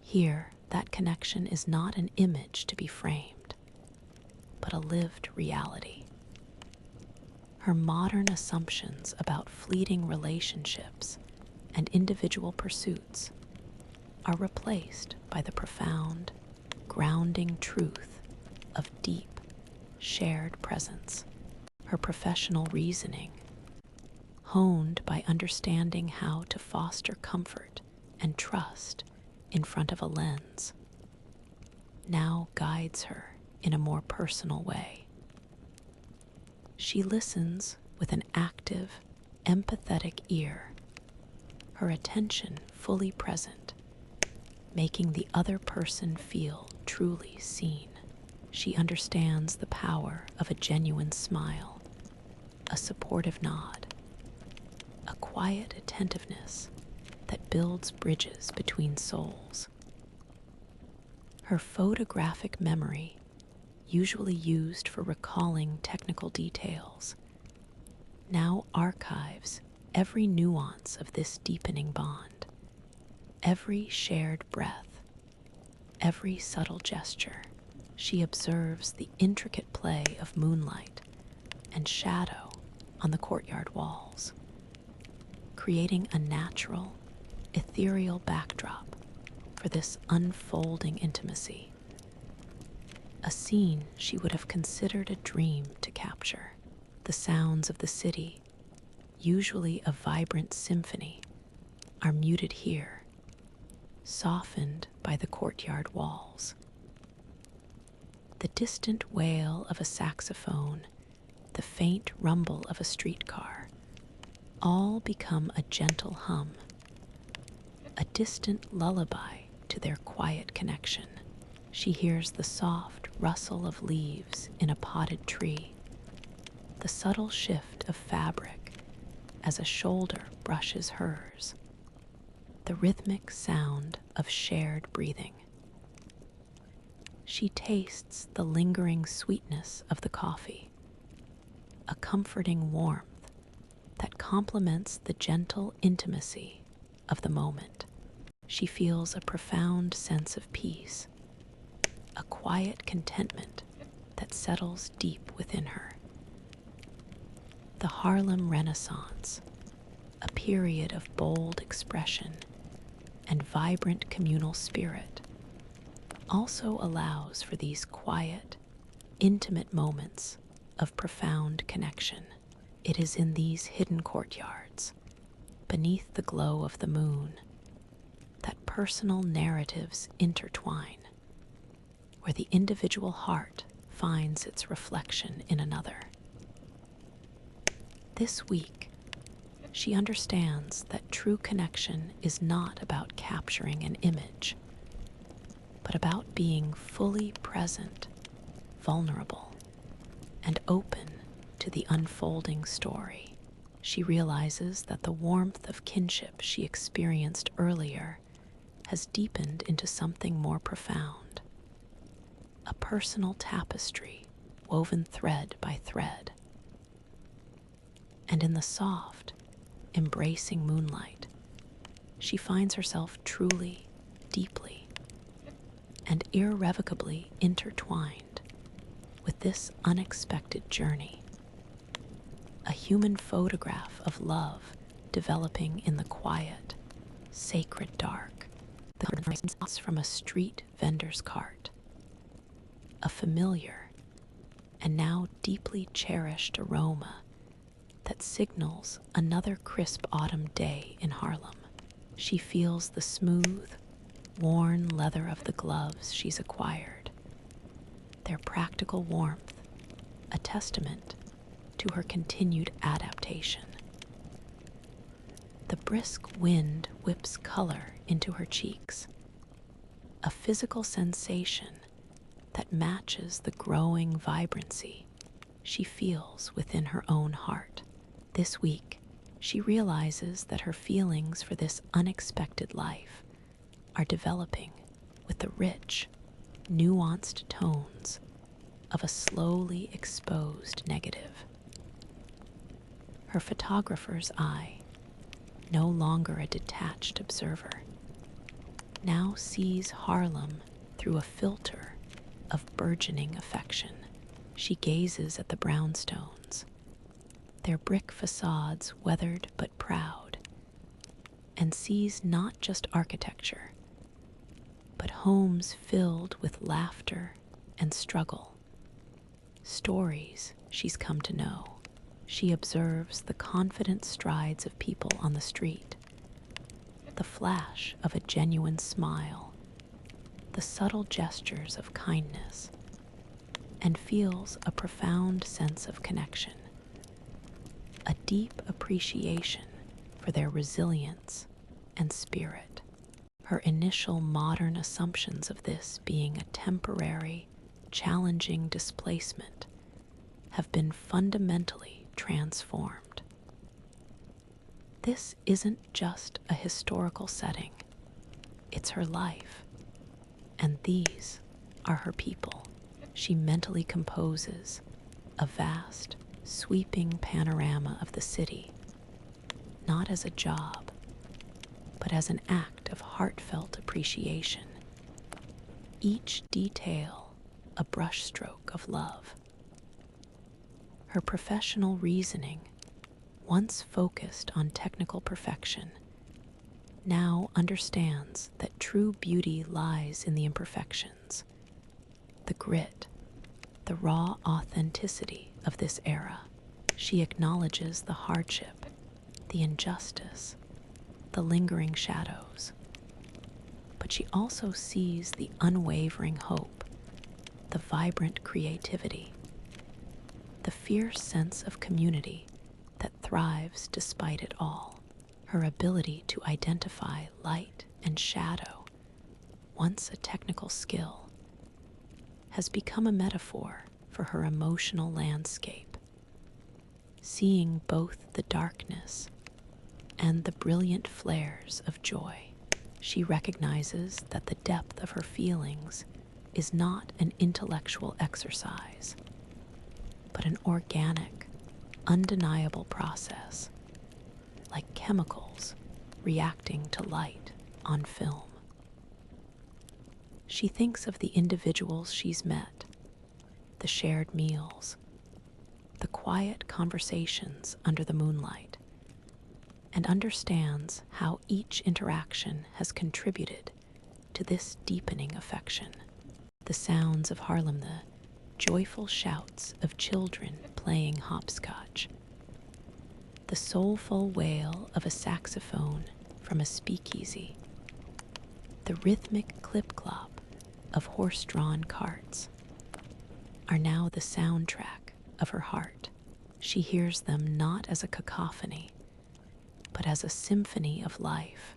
Speaker 1: Here, that connection is not an image to be framed, but a lived reality. Her modern assumptions about fleeting relationships and individual pursuits are replaced by the profound, grounding truth of deep, shared presence. Her professional reasoning, honed by understanding how to foster comfort and trust in front of a lens, now guides her in a more personal way. She listens with an active, empathetic ear, her attention fully present, making the other person feel truly seen. She understands the power of a genuine smile, a supportive nod, a quiet attentiveness that builds bridges between souls. Her photographic memory, usually used for recalling technical details, now archives every nuance of this deepening bond, every shared breath, every subtle gesture. She observes the intricate play of moonlight and shadow on the courtyard walls, creating a natural, ethereal backdrop for this unfolding intimacy. A scene she would have considered a dream to capture. The sounds of the city, usually a vibrant symphony, are muted here, softened by the courtyard walls. The distant wail of a saxophone, the faint rumble of a streetcar, all become a gentle hum, a distant lullaby to their quiet connection. She hears the soft rustle of leaves in a potted tree, the subtle shift of fabric as a shoulder brushes hers, the rhythmic sound of shared breathing. She tastes the lingering sweetness of the coffee, a comforting warmth that complements the gentle intimacy of the moment. She feels a profound sense of peace, a quiet contentment that settles deep within her. The Harlem Renaissance, a period of bold expression and vibrant communal spirit, also allows for these quiet, intimate moments of profound connection. It is in these hidden courtyards, beneath the glow of the moon, that personal narratives intertwine, where the individual heart finds its reflection in another. This week, she understands that true connection is not about capturing an image, but about being fully present, vulnerable, and open to the unfolding story. She realizes that the warmth of kinship she experienced earlier has deepened into something more profound, a personal tapestry woven thread by thread. And in the soft, embracing moonlight, she finds herself truly, deeply, and irrevocably intertwined with this unexpected journey, a human photograph of love developing in the quiet, sacred dark. The fragrance from a street vendor's cart, a familiar and now deeply cherished aroma that signals another crisp autumn day in Harlem. She feels the smooth, worn leather of the gloves she's acquired, their practical warmth, a testament to her continued adaptation. The brisk wind whips color into her cheeks, a physical sensation that matches the growing vibrancy she feels within her own heart. This week, she realizes that her feelings for this unexpected life are developing with the rich, nuanced tones of a slowly exposed negative. Her photographer's eye, no longer a detached observer, now sees Harlem through a filter of burgeoning affection. She gazes at the brownstones, their brick facades weathered but proud, and sees not just architecture, but homes filled with laughter and struggle, stories she's come to know. She observes the confident strides of people on the street, the flash of a genuine smile, the subtle gestures of kindness, and feels a profound sense of connection, a deep appreciation for their resilience and spirit. Her initial modern assumptions of this being a temporary, challenging displacement have been fundamentally transformed. This isn't just a historical setting, it's her life, and these are her people. She mentally composes a vast, sweeping panorama of the city, not as a job, but as an act of heartfelt appreciation. Each detail a brushstroke of love. Her professional reasoning, once focused on technical perfection, now understands that true beauty lies in the imperfections, the grit, the raw authenticity of this era. She acknowledges the hardship, the injustice, the lingering shadows. But she also sees the unwavering hope, the vibrant creativity, the fierce sense of community that thrives despite it all. Her ability to identify light and shadow, once a technical skill, has become a metaphor for her emotional landscape, seeing both the darkness and the brilliant flares of joy. She recognizes that the depth of her feelings is not an intellectual exercise, but an organic, undeniable process, like chemicals reacting to light on film. She thinks of the individuals she's met, the shared meals, the quiet conversations under the moonlight, and understands how each interaction has contributed to this deepening affection. The sounds of Harlem, the joyful shouts of children playing hopscotch, the soulful wail of a saxophone from a speakeasy, the rhythmic clip-clop of horse-drawn carts are now the soundtrack of her heart. She hears them not as a cacophony, but as a symphony of life,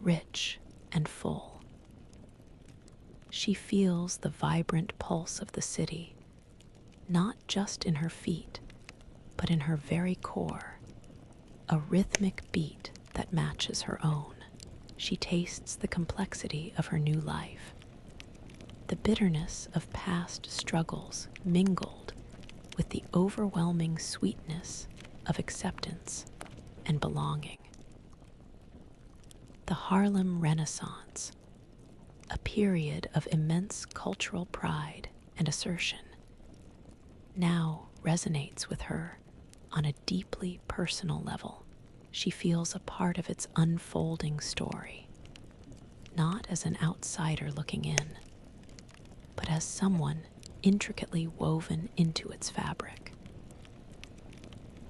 Speaker 1: rich and full. She feels the vibrant pulse of the city, not just in her feet, but in her very core, a rhythmic beat that matches her own. She tastes the complexity of her new life, the bitterness of past struggles mingled with the overwhelming sweetness of acceptance and belonging. The Harlem Renaissance, a period of immense cultural pride and assertion, now resonates with her on a deeply personal level. She feels a part of its unfolding story, not as an outsider looking in, but as someone intricately woven into its fabric.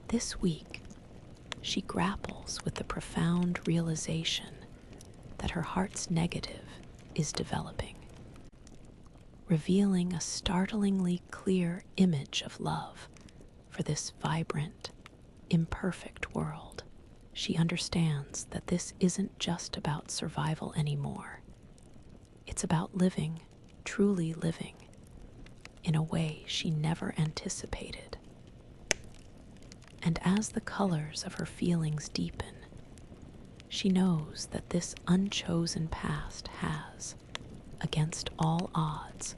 Speaker 1: This week, she grapples with the profound realization that her heart's negative is developing, revealing a startlingly clear image of love for this vibrant, imperfect world. She understands that this isn't just about survival anymore. It's about living, truly living, in a way she never anticipated. And as the colors of her feelings deepen, she knows that this unchosen past has, against all odds,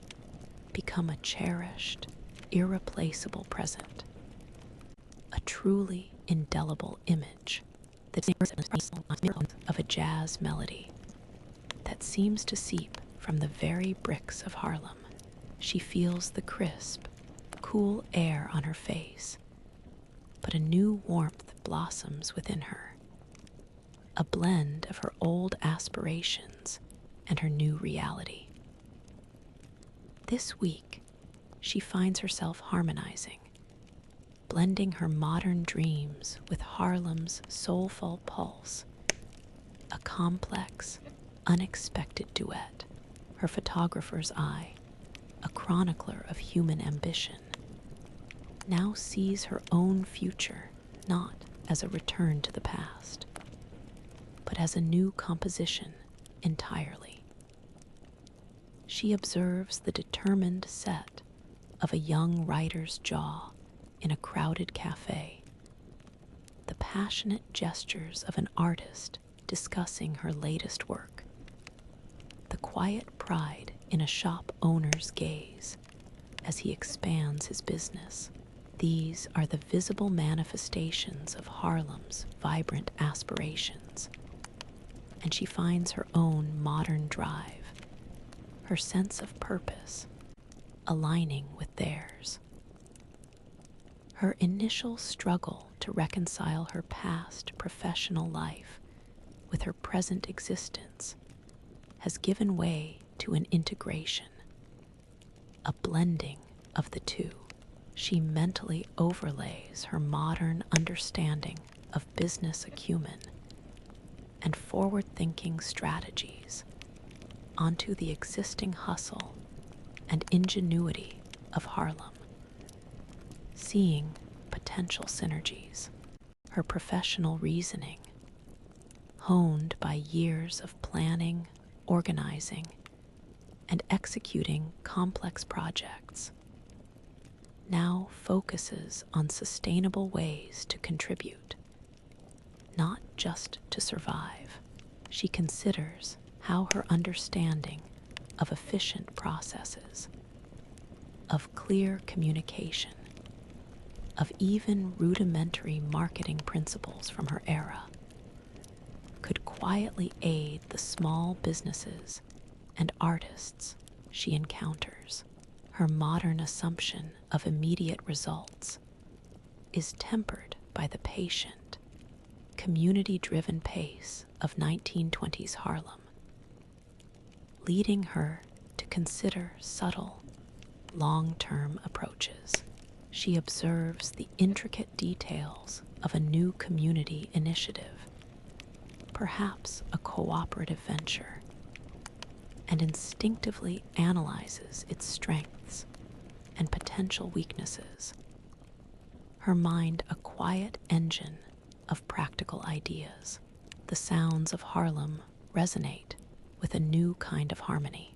Speaker 1: become a cherished, irreplaceable present, a truly indelible image that of a jazz melody that seems to seep from the very bricks of Harlem. She feels the crisp, cool air on her face, but a new warmth blossoms within her, a blend of her old aspirations and her new reality. This week, she finds herself harmonizing, blending her modern dreams with Harlem's soulful pulse, a complex, unexpected duet. Her photographer's eye, a chronicler of human ambition, now sees her own future not as a return to the past, but as a new composition entirely. She observes the determined set of a young writer's jaw in a crowded cafe, the passionate gestures of an artist discussing her latest work, the quiet pride in a shop owner's gaze as he expands his business. These are the visible manifestations of Harlem's vibrant aspirations, and she finds her own modern drive, her sense of purpose, aligning with theirs. Her initial struggle to reconcile her past professional life with her present existence has given way to an integration, a blending of the two. She mentally overlays her modern understanding of business acumen and forward-thinking strategies onto the existing hustle and ingenuity of Harlem, seeing potential synergies. Her professional reasoning, honed by years of planning, organizing, and executing complex projects, now focuses on sustainable ways to contribute, not just to survive. She considers how her understanding of efficient processes, of clear communication, of even rudimentary marketing principles from her era could quietly aid the small businesses and artists she encounters. Her modern assumption of immediate results is tempered by the patient, community-driven pace of 1920s Harlem, leading her to consider subtle, long-term approaches. She observes the intricate details of a new community initiative, perhaps a cooperative venture, and instinctively analyzes its strengths and potential weaknesses. Her mind a quiet engine of practical ideas. The sounds of Harlem resonate with a new kind of harmony.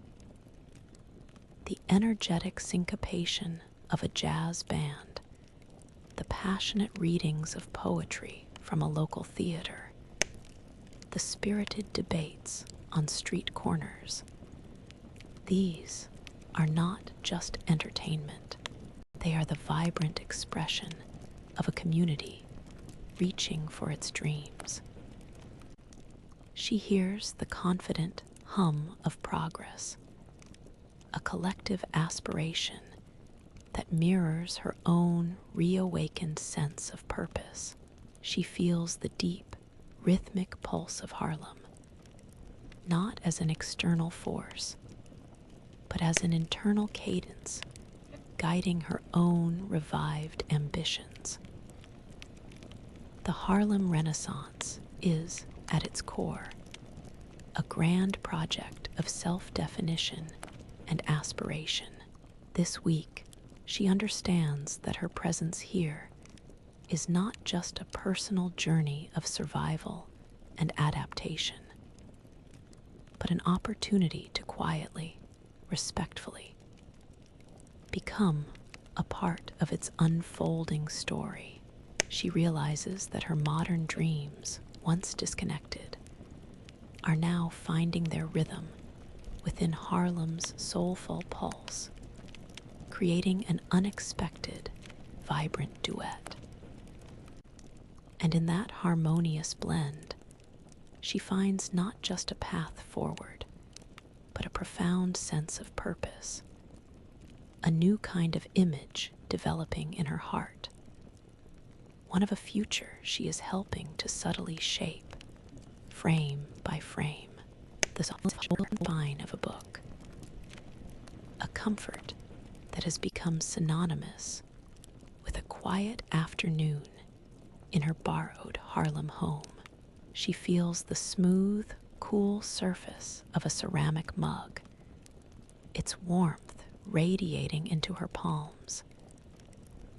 Speaker 1: The energetic syncopation of a jazz band, the passionate readings of poetry from a local theater, the spirited debates on street corners. These are not just entertainment. They are the vibrant expression of a community reaching for its dreams. She hears the confident hum of progress, a collective aspiration that mirrors her own reawakened sense of purpose. She feels the deep, rhythmic pulse of Harlem, not as an external force, but as an internal cadence guiding her own revived ambitions. The Harlem Renaissance is, at its core, a grand project of self-definition and aspiration. This week, she understands that her presence here is not just a personal journey of survival and adaptation, but an opportunity to quietly, respectfully, become a part of its unfolding story. She realizes that her modern dreams, once disconnected, are now finding their rhythm within Harlem's soulful pulse, creating an unexpected, vibrant duet. And in that harmonious blend, she finds not just a path forward, but a profound sense of purpose, a new kind of image developing in her heart, one of a future she is helping to subtly shape, frame by frame, the spine of a book, a comfort that has become synonymous with a quiet afternoon in her borrowed Harlem home. She feels the smooth, cool surface of a ceramic mug, its warmth radiating into her palms,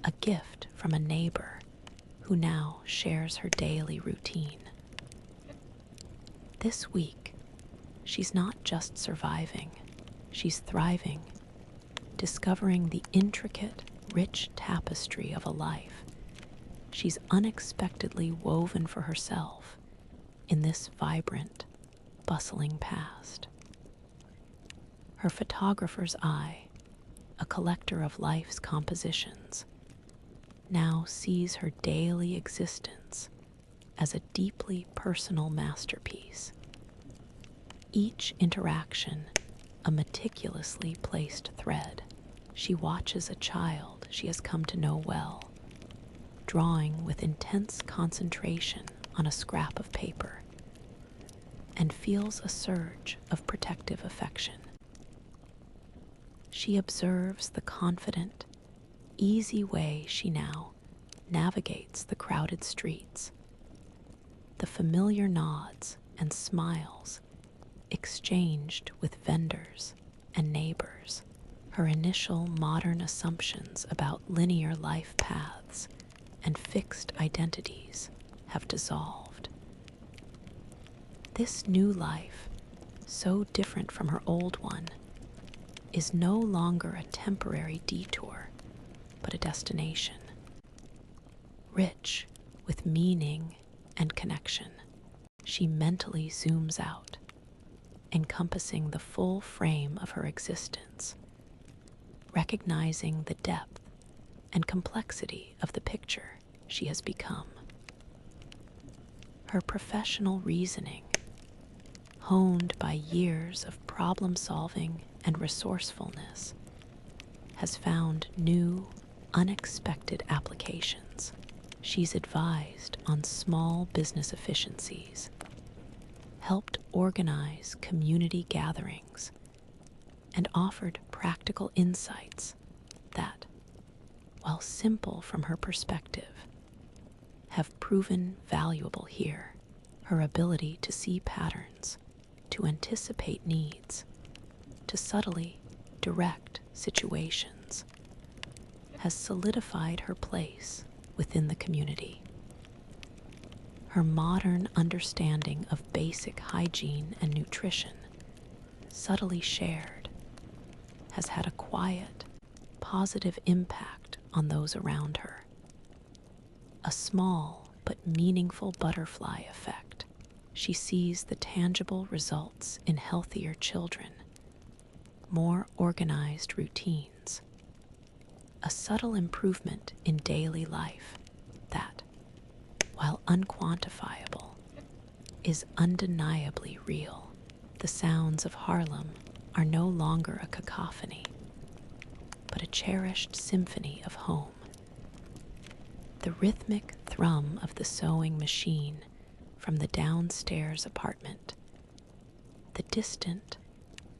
Speaker 1: a gift from a neighbor who now shares her daily routine. This week, she's not just surviving, she's thriving, discovering the intricate, rich tapestry of a life she's unexpectedly woven for herself in this vibrant, bustling past. Her photographer's eye, a collector of life's compositions, now sees her daily existence as a deeply personal masterpiece. Each interaction a meticulously placed thread. She watches a child she has come to know well, drawing with intense concentration on a scrap of paper, and feels a surge of protective affection. She observes the confident, easy way she now navigates the crowded streets, the familiar nods and smiles exchanged with vendors and neighbors. Her initial modern assumptions about linear life paths and fixed identities have dissolved. This new life, so different from her old one, is no longer a temporary detour, but a destination, rich with meaning and connection. She mentally zooms out, encompassing the full frame of her existence, recognizing the depth and complexity of the picture she has become. Her professional reasoning, honed by years of problem solving and resourcefulness, has found new, unexpected applications. She's advised on small business efficiencies, helped organize community gatherings, and offered practical insights that, while simple from her perspective, have proven valuable here. Her ability to see patterns, to anticipate needs, to subtly direct situations, has solidified her place within the community. Her modern understanding of basic hygiene and nutrition, subtly shared, has had a quiet, positive impact on those around her. A small but meaningful butterfly effect. She sees the tangible results in healthier children, more organized routines, a subtle improvement in daily life that, while unquantifiable, is undeniably real. The sounds of Harlem are no longer a cacophony, but a cherished symphony of home. The rhythmic thrum of the sewing machine from the downstairs apartment, the distant,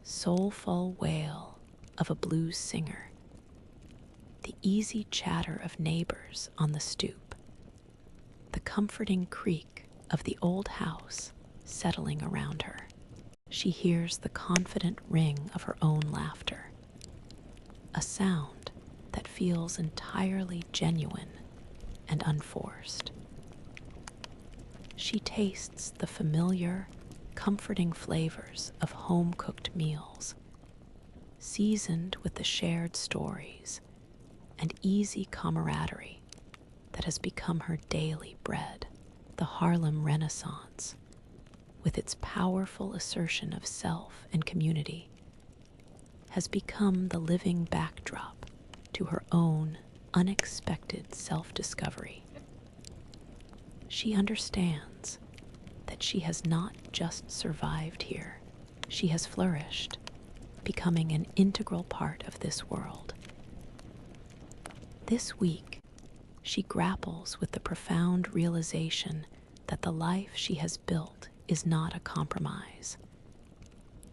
Speaker 1: soulful wail of a blues singer, the easy chatter of neighbors on the stoop, the comforting creak of the old house settling around her. She hears the confident ring of her own laughter, a sound that feels entirely genuine and unforced. She tastes the familiar, comforting flavors of home-cooked meals, seasoned with the shared stories and easy camaraderie that has become her daily bread. The Harlem Renaissance, with its powerful assertion of self and community, has become the living backdrop to her own unexpected self-discovery. She understands that she has not just survived here, she has flourished, becoming an integral part of this world. This week, she grapples with the profound realization that the life she has built is not a compromise,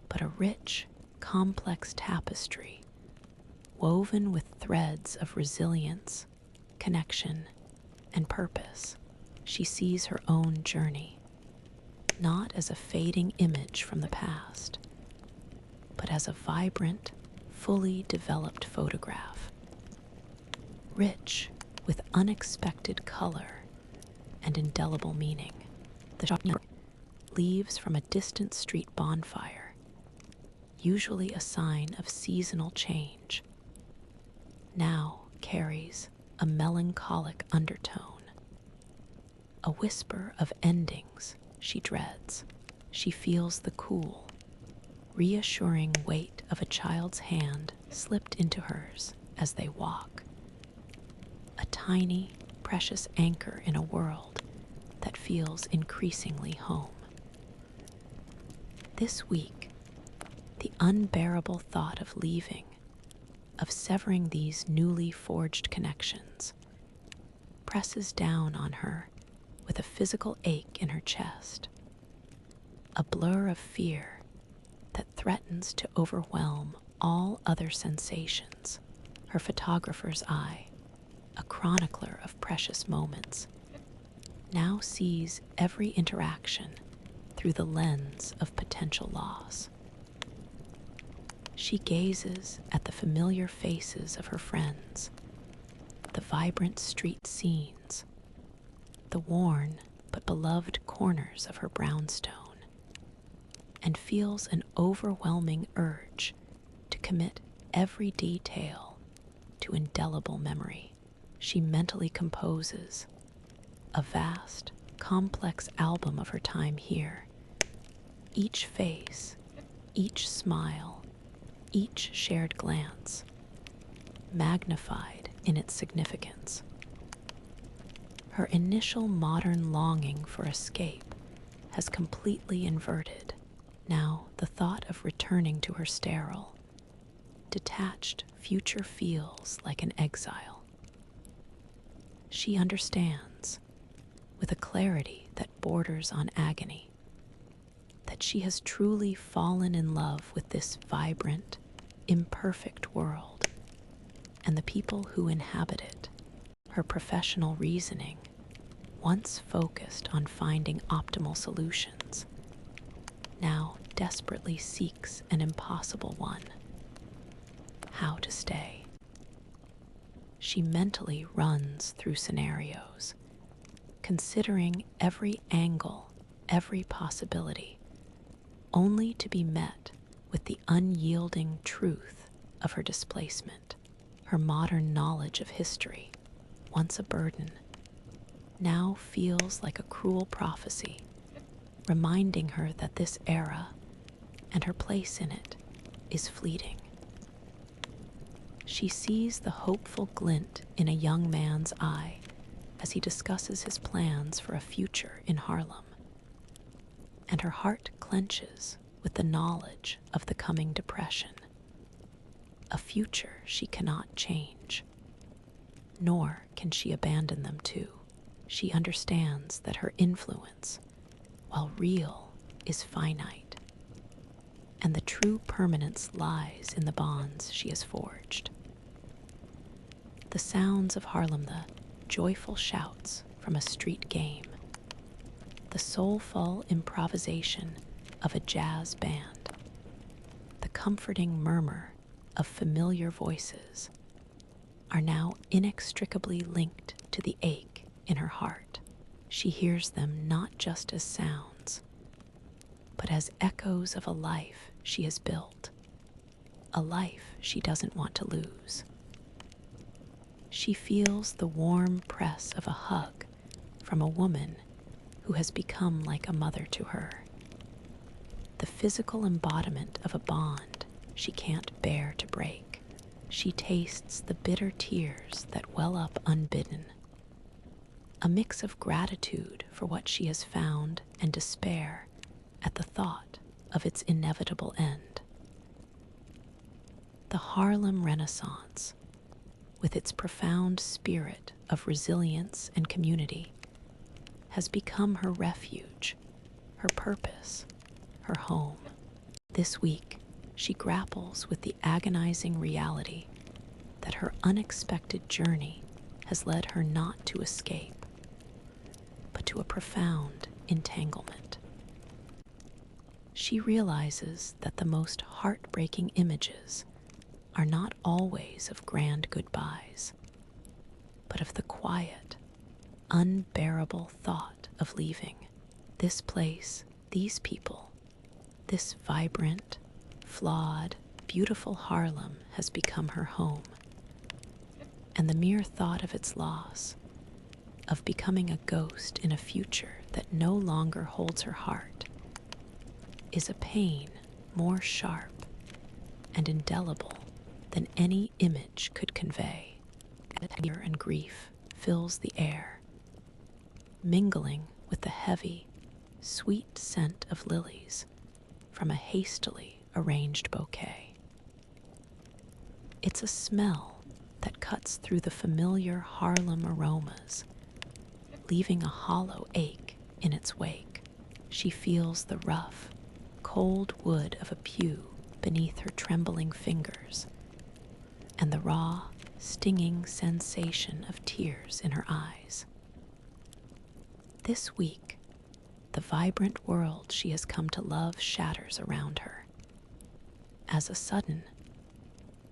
Speaker 1: but a rich, complex tapestry woven with threads of resilience, connection, and purpose. She sees her own journey not as a fading image from the past, but as a vibrant, fully developed photograph, rich with unexpected color and indelible meaning. The shot leaves from a distant street bonfire, usually a sign of seasonal change, now carries a melancholic undertone, a whisper of endings she dreads. She feels the cool, reassuring weight of a child's hand slipped into hers as they walk, a tiny, precious anchor in a world that feels increasingly home. This week, the unbearable thought of leaving, of severing these newly forged connections, presses down on her with a physical ache in her chest, a blur of fear that threatens to overwhelm all other sensations. Her photographer's eye, a chronicler of precious moments, now sees every interaction through the lens of potential loss. She gazes at the familiar faces of her friends, the vibrant street scenes, the worn but beloved corners of her brownstone, and feels an overwhelming urge to commit every detail to indelible memory. She mentally composes a vast, complex album of her time here. Each face, each smile, each shared glance, magnified in its significance. Her initial modern longing for escape has completely inverted. Now the thought of returning to her sterile, detached future feels like an exile. She understands, with a clarity that borders on agony, that she has truly fallen in love with this vibrant, imperfect world and the people who inhabit it. Her professional reasoning, once focused on finding optimal solutions, now desperately seeks an impossible one: how to stay. She mentally runs through scenarios, considering every angle, every possibility, only to be met with the unyielding truth of her displacement. Her modern knowledge of history, once a burden, now feels like a cruel prophecy, reminding her that this era and her place in it is fleeting. She sees the hopeful glint in a young man's eye as he discusses his plans for a future in Harlem, and her heart clenches with the knowledge of the coming depression, a future she cannot change, nor can she abandon them too. She understands that her influence, while real, is finite, and the true permanence lies in the bonds she has forged. The sounds of Harlem, the joyful shouts from a street game, the soulful improvisation of a jazz band, the comforting murmur of familiar voices, are now inextricably linked to the ache in her heart. She hears them not just as sounds, but as echoes of a life she has built, a life she doesn't want to lose. She feels the warm press of a hug from a woman who has become like a mother to her, the physical embodiment of a bond she can't bear to break. She tastes the bitter tears that well up unbidden, a mix of gratitude for what she has found and despair at the thought of its inevitable end. The Harlem Renaissance, with its profound spirit of resilience and community, has become her refuge, her purpose, her home. This week, she grapples with the agonizing reality that her unexpected journey has led her not to escape, but to a profound entanglement. She realizes that the most heartbreaking images are not always of grand goodbyes, but of the quiet, unbearable thought of leaving. This place, these people, this vibrant, flawed, beautiful Harlem has become her home, and the mere thought of its loss, of becoming a ghost in a future that no longer holds her heart, is a pain more sharp and indelible than any image could convey. Fear and grief fills the air, mingling with the heavy, sweet scent of lilies from a hastily arranged bouquet. It's a smell that cuts through the familiar Harlem aromas, leaving a hollow ache in its wake. She feels the rough, cold wood of a pew beneath her trembling fingers, and the raw, stinging sensation of tears in her eyes. This week, the vibrant world she has come to love shatters around her. As a sudden,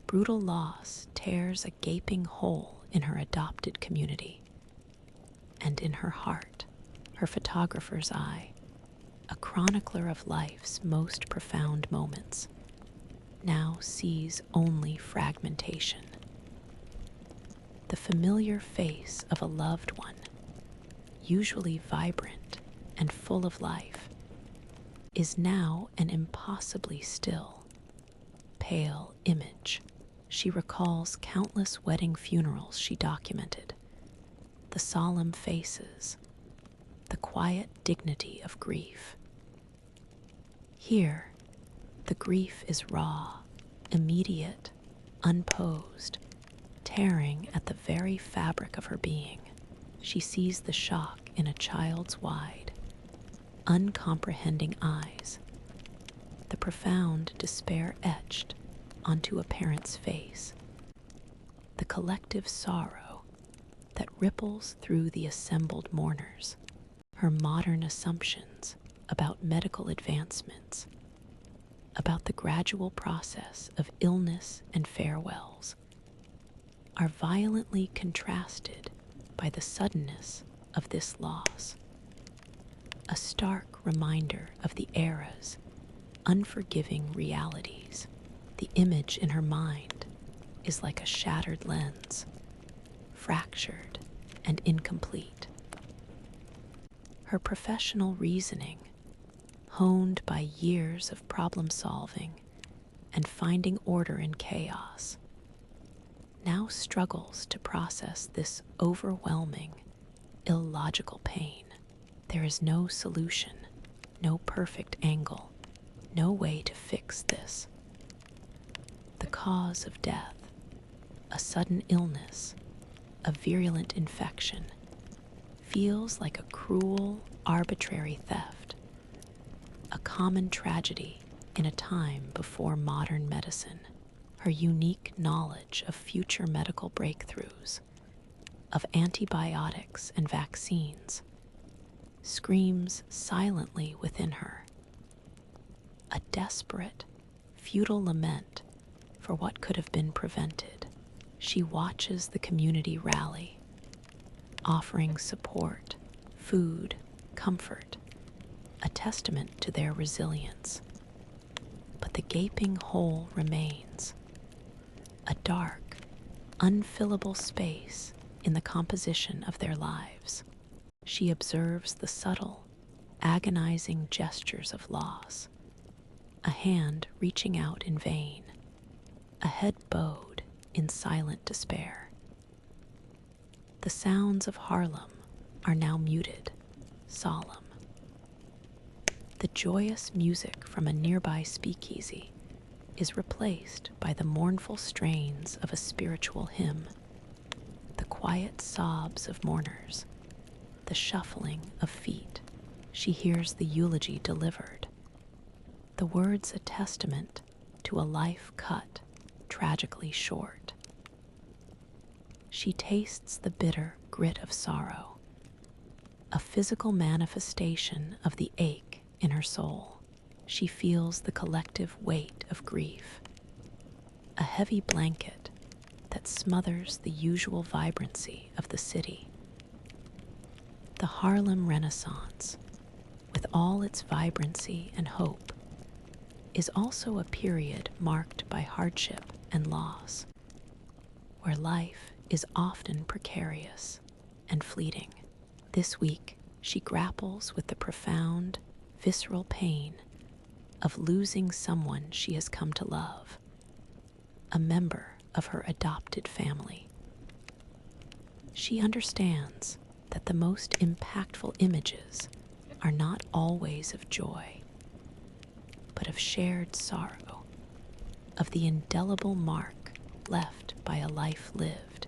Speaker 1: brutal loss tears a gaping hole in her adopted community, and in her heart, her photographer's eye, a chronicler of life's most profound moments, now sees only fragmentation. The familiar face of a loved one, usually vibrant and full of life, is now an impossibly still, pale image. She recalls countless wedding funerals she documented, the solemn faces, the quiet dignity of grief. Here, the grief is raw, immediate, unposed, tearing at the very fabric of her being. She sees the shock in a child's wide, uncomprehending eyes, the profound despair etched onto a parent's face, the collective sorrow that ripples through the assembled mourners, her modern assumptions about medical advancements, about the gradual process of illness and farewells, are violently contrasted by the suddenness of this loss, a stark reminder of the era's unforgiving realities. The image in her mind is like a shattered lens, fractured and incomplete. Her professional reasoning, honed by years of problem solving and finding order in chaos, now struggles to process this overwhelming, illogical pain. There is no solution, no perfect angle, no way to fix this. The cause of death, a sudden illness, a virulent infection, feels like a cruel, arbitrary theft, a common tragedy in a time before modern medicine. Her unique knowledge of future medical breakthroughs, of antibiotics and vaccines, screams silently within her, a desperate, futile lament for what could have been prevented. She watches the community rally, offering support, food, comfort, a testament to their resilience. But the gaping hole remains, a dark, unfillable space in the composition of their lives. She observes the subtle, agonizing gestures of loss, a hand reaching out in vain, a head bowed in silent despair. The sounds of Harlem are now muted, solemn. The joyous music from a nearby speakeasy is replaced by the mournful strains of a spiritual hymn, the quiet sobs of mourners, the shuffling of feet. She hears the eulogy delivered, the words a testament to a life cut tragically short. She tastes the bitter grit of sorrow, a physical manifestation of the ache in her soul. She feels the collective weight of grief, a heavy blanket that smothers the usual vibrancy of the city. The Harlem Renaissance, with all its vibrancy and hope, is also a period marked by hardship and loss, where life is often precarious and fleeting. This week, she grapples with the profound, visceral pain of losing someone she has come to love, a member of her adopted family. She understands that the most impactful images are not always of joy, but of shared sorrow, of the indelible mark left by a life lived,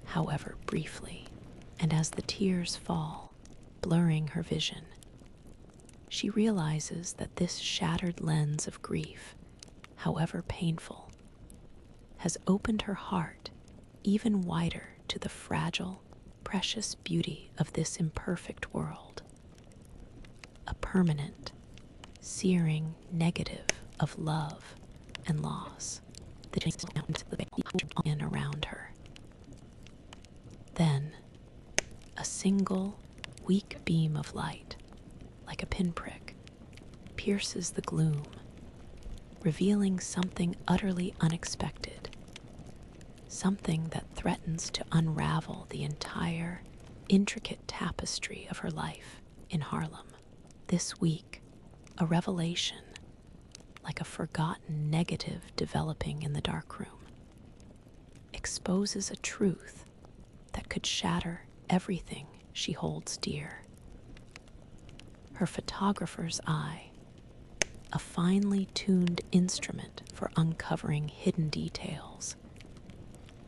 Speaker 1: however briefly. And as the tears fall, blurring her vision, she realizes that this shattered lens of grief, however painful, has opened her heart even wider to the fragile, precious beauty of this imperfect world. A permanent, searing negative of love and loss that is in around her. Then, a single, weak beam of light, like a pinprick, pierces the gloom, revealing something utterly unexpected, something that threatens to unravel the entire, intricate tapestry of her life in Harlem. This week, a revelation, like a forgotten negative developing in the darkroom, exposes a truth that could shatter everything she holds dear. Her photographer's eye, a finely tuned instrument for uncovering hidden details,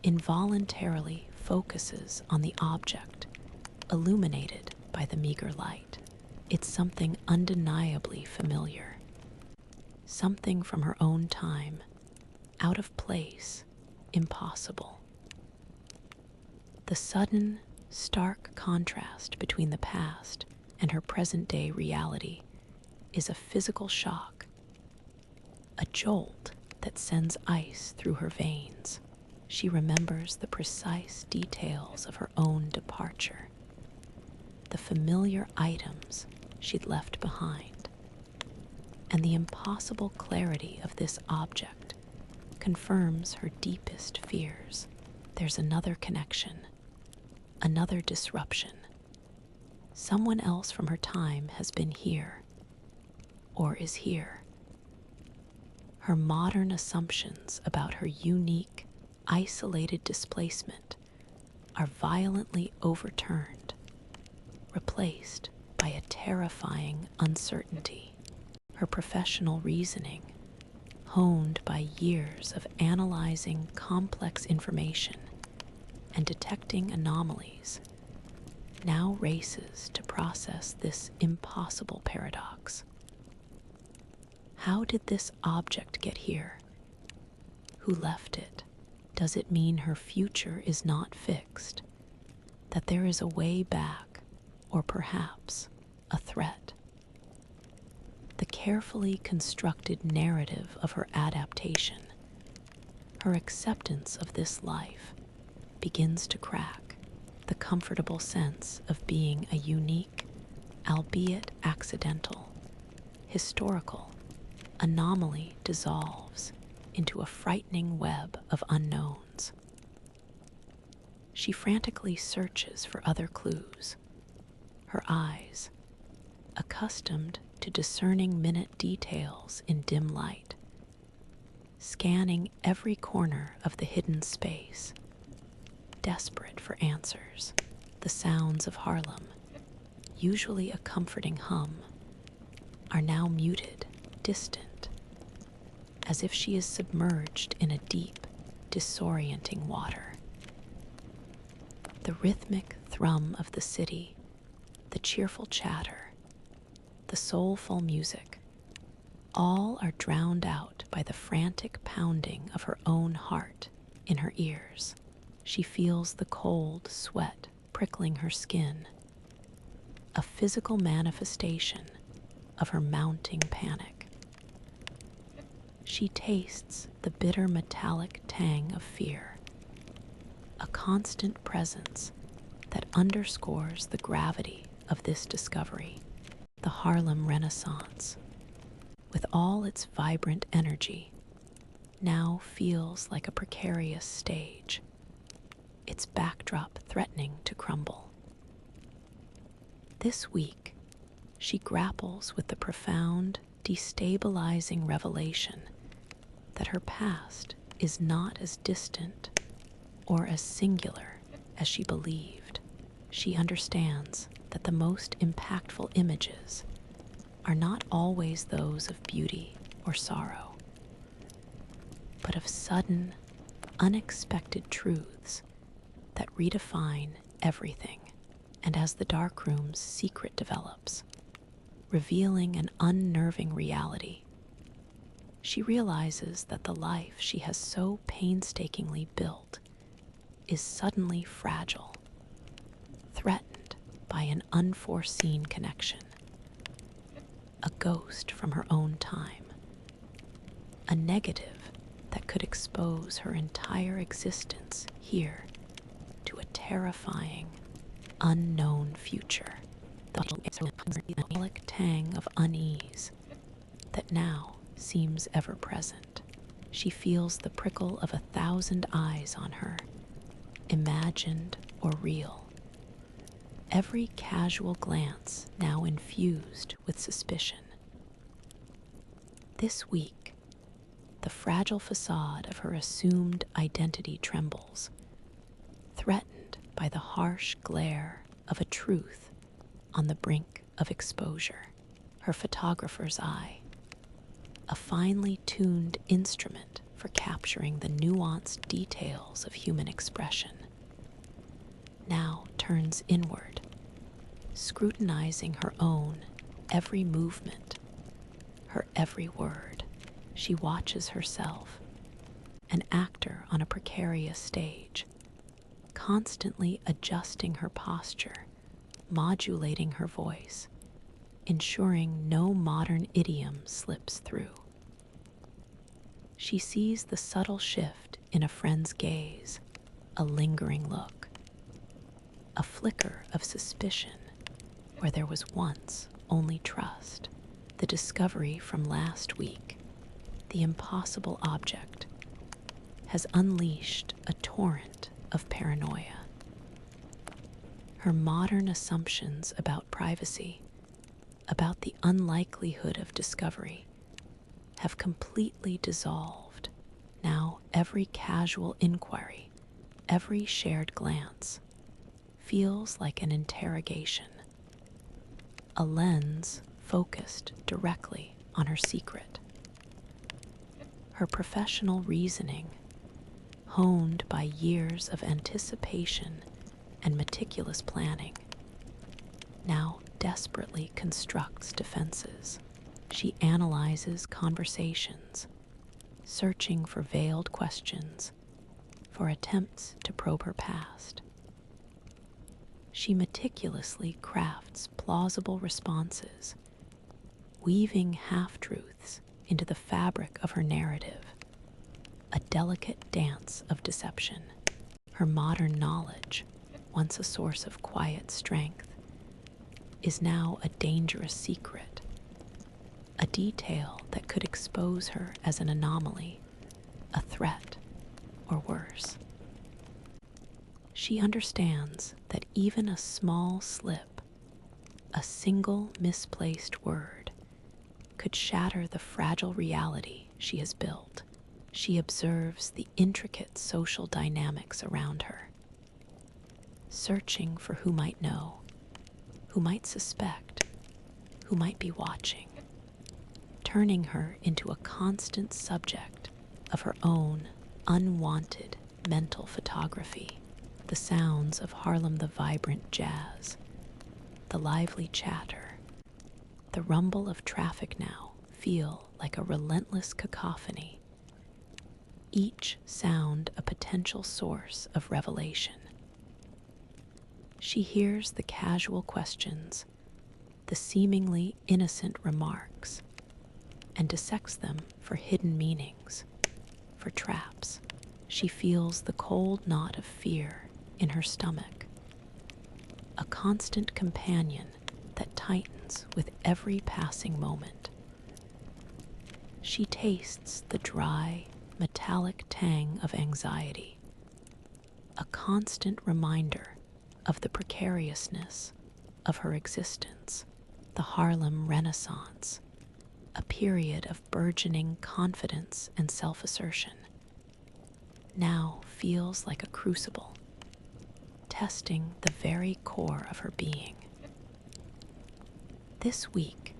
Speaker 1: involuntarily focuses on the object illuminated by the meager light. It's something undeniably familiar, something from her own time, out of place, impossible. The sudden, stark contrast between the past and her present-day reality is a physical shock, a jolt that sends ice through her veins. She remembers the precise details of her own departure, the familiar items she'd left behind, and the impossible clarity of this object confirms her deepest fears. There's another connection, another disruption. Someone else from her time has been here, or is here. Her modern assumptions about her unique, isolated displacement are violently overturned, replaced by a terrifying uncertainty. Her professional reasoning, honed by years of analyzing complex information and detecting anomalies, now races to process this impossible paradox. How did this object get here? Who left it? Does it mean her future is not fixed? That there is a way back, or perhaps a threat? The carefully constructed narrative of her adaptation, her acceptance of this life, begins to crack. The comfortable sense of being a unique, albeit accidental, historical anomaly dissolves into a frightening web of unknowns. She frantically searches for other clues, her eyes, accustomed to discerning minute details in dim light, scanning every corner of the hidden space, desperate for answers. The sounds of Harlem, usually a comforting hum, are now muted, distant, as if she is submerged in a deep, disorienting water. The rhythmic thrum of the city, the cheerful chatter, the soulful music, all are drowned out by the frantic pounding of her own heart in her ears. She feels the cold sweat prickling her skin, a physical manifestation of her mounting panic. She tastes the bitter metallic tang of fear, a constant presence that underscores the gravity of this discovery. The Harlem Renaissance, with all its vibrant energy, now feels like a precarious stage, its backdrop threatening to crumble. This week, she grapples with the profound, destabilizing revelation that her past is not as distant or as singular as she believed. She understands that the most impactful images are not always those of beauty or sorrow, but of sudden, unexpected truths that redefine everything. And as the darkroom's secret develops, revealing an unnerving reality, she realizes that the life she has so painstakingly built is suddenly fragile, threatened by an unforeseen connection, a ghost from her own time, a negative that could expose her entire existence here to a terrifying, unknown future. The metallic tang of unease that now seems ever present. She feels the prickle of 1,000 eyes on her, imagined or real. Every casual glance now infused with suspicion. This week, the fragile facade of her assumed identity trembles, threatened by the harsh glare of a truth on the brink of exposure. Her photographer's eye, a finely tuned instrument for capturing the nuanced details of human expression, now turns inward, scrutinizing her own every movement, her every word. She watches herself, an actor on a precarious stage, constantly adjusting her posture, modulating her voice, ensuring no modern idiom slips through. She sees the subtle shift in a friend's gaze, a lingering look, a flicker of suspicion where there was once only trust. The discovery from last week, the impossible object, has unleashed a torrent of paranoia. Her modern assumptions about privacy, about the unlikelihood of discovery, have completely dissolved. Now every casual inquiry, every shared glance, feels like an interrogation, a lens focused directly on her secret. Her professional reasoning, honed by years of anticipation and meticulous planning, now desperately constructs defenses. She analyzes conversations, searching for veiled questions, for attempts to probe her past. She meticulously crafts plausible responses, weaving half-truths into the fabric of her narrative, a delicate dance of deception. Her modern knowledge, once a source of quiet strength, is now a dangerous secret, a detail that could expose her as an anomaly, a threat, or worse. She understands that even a small slip, a single misplaced word, could shatter the fragile reality she has built. She observes the intricate social dynamics around her, searching for who might know, who might suspect, who might be watching, turning her into a constant subject of her own unwanted mental photography. The sounds of Harlem, the vibrant jazz, the lively chatter, the rumble of traffic now feel like a relentless cacophony, each sound a potential source of revelation. She hears the casual questions, the seemingly innocent remarks, and dissects them for hidden meanings, for traps. She feels the cold knot of fear in her stomach, a constant companion that tightens with every passing moment. She tastes the dry, metallic tang of anxiety, a constant reminder of the precariousness of her existence. The Harlem Renaissance, a period of burgeoning confidence and self-assertion, now feels like a crucible, testing the very core of her being. This week,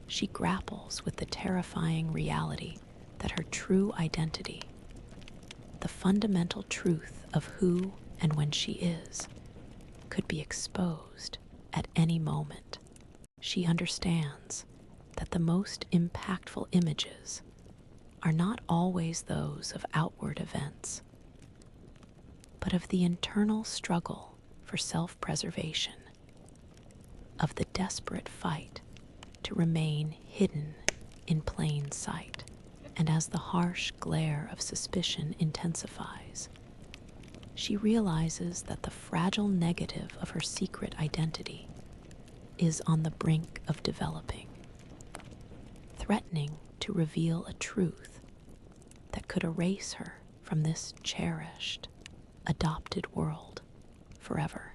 Speaker 1: she grapples with the terrifying reality that her true identity, the fundamental truth of who and when she is, could be exposed at any moment. She understands that the most impactful images are not always those of outward events, but of the internal struggle for self-preservation, of the desperate fight to remain hidden in plain sight. And as the harsh glare of suspicion intensifies, she realizes that the fragile negative of her secret identity is on the brink of developing, threatening to reveal a truth that could erase her from this cherished, adopted world forever.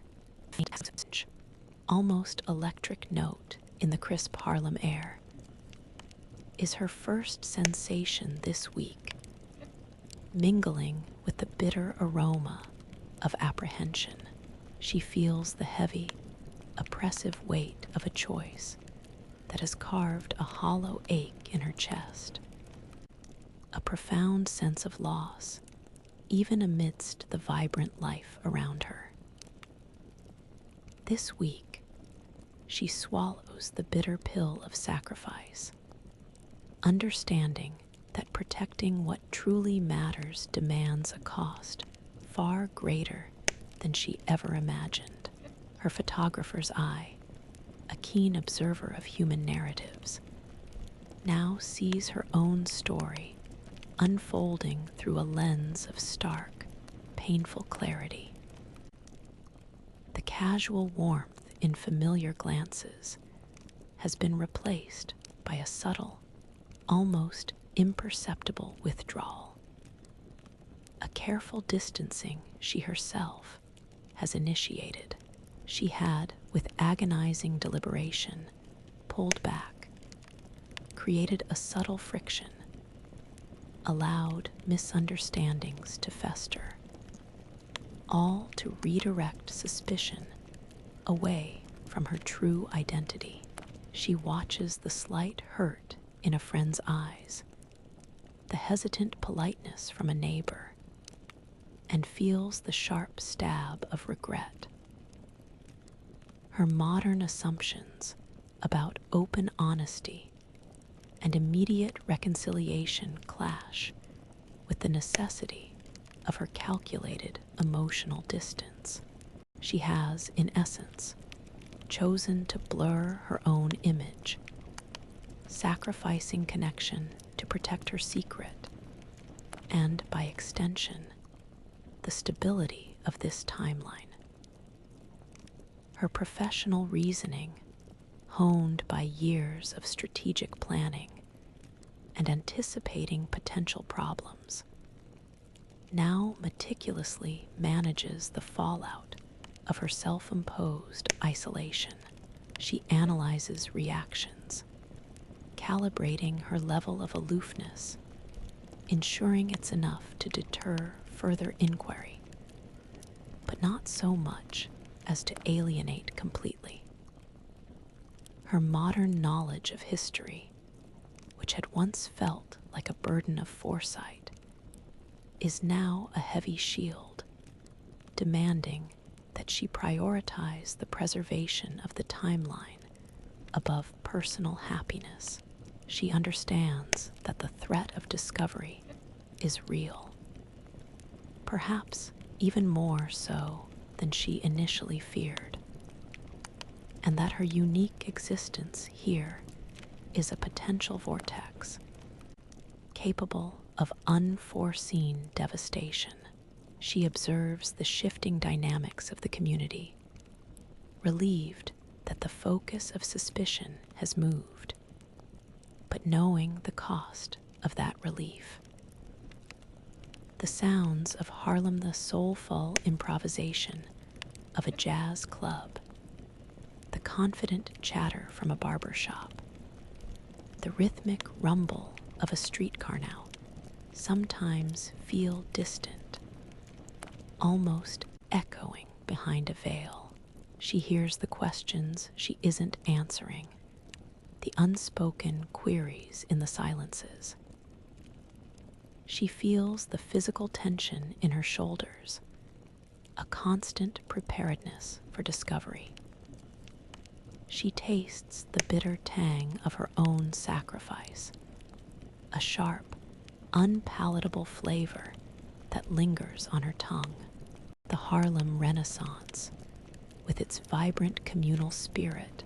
Speaker 1: Almost electric note in the crisp Harlem air is her first sensation this week, mingling with the bitter aroma of apprehension. She feels the heavy, oppressive weight of a choice that has carved a hollow ache in her chest, a profound sense of loss, even amidst the vibrant life around her. This week, she swallows the bitter pill of sacrifice, understanding that protecting what truly matters demands a cost far greater than she ever imagined. Her photographer's eye, a keen observer of human narratives, now sees her own story unfolding through a lens of stark, painful clarity. The casual warmth in familiar glances has been replaced by a subtle, almost imperceptible withdrawal, a careful distancing she herself has initiated. She had, with agonizing deliberation, pulled back, created a subtle friction, allowed misunderstandings to fester, all to redirect suspicion away from her true identity. She watches the slight hurt in a friend's eyes, the hesitant politeness from a neighbor, and feels the sharp stab of regret. Her modern assumptions about open honesty and immediate reconciliation clash with the necessity of her calculated emotional distance. She has, in essence, chosen to blur her own image, sacrificing connection to protect her secret, and, by extension, the stability of this timeline. Her professional reasoning, honed by years of strategic planning and anticipating potential problems, now meticulously manages the fallout of her self-imposed isolation. She analyzes reactions, calibrating her level of aloofness, ensuring it's enough to deter further inquiry, but not so much as to alienate completely. Her modern knowledge of history, which had once felt like a burden of foresight, is now a heavy shield, demanding that she prioritize the preservation of the timeline above personal happiness. She understands that the threat of discovery is real, perhaps even more so than she initially feared, and that her unique existence here is a potential vortex capable of unforeseen devastation. She observes the shifting dynamics of the community, relieved that the focus of suspicion has moved, but knowing the cost of that relief. The sounds of Harlem, the soulful improvisation of a jazz club, the confident chatter from a barber shop, the rhythmic rumble of a streetcar now sometimes feel distant, almost echoing behind a veil. She hears the questions she isn't answering, the unspoken queries in the silences. She feels the physical tension in her shoulders, a constant preparedness for discovery. She tastes the bitter tang of her own sacrifice, a sharp, unpalatable flavor that lingers on her tongue. The Harlem Renaissance, with its vibrant communal spirit,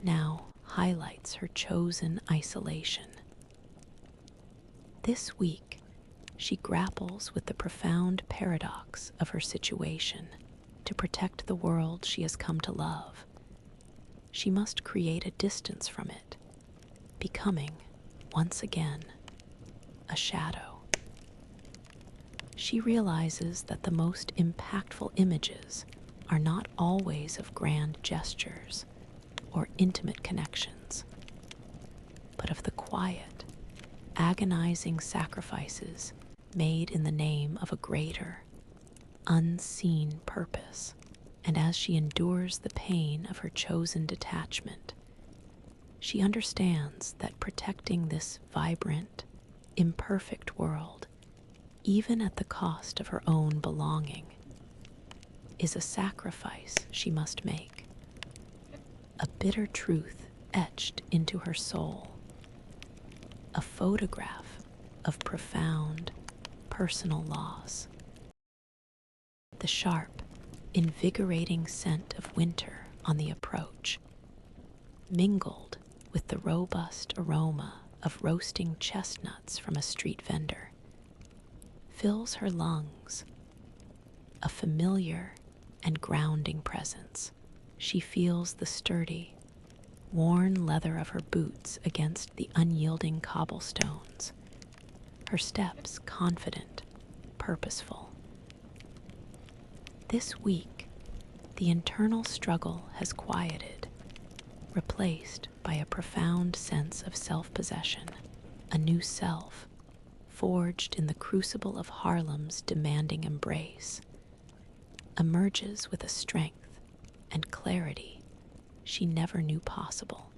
Speaker 1: now highlights her chosen isolation. This week, she grapples with the profound paradox of her situation. To protect the world she has come to love, she must create a distance from it, becoming, once again, a shadow. She realizes that the most impactful images are not always of grand gestures or intimate connections, but of the quiet, agonizing sacrifices made in the name of a greater, unseen purpose. And as she endures the pain of her chosen detachment, she understands that protecting this vibrant, imperfect world, even at the cost of her own belonging, is a sacrifice she must make, a bitter truth etched into her soul, a photograph of profound personal loss. The sharp, invigorating scent of winter on the approach, mingled with the robust aroma of roasting chestnuts from a street vendor, fills her lungs, a familiar and grounding presence. She feels the sturdy, worn leather of her boots against the unyielding cobblestones, her steps confident, purposeful. This week, the internal struggle has quieted, replaced by a profound sense of self-possession. A new self, forged in the crucible of Harlem's demanding embrace, emerges with a strength and clarity she never knew possible.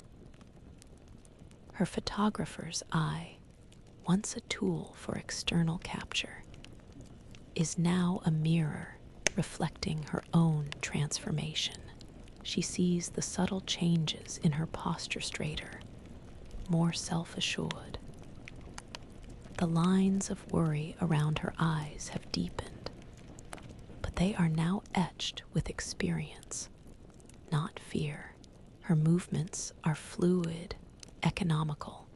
Speaker 1: Her photographer's eye, once a tool for external capture, is now a mirror reflecting her own transformation. She sees the subtle changes in her posture straighter, more self-assured. The lines of worry around her eyes have deepened, but they are now etched with experience, not fear. Her movements are fluid, economical,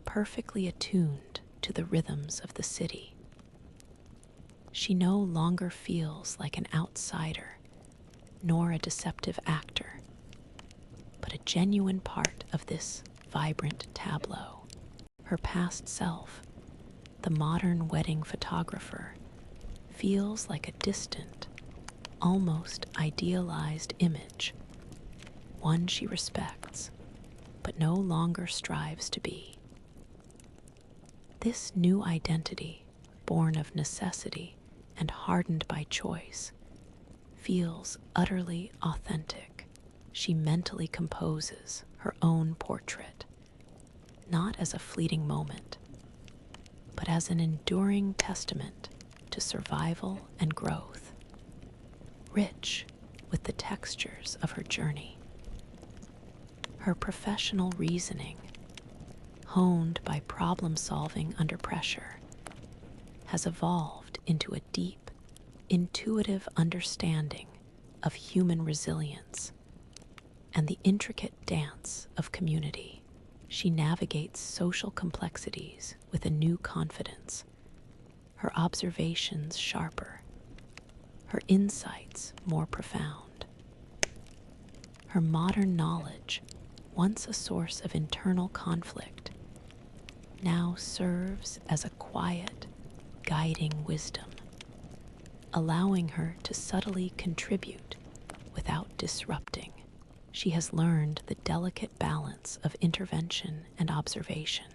Speaker 1: perfectly attuned to the rhythms of the city. She no longer feels like an outsider, nor a deceptive actor, but a genuine part of this vibrant tableau. Her past self, the modern wedding photographer, feels like a distant, almost idealized image, one she respects, but no longer strives to be. This new identity, born of necessity and hardened by choice, feels utterly authentic. She mentally composes her own portrait, not as a fleeting moment, but as an enduring testament to survival and growth, rich with the textures of her journey. Her professional reasoning, honed by problem solving under pressure, has evolved into a deep, intuitive understanding of human resilience and the intricate dance of community. She navigates social complexities with a new confidence, her observations sharper, her insights more profound. Her modern knowledge, once a source of internal conflict, now serves as a quiet, guiding wisdom, allowing her to subtly contribute without disrupting. She has learned the delicate balance of intervention and observation,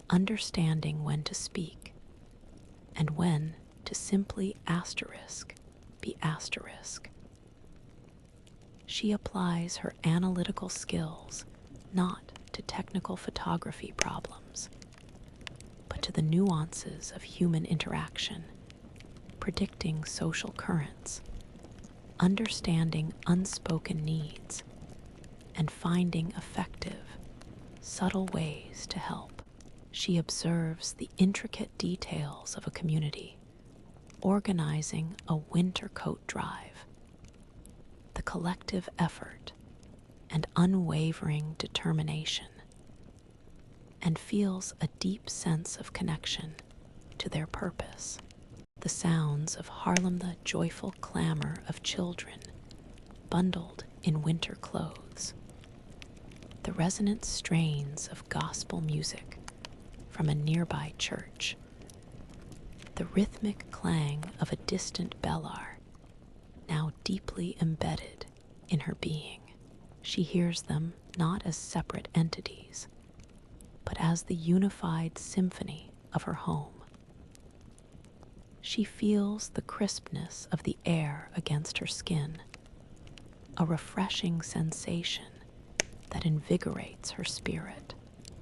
Speaker 1: understanding when to speak and when to simply asterisk be asterisk. She applies her analytical skills not to technical photography problems, but to the nuances of human interaction, predicting social currents, understanding unspoken needs, and finding effective, subtle ways to help. She observes the intricate details of a community, organizing a winter coat drive, the collective effort and unwavering determination, and feels a deep sense of connection to their purpose. The sounds of Harlem, the joyful clamor of children bundled in winter clothes, the resonant strains of gospel music from a nearby church, the rhythmic clang of a distant bellar, now deeply embedded in her being. She hears them not as separate entities, but as the unified symphony of her home. She feels the crispness of the air against her skin, a refreshing sensation that invigorates her spirit.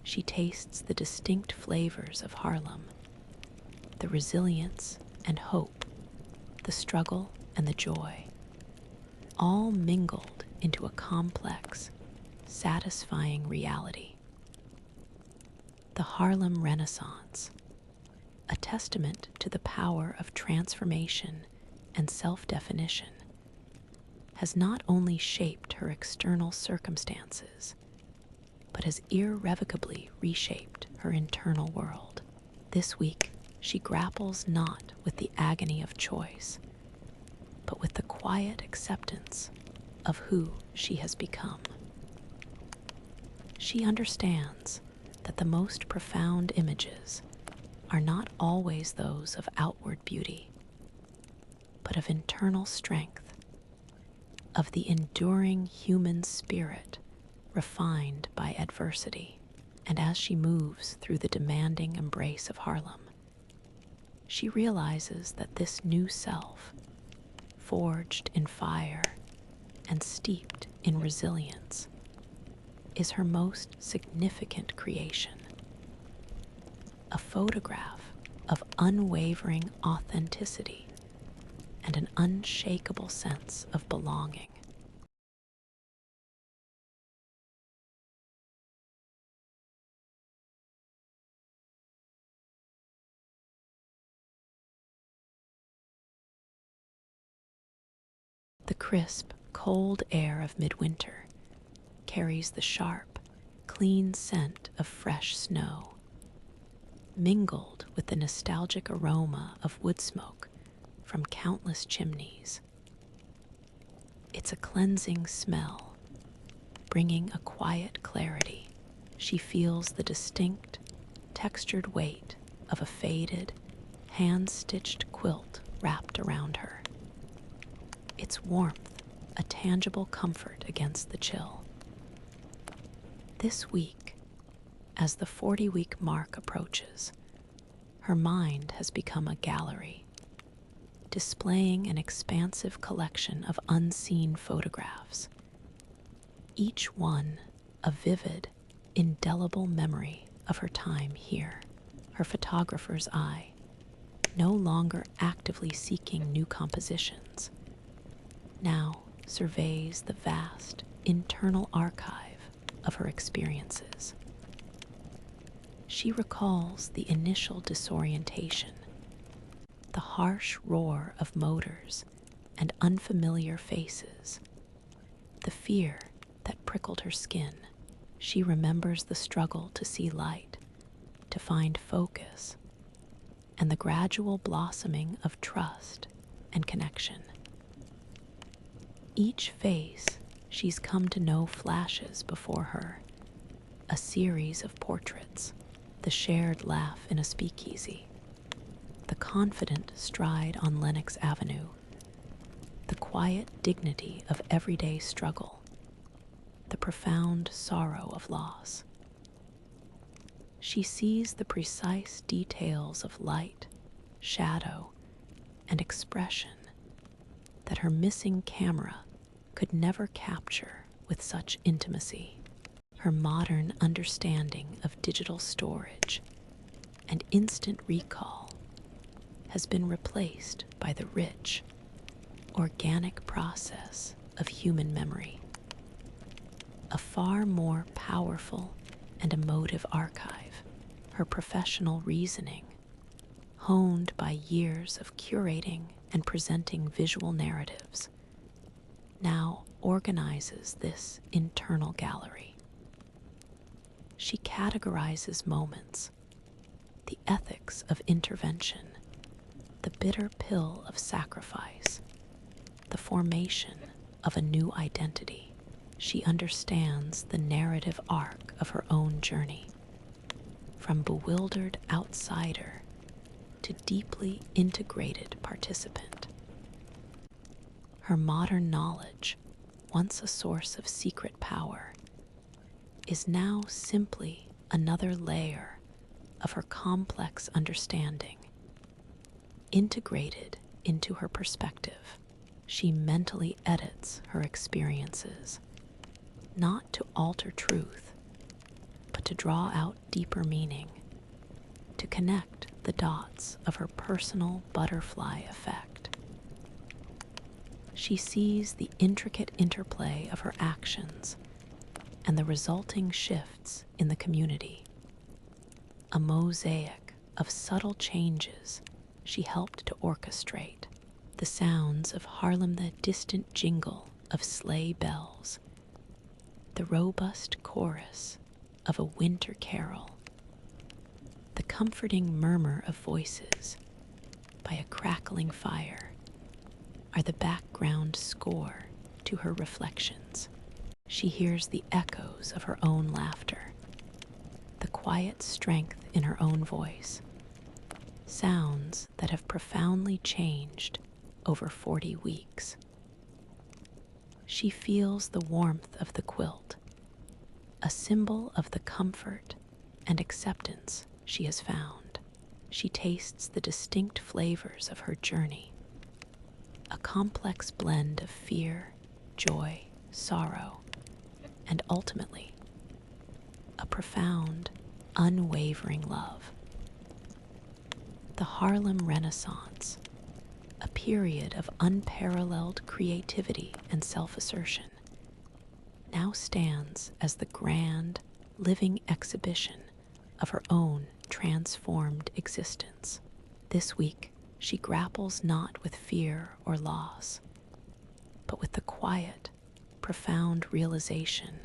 Speaker 1: She tastes the distinct flavors of Harlem, the resilience and hope, the struggle and the joy, all mingled into a complex, satisfying reality. The Harlem Renaissance, a testament to the power of transformation and self-definition, has not only shaped her external circumstances, but has irrevocably reshaped her internal world. This week, she grapples not with the agony of choice, but with the quiet acceptance of who she has become. She understands that the most profound images are not always those of outward beauty, but of internal strength, of the enduring human spirit refined by adversity. And as she moves through the demanding embrace of Harlem, she realizes that this new self, forged in fire and steeped in resilience, is her most significant creation. A photograph of unwavering authenticity and an unshakable sense of belonging. The crisp, cold air of midwinter carries the sharp, clean scent of fresh snow, mingled with the nostalgic aroma of wood smoke from countless chimneys. It's a cleansing smell, bringing a quiet clarity. She feels the distinct, textured weight of a faded, hand-stitched quilt wrapped around her. Its warmth, a tangible comfort against the chill. This week, as the 40-week mark approaches, her mind has become a gallery, displaying an expansive collection of unseen photographs, each one a vivid, indelible memory of her time here. Her photographer's eye, no longer actively seeking new compositions, now surveys the vast internal archive of her experiences. She recalls the initial disorientation, the harsh roar of motors and unfamiliar faces, the fear that prickled her skin. She remembers the struggle to see light, to find focus, and the gradual blossoming of trust and connection. Each face she's come to know flashes before her, a series of portraits, the shared laugh in a speakeasy, the confident stride on Lenox Avenue, the quiet dignity of everyday struggle, the profound sorrow of loss. She sees the precise details of light, shadow, and expression, that her missing camera could never capture with such intimacy. Her modern understanding of digital storage and instant recall has been replaced by the rich, organic process of human memory, a far more powerful and emotive archive. Her professional reasoning, honed by years of curating and presenting visual narratives, now organizes this internal gallery. She categorizes moments, the ethics of intervention, the bitter pill of sacrifice, the formation of a new identity. She understands the narrative arc of her own journey, from bewildered outsider to deeply integrated participant. Her modern knowledge, once a source of secret power, is now simply another layer of her complex understanding. Integrated into her perspective, she mentally edits her experiences, not to alter truth, but to draw out deeper meaning, to connect the dots of her personal butterfly effect. She sees the intricate interplay of her actions and the resulting shifts in the community, a mosaic of subtle changes she helped to orchestrate. The sounds of Harlem, the distant jingle of sleigh bells, the robust chorus of a winter carol, the comforting murmur of voices by a crackling fire are the background score to her reflections. She hears the echoes of her own laughter, the quiet strength in her own voice, sounds that have profoundly changed over 40 weeks. She feels the warmth of the quilt, a symbol of the comfort and acceptance she has found. She tastes the distinct flavors of her journey, a complex blend of fear, joy, sorrow, and ultimately, a profound, unwavering love. The Harlem Renaissance, a period of unparalleled creativity and self-assertion, now stands as the grand, living exhibition of her own transformed existence. This week, she grapples not with fear or loss, but with the quiet, profound realization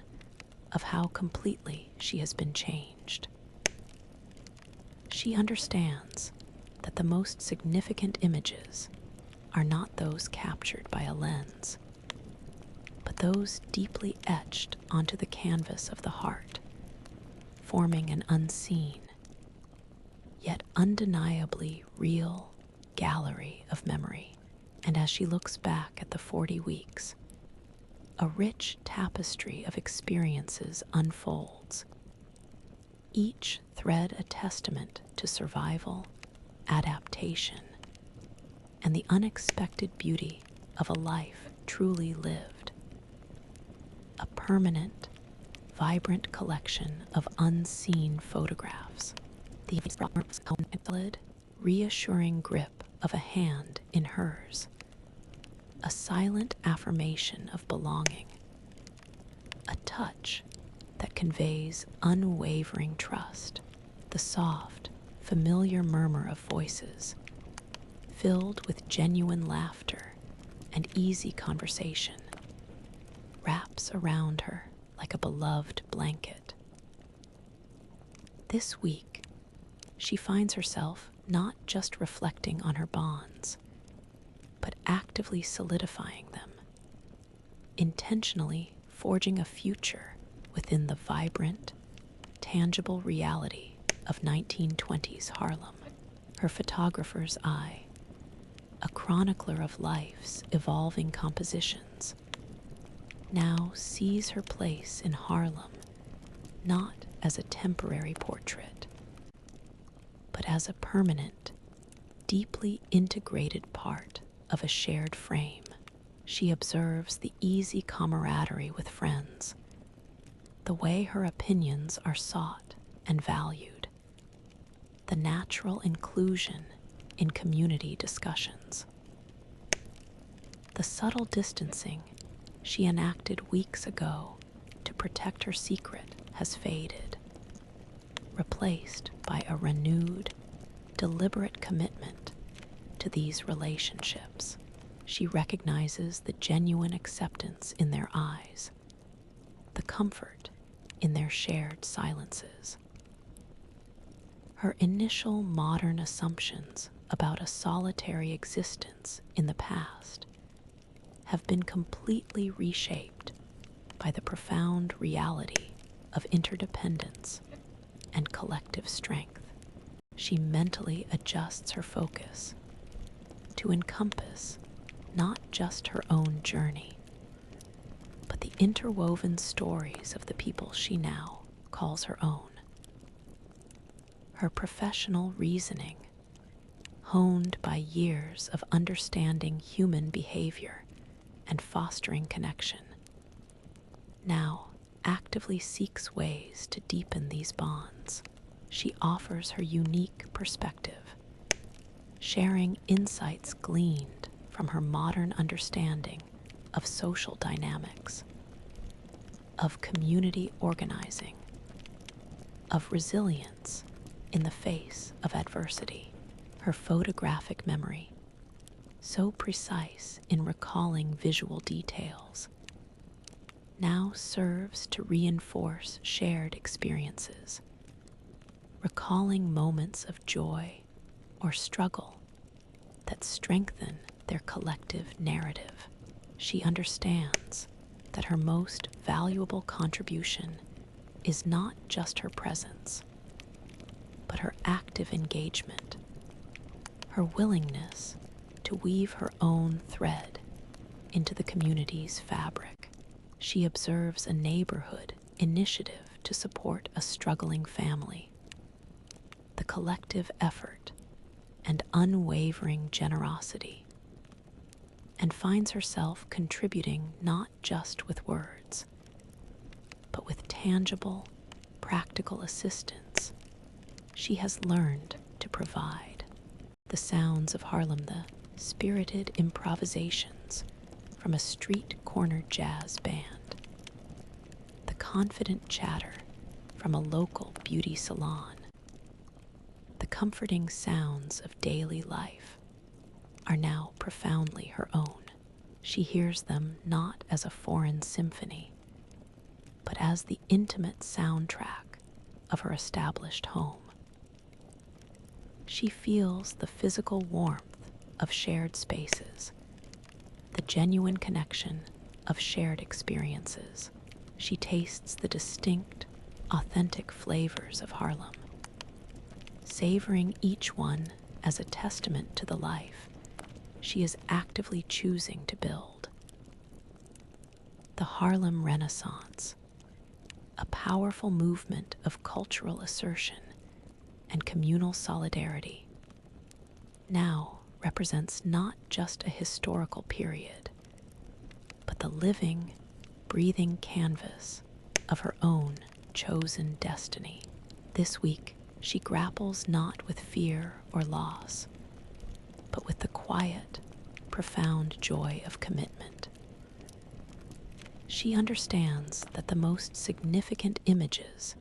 Speaker 1: of how completely she has been changed. She understands that the most significant images are not those captured by a lens, but those deeply etched onto the canvas of the heart, forming an unseen, yet undeniably real gallery of memory. And as she looks back at the 40 weeks, a rich tapestry of experiences unfolds, each thread a testament to survival, adaptation, and the unexpected beauty of a life truly lived. A permanent, vibrant collection of unseen photographs, the solid, reassuring grip of a hand in hers, a silent affirmation of belonging, a touch that conveys unwavering trust, the soft, familiar murmur of voices, filled with genuine laughter and easy conversation, wraps around her like a beloved blanket. This week, she finds herself not just reflecting on her bonds, but actively solidifying them, intentionally forging a future within the vibrant, tangible reality of 1920s Harlem. Her photographer's eye, a chronicler of life's evolving compositions, now sees her place in Harlem not as a temporary portrait, but as a permanent, deeply integrated part of a shared frame. She observes the easy camaraderie with friends, the way her opinions are sought and valued, the natural inclusion in community discussions. The subtle distancing she enacted weeks ago to protect her secret has faded, replaced by a renewed, deliberate commitment to these relationships. She recognizes the genuine acceptance in their eyes, the comfort in their shared silences. Her initial modern assumptions about a solitary existence in the past have been completely reshaped by the profound reality of interdependence and collective strength. She mentally adjusts her focus to encompass not just her own journey, but the interwoven stories of the people she now calls her own. Her professional reasoning, honed by years of understanding human behavior and fostering connection, now actively seeks ways to deepen these bonds. She offers her unique perspective, sharing insights gleaned from her modern understanding of social dynamics, of community organizing, of resilience in the face of adversity. Her photographic memory, so precise in recalling visual details, now serves to reinforce shared experiences, recalling moments of joy or struggle that strengthen their collective narrative. She understands that her most valuable contribution is not just her presence, but her active engagement, her willingness to weave her own thread into the community's fabric. She observes a neighborhood initiative to support a struggling family, the collective effort and unwavering generosity, and finds herself contributing not just with words, but with tangible, practical assistance she has learned to provide. The sounds of Harlem, the spirited improvisations from a street corner jazz band, the confident chatter from a local beauty salon, the comforting sounds of daily life are now profoundly her own. She hears them not as a foreign symphony, but as the intimate soundtrack of her established home. She feels the physical warmth of shared spaces, the genuine connection of shared experiences. She tastes the distinct, authentic flavors of Harlem, savoring each one as a testament to the life she is actively choosing to build. The Harlem Renaissance, a powerful movement of cultural assertion and communal solidarity, now represents not just a historical period, but the living, breathing canvas of her own chosen destiny. This week, she grapples not with fear or loss, but with the quiet, profound joy of commitment. She understands that the most significant images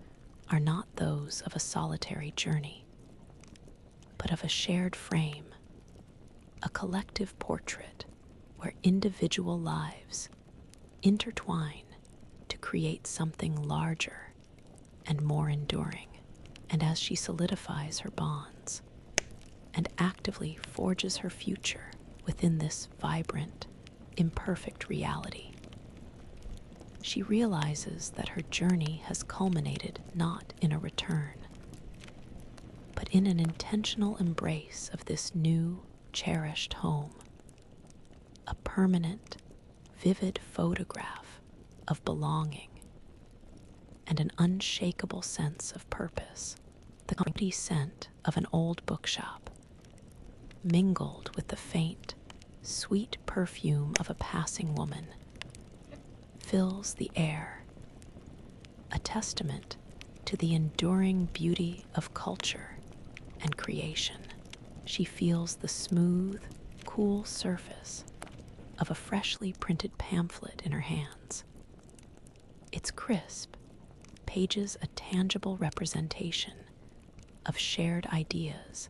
Speaker 1: are not those of a solitary journey, but of a shared frame, a collective portrait where individual lives intertwine to create something larger and more enduring. And as she solidifies her bonds and actively forges her future within this vibrant, imperfect reality, she realizes that her journey has culminated not in a return, but in an intentional embrace of this new, cherished home, a permanent, vivid photograph of belonging and an unshakable sense of purpose. The comfy scent of an old bookshop, mingled with the faint, sweet perfume of a passing woman fills the air, a testament to the enduring beauty of culture and creation. She feels the smooth, cool surface of a freshly printed pamphlet in her hands. Its crisp pages a tangible representation of shared ideas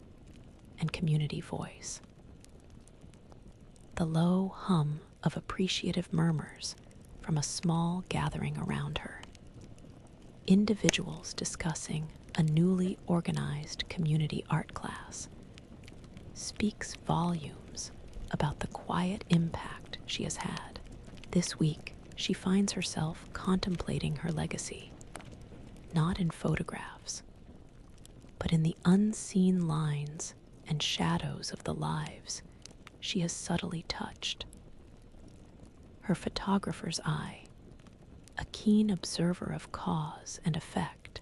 Speaker 1: and community voice. The low hum of appreciative murmurs from a small gathering around her. Individuals discussing a newly organized community art class speaks volumes about the quiet impact she has had. This week, she finds herself contemplating her legacy, not in photographs, but in the unseen lines and shadows of the lives she has subtly touched. Her photographer's eye, a keen observer of cause and effect,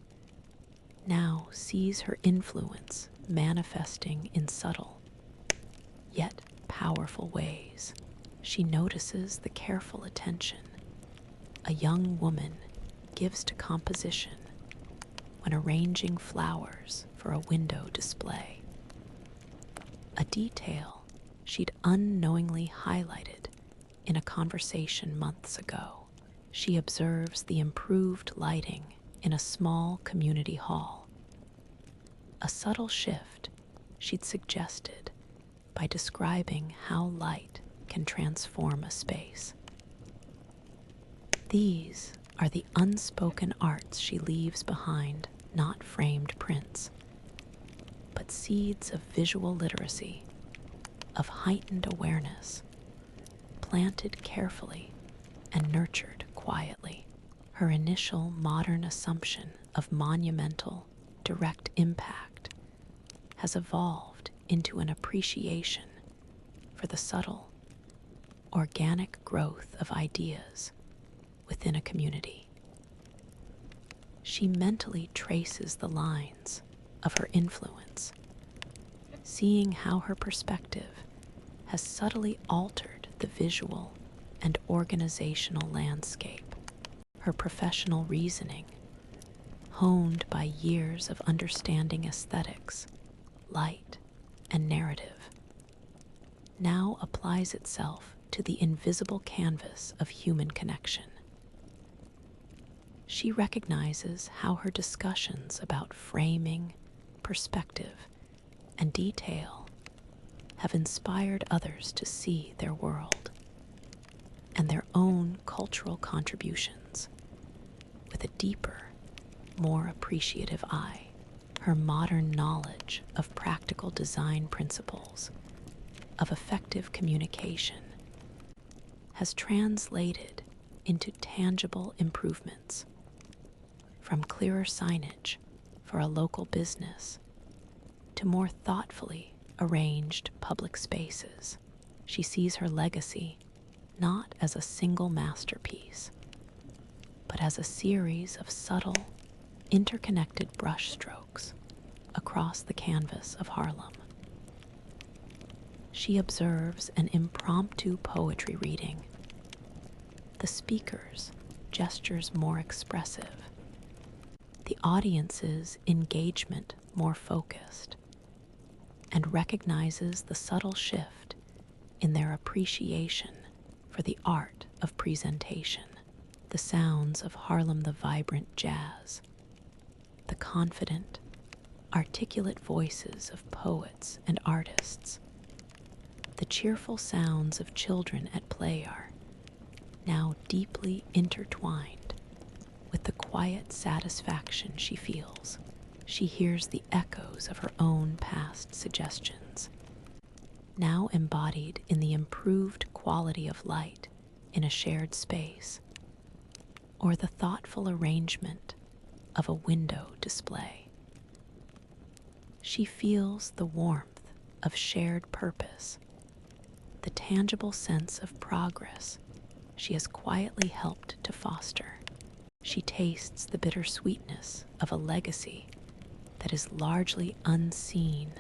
Speaker 1: now sees her influence manifesting in subtle, yet powerful ways. She notices the careful attention a young woman gives to composition when arranging flowers for a window display. A detail she'd unknowingly highlighted in a conversation months ago. She observes the improved lighting in a small community hall, a subtle shift she'd suggested by describing how light can transform a space. These are the unspoken arts she leaves behind, not framed prints, but seeds of visual literacy, of heightened awareness, planted carefully and nurtured quietly. Her initial modern assumption of monumental, direct impact has evolved into an appreciation for the subtle, organic growth of ideas within a community. She mentally traces the lines of her influence, seeing how her perspective has subtly altered the visual and organizational landscape. Her professional reasoning, honed by years of understanding aesthetics, light, and narrative, now applies itself to the invisible canvas of human connection. She recognizes how her discussions about framing, perspective, and detail have inspired others to see their world and their own cultural contributions with a deeper, more appreciative eye. Her modern knowledge of practical design principles, of effective communication, has translated into tangible improvements, from clearer signage for a local business to more thoughtfully arranged public spaces. She sees her legacy not as a single masterpiece, but as a series of subtle, interconnected brushstrokes across the canvas of Harlem. She observes an impromptu poetry reading, the speaker's gestures more expressive, the audience's engagement more focused, and recognizes the subtle shift in their appreciation for the art of presentation. The sounds of Harlem the vibrant jazz, the confident, articulate voices of poets and artists, the cheerful sounds of children at play are now deeply intertwined with the quiet satisfaction she feels. She hears the echoes of her own past suggestions, now embodied in the improved quality of light in a shared space, or the thoughtful arrangement of a window display. She feels the warmth of shared purpose, the tangible sense of progress she has quietly helped to foster. She tastes the bittersweetness of a legacy that is largely unseen,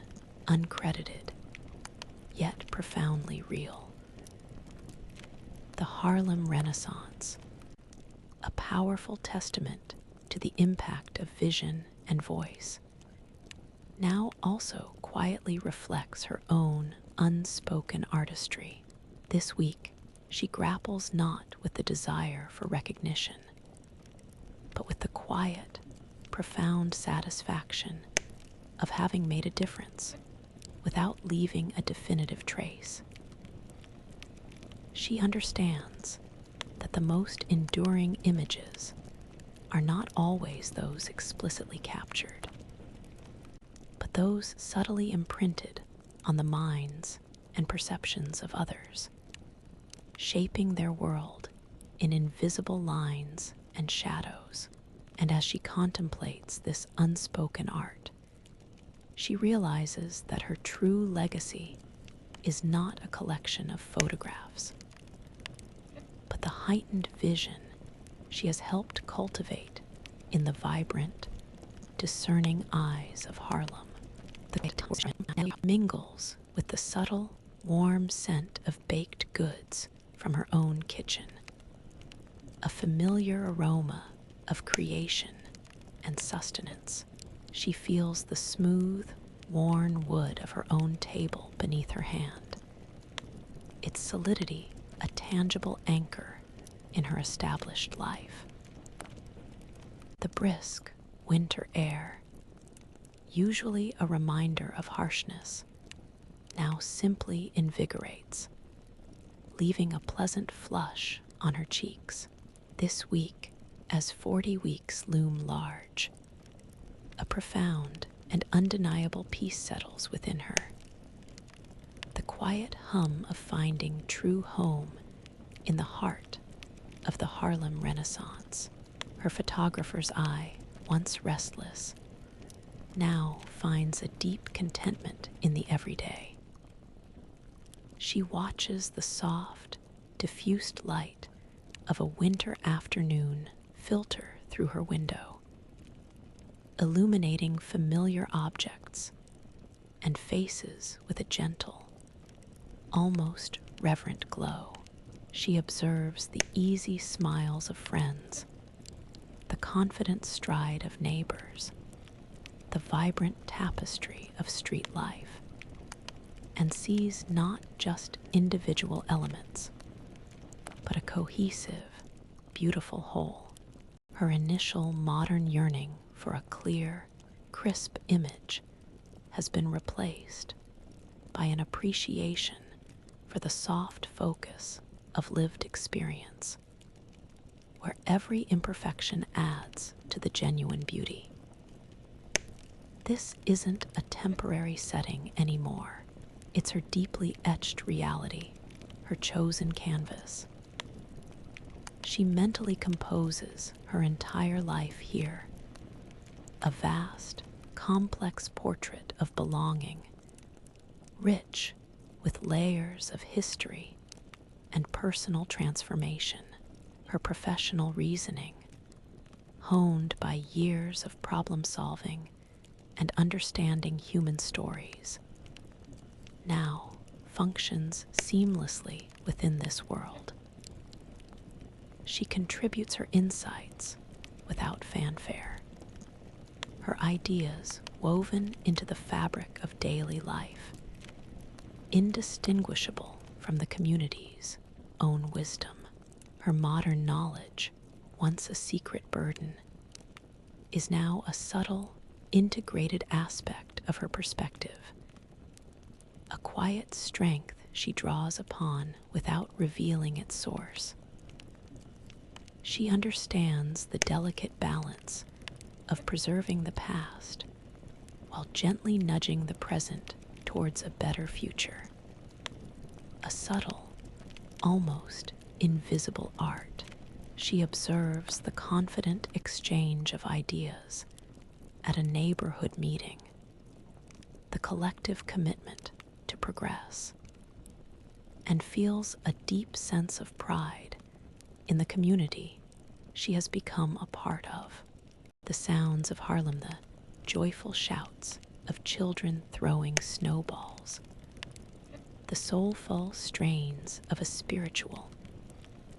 Speaker 1: uncredited, yet profoundly real. the Harlem Renaissance, a powerful testament to the impact of vision and voice, now also quietly reflects her own unspoken artistry. This week, she grapples not with the desire for recognition, but with the quiet, profound satisfaction of having made a difference without leaving a definitive trace. She understands that the most enduring images are not always those explicitly captured, but those subtly imprinted on the minds and perceptions of others, shaping their world in invisible lines and shadows. And as she contemplates this unspoken art, she realizes that her true legacy is not a collection of photographs, but the heightened vision she has helped cultivate in the vibrant, discerning eyes of Harlem. The mingles with the subtle, warm scent of baked goods from her own kitchen, a familiar aroma of creation and sustenance. She feels the smooth, worn wood of her own table beneath her hand, its solidity a tangible anchor in her established life. The brisk winter air, usually a reminder of harshness, now simply invigorates, leaving a pleasant flush on her cheeks. This week, as 40 weeks loom large, a profound and undeniable peace settles within her. The quiet hum of finding true home in the heart of the Harlem Renaissance. Her photographer's eye, once restless, now finds a deep contentment in the everyday. She watches the soft, diffused light of a winter afternoon filter through her window, illuminating familiar objects and faces with a gentle, almost reverent glow. She observes the easy smiles of friends, the confident stride of neighbors, the vibrant tapestry of street life, and sees not just individual elements, but a cohesive, beautiful whole. Her initial modern yearning for a clear, crisp image has been replaced by an appreciation for the soft focus of lived experience, where every imperfection adds to the genuine beauty. This isn't a temporary setting anymore. It's her deeply etched reality, her chosen canvas. She mentally composes her entire life here, a vast, complex portrait of belonging, rich with layers of history and personal transformation. Her professional reasoning, honed by years of problem solving and understanding human stories, now functions seamlessly within this world. She contributes her insights without fanfare, her ideas woven into the fabric of daily life, indistinguishable from the community's own wisdom. Her modern knowledge, once a secret burden, is now a subtle, integrated aspect of her perspective, a quiet strength she draws upon without revealing its source. She understands the delicate balance of preserving the past while gently nudging the present towards a better future. A subtle, almost invisible art. She observes the confident exchange of ideas at a neighborhood meeting, the collective commitment to progress, and feels a deep sense of pride in the community she has become a part of. The sounds of Harlem, the joyful shouts of children throwing snowballs, the soulful strains of a spiritual,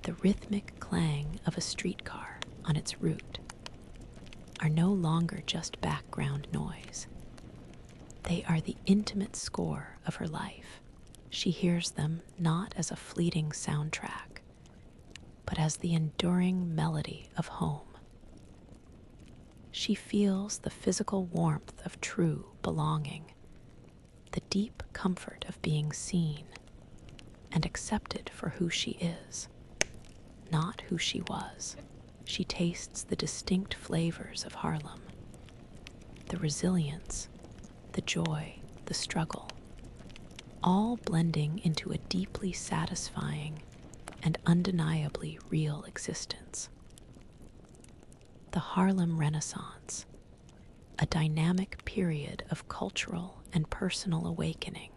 Speaker 1: the rhythmic clang of a streetcar on its route are no longer just background noise. They are the intimate score of her life. She hears them not as a fleeting soundtrack, but as the enduring melody of home. She feels the physical warmth of true belonging, the deep comfort of being seen and accepted for who she is, not who she was. She tastes the distinct flavors of Harlem, the resilience, the joy, the struggle, all blending into a deeply satisfying and undeniably real existence. The Harlem Renaissance, a dynamic period of cultural and personal awakening,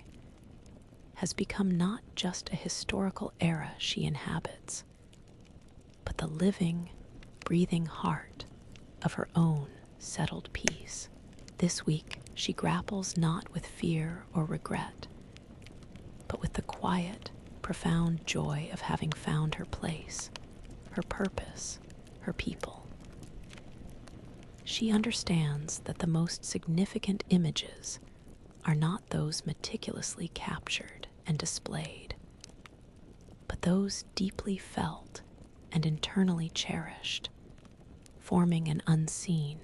Speaker 1: has become not just a historical era she inhabits, but the living, breathing heart of her own settled peace. This week, she grapples not with fear or regret, but with the quiet, profound joy of having found her place, her purpose, her people. She understands that the most significant images are not those meticulously captured and displayed, but those deeply felt and internally cherished, forming an unseen,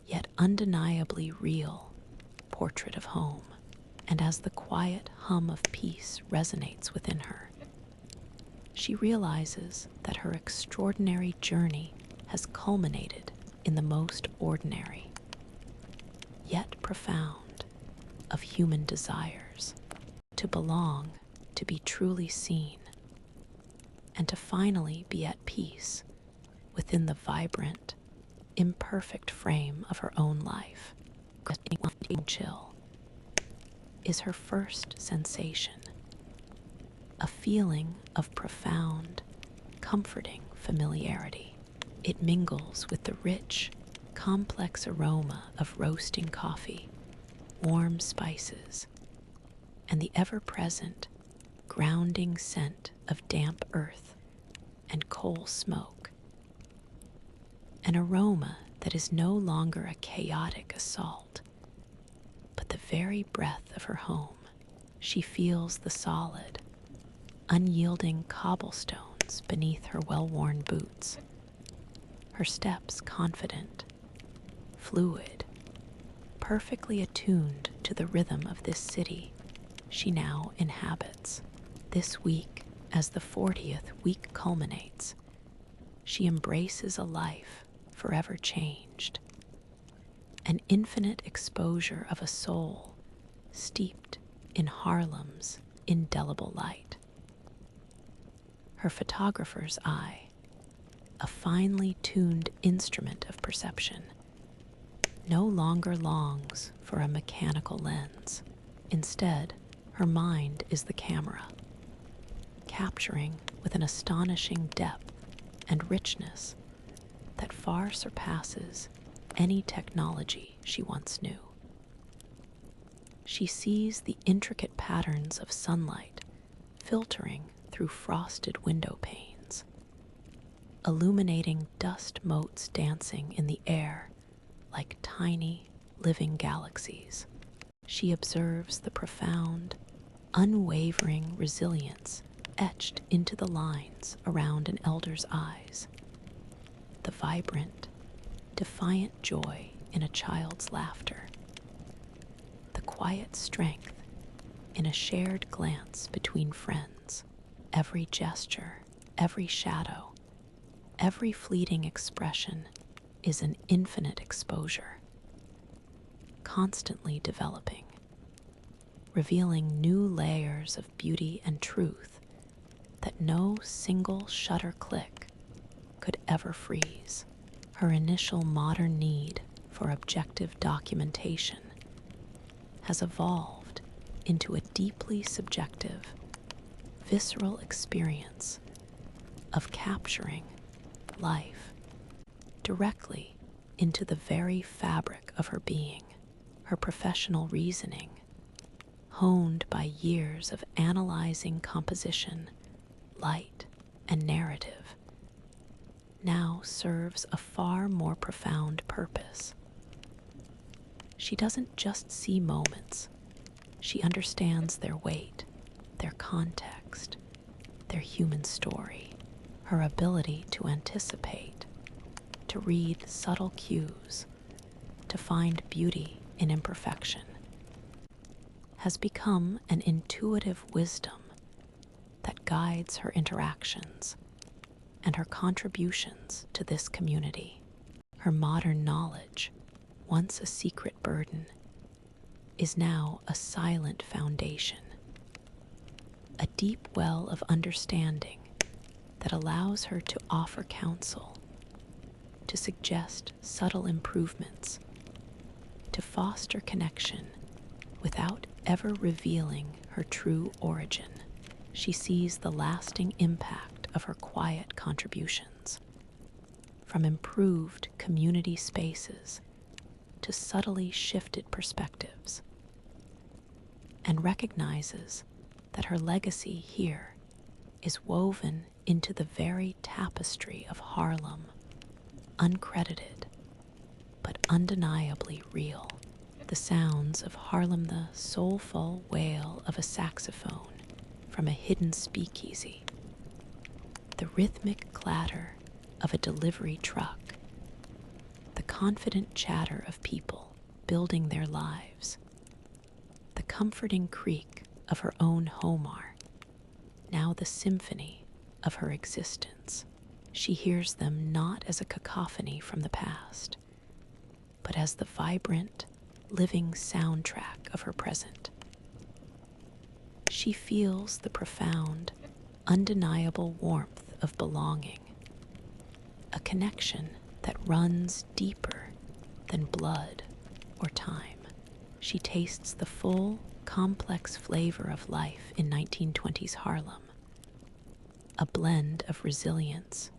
Speaker 1: yet undeniably real portrait of home. And as the quiet hum of peace resonates within her, she realizes that her extraordinary journey has culminated in the most ordinary, yet profound, of human desires: to belong, to be truly seen, and to finally be at peace within the vibrant, imperfect frame of her own life. Chill is her first sensation, a feeling of profound, comforting familiarity. It mingles with the rich, complex aroma of roasting coffee, warm spices, and the ever-present, grounding scent of damp earth and coal smoke. An aroma that is no longer a chaotic assault, but the very breath of her home. She feels the solid, unyielding cobblestones beneath her well-worn boots, her steps confident, fluid, perfectly attuned to the rhythm of this city she now inhabits. This week, as the 40th week culminates, she embraces a life forever changed, an infinite exposure of a soul steeped in Harlem's indelible light. Her photographer's eye, a finely tuned instrument of perception, no longer longs for a mechanical lens. Instead, her mind is the camera, capturing with an astonishing depth and richness that far surpasses any technology she once knew. She sees the intricate patterns of sunlight filtering through frosted window panes, illuminating dust motes dancing in the air like tiny, living galaxies. She observes the profound, unwavering resilience etched into the lines around an elder's eyes, the vibrant, defiant joy in a child's laughter, the quiet strength in a shared glance between friends. Every gesture, every shadow, every fleeting expression is an infinite exposure, constantly developing, revealing new layers of beauty and truth that no single shutter click could ever freeze. Her initial modern need for objective documentation has evolved into a deeply subjective, visceral experience of capturing life directly into the very fabric of her being. Her professional reasoning, honed by years of analyzing composition, light, and narrative, now serves a far more profound purpose. She doesn't just see moments, she understands their weight, their context, their human story. Her ability to anticipate, to read subtle cues, to find beauty in imperfection, has become an intuitive wisdom that guides her interactions and her contributions to this community. Her modern knowledge, once a secret burden, is now a silent foundation, a deep well of understanding that allows her to offer counsel, to suggest subtle improvements, to foster connection without ever revealing her true origin. She sees the lasting impact of her quiet contributions, from improved community spaces to subtly shifted perspectives, and recognizes that her legacy here is woven into the very tapestry of Harlem, uncredited but undeniably real. The sounds of Harlem, the soulful wail of a saxophone from a hidden speakeasy, the rhythmic clatter of a delivery truck, the confident chatter of people building their lives, the comforting creak of her own home art, now the symphony of her existence. She hears them not as a cacophony from the past, but as the vibrant, living soundtrack of her present. She feels the profound, undeniable warmth of belonging, a connection that runs deeper than blood or time. She tastes the full, complex flavor of life in 1920s Harlem, a blend of resilience,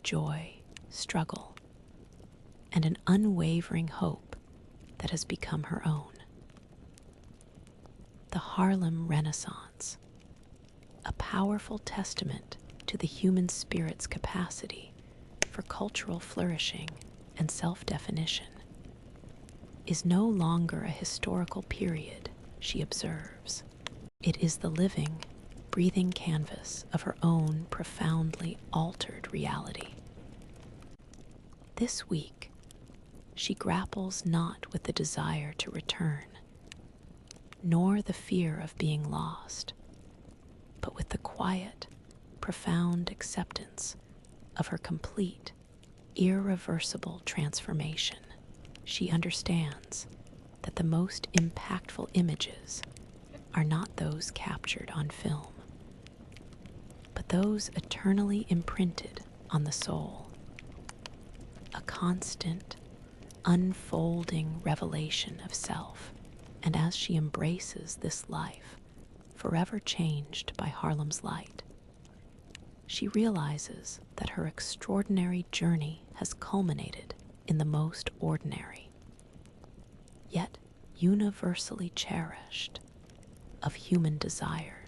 Speaker 1: joy, struggle, and an unwavering hope that has become her own. The Harlem Renaissance, a powerful testament to the human spirit's capacity for cultural flourishing and self-definition, is no longer a historical period, she observes. It is the living, breathing canvas of her own profoundly altered reality. This week, she grapples not with the desire to return, nor the fear of being lost, but with the quiet, profound acceptance of her complete, irreversible transformation. She understands that the most impactful images are not those captured on film, but those eternally imprinted on the soul, a constant, unfolding revelation of self. And as she embraces this life, forever changed by Harlem's light, she realizes that her extraordinary journey has culminated in the most ordinary, yet universally cherished, of human desires.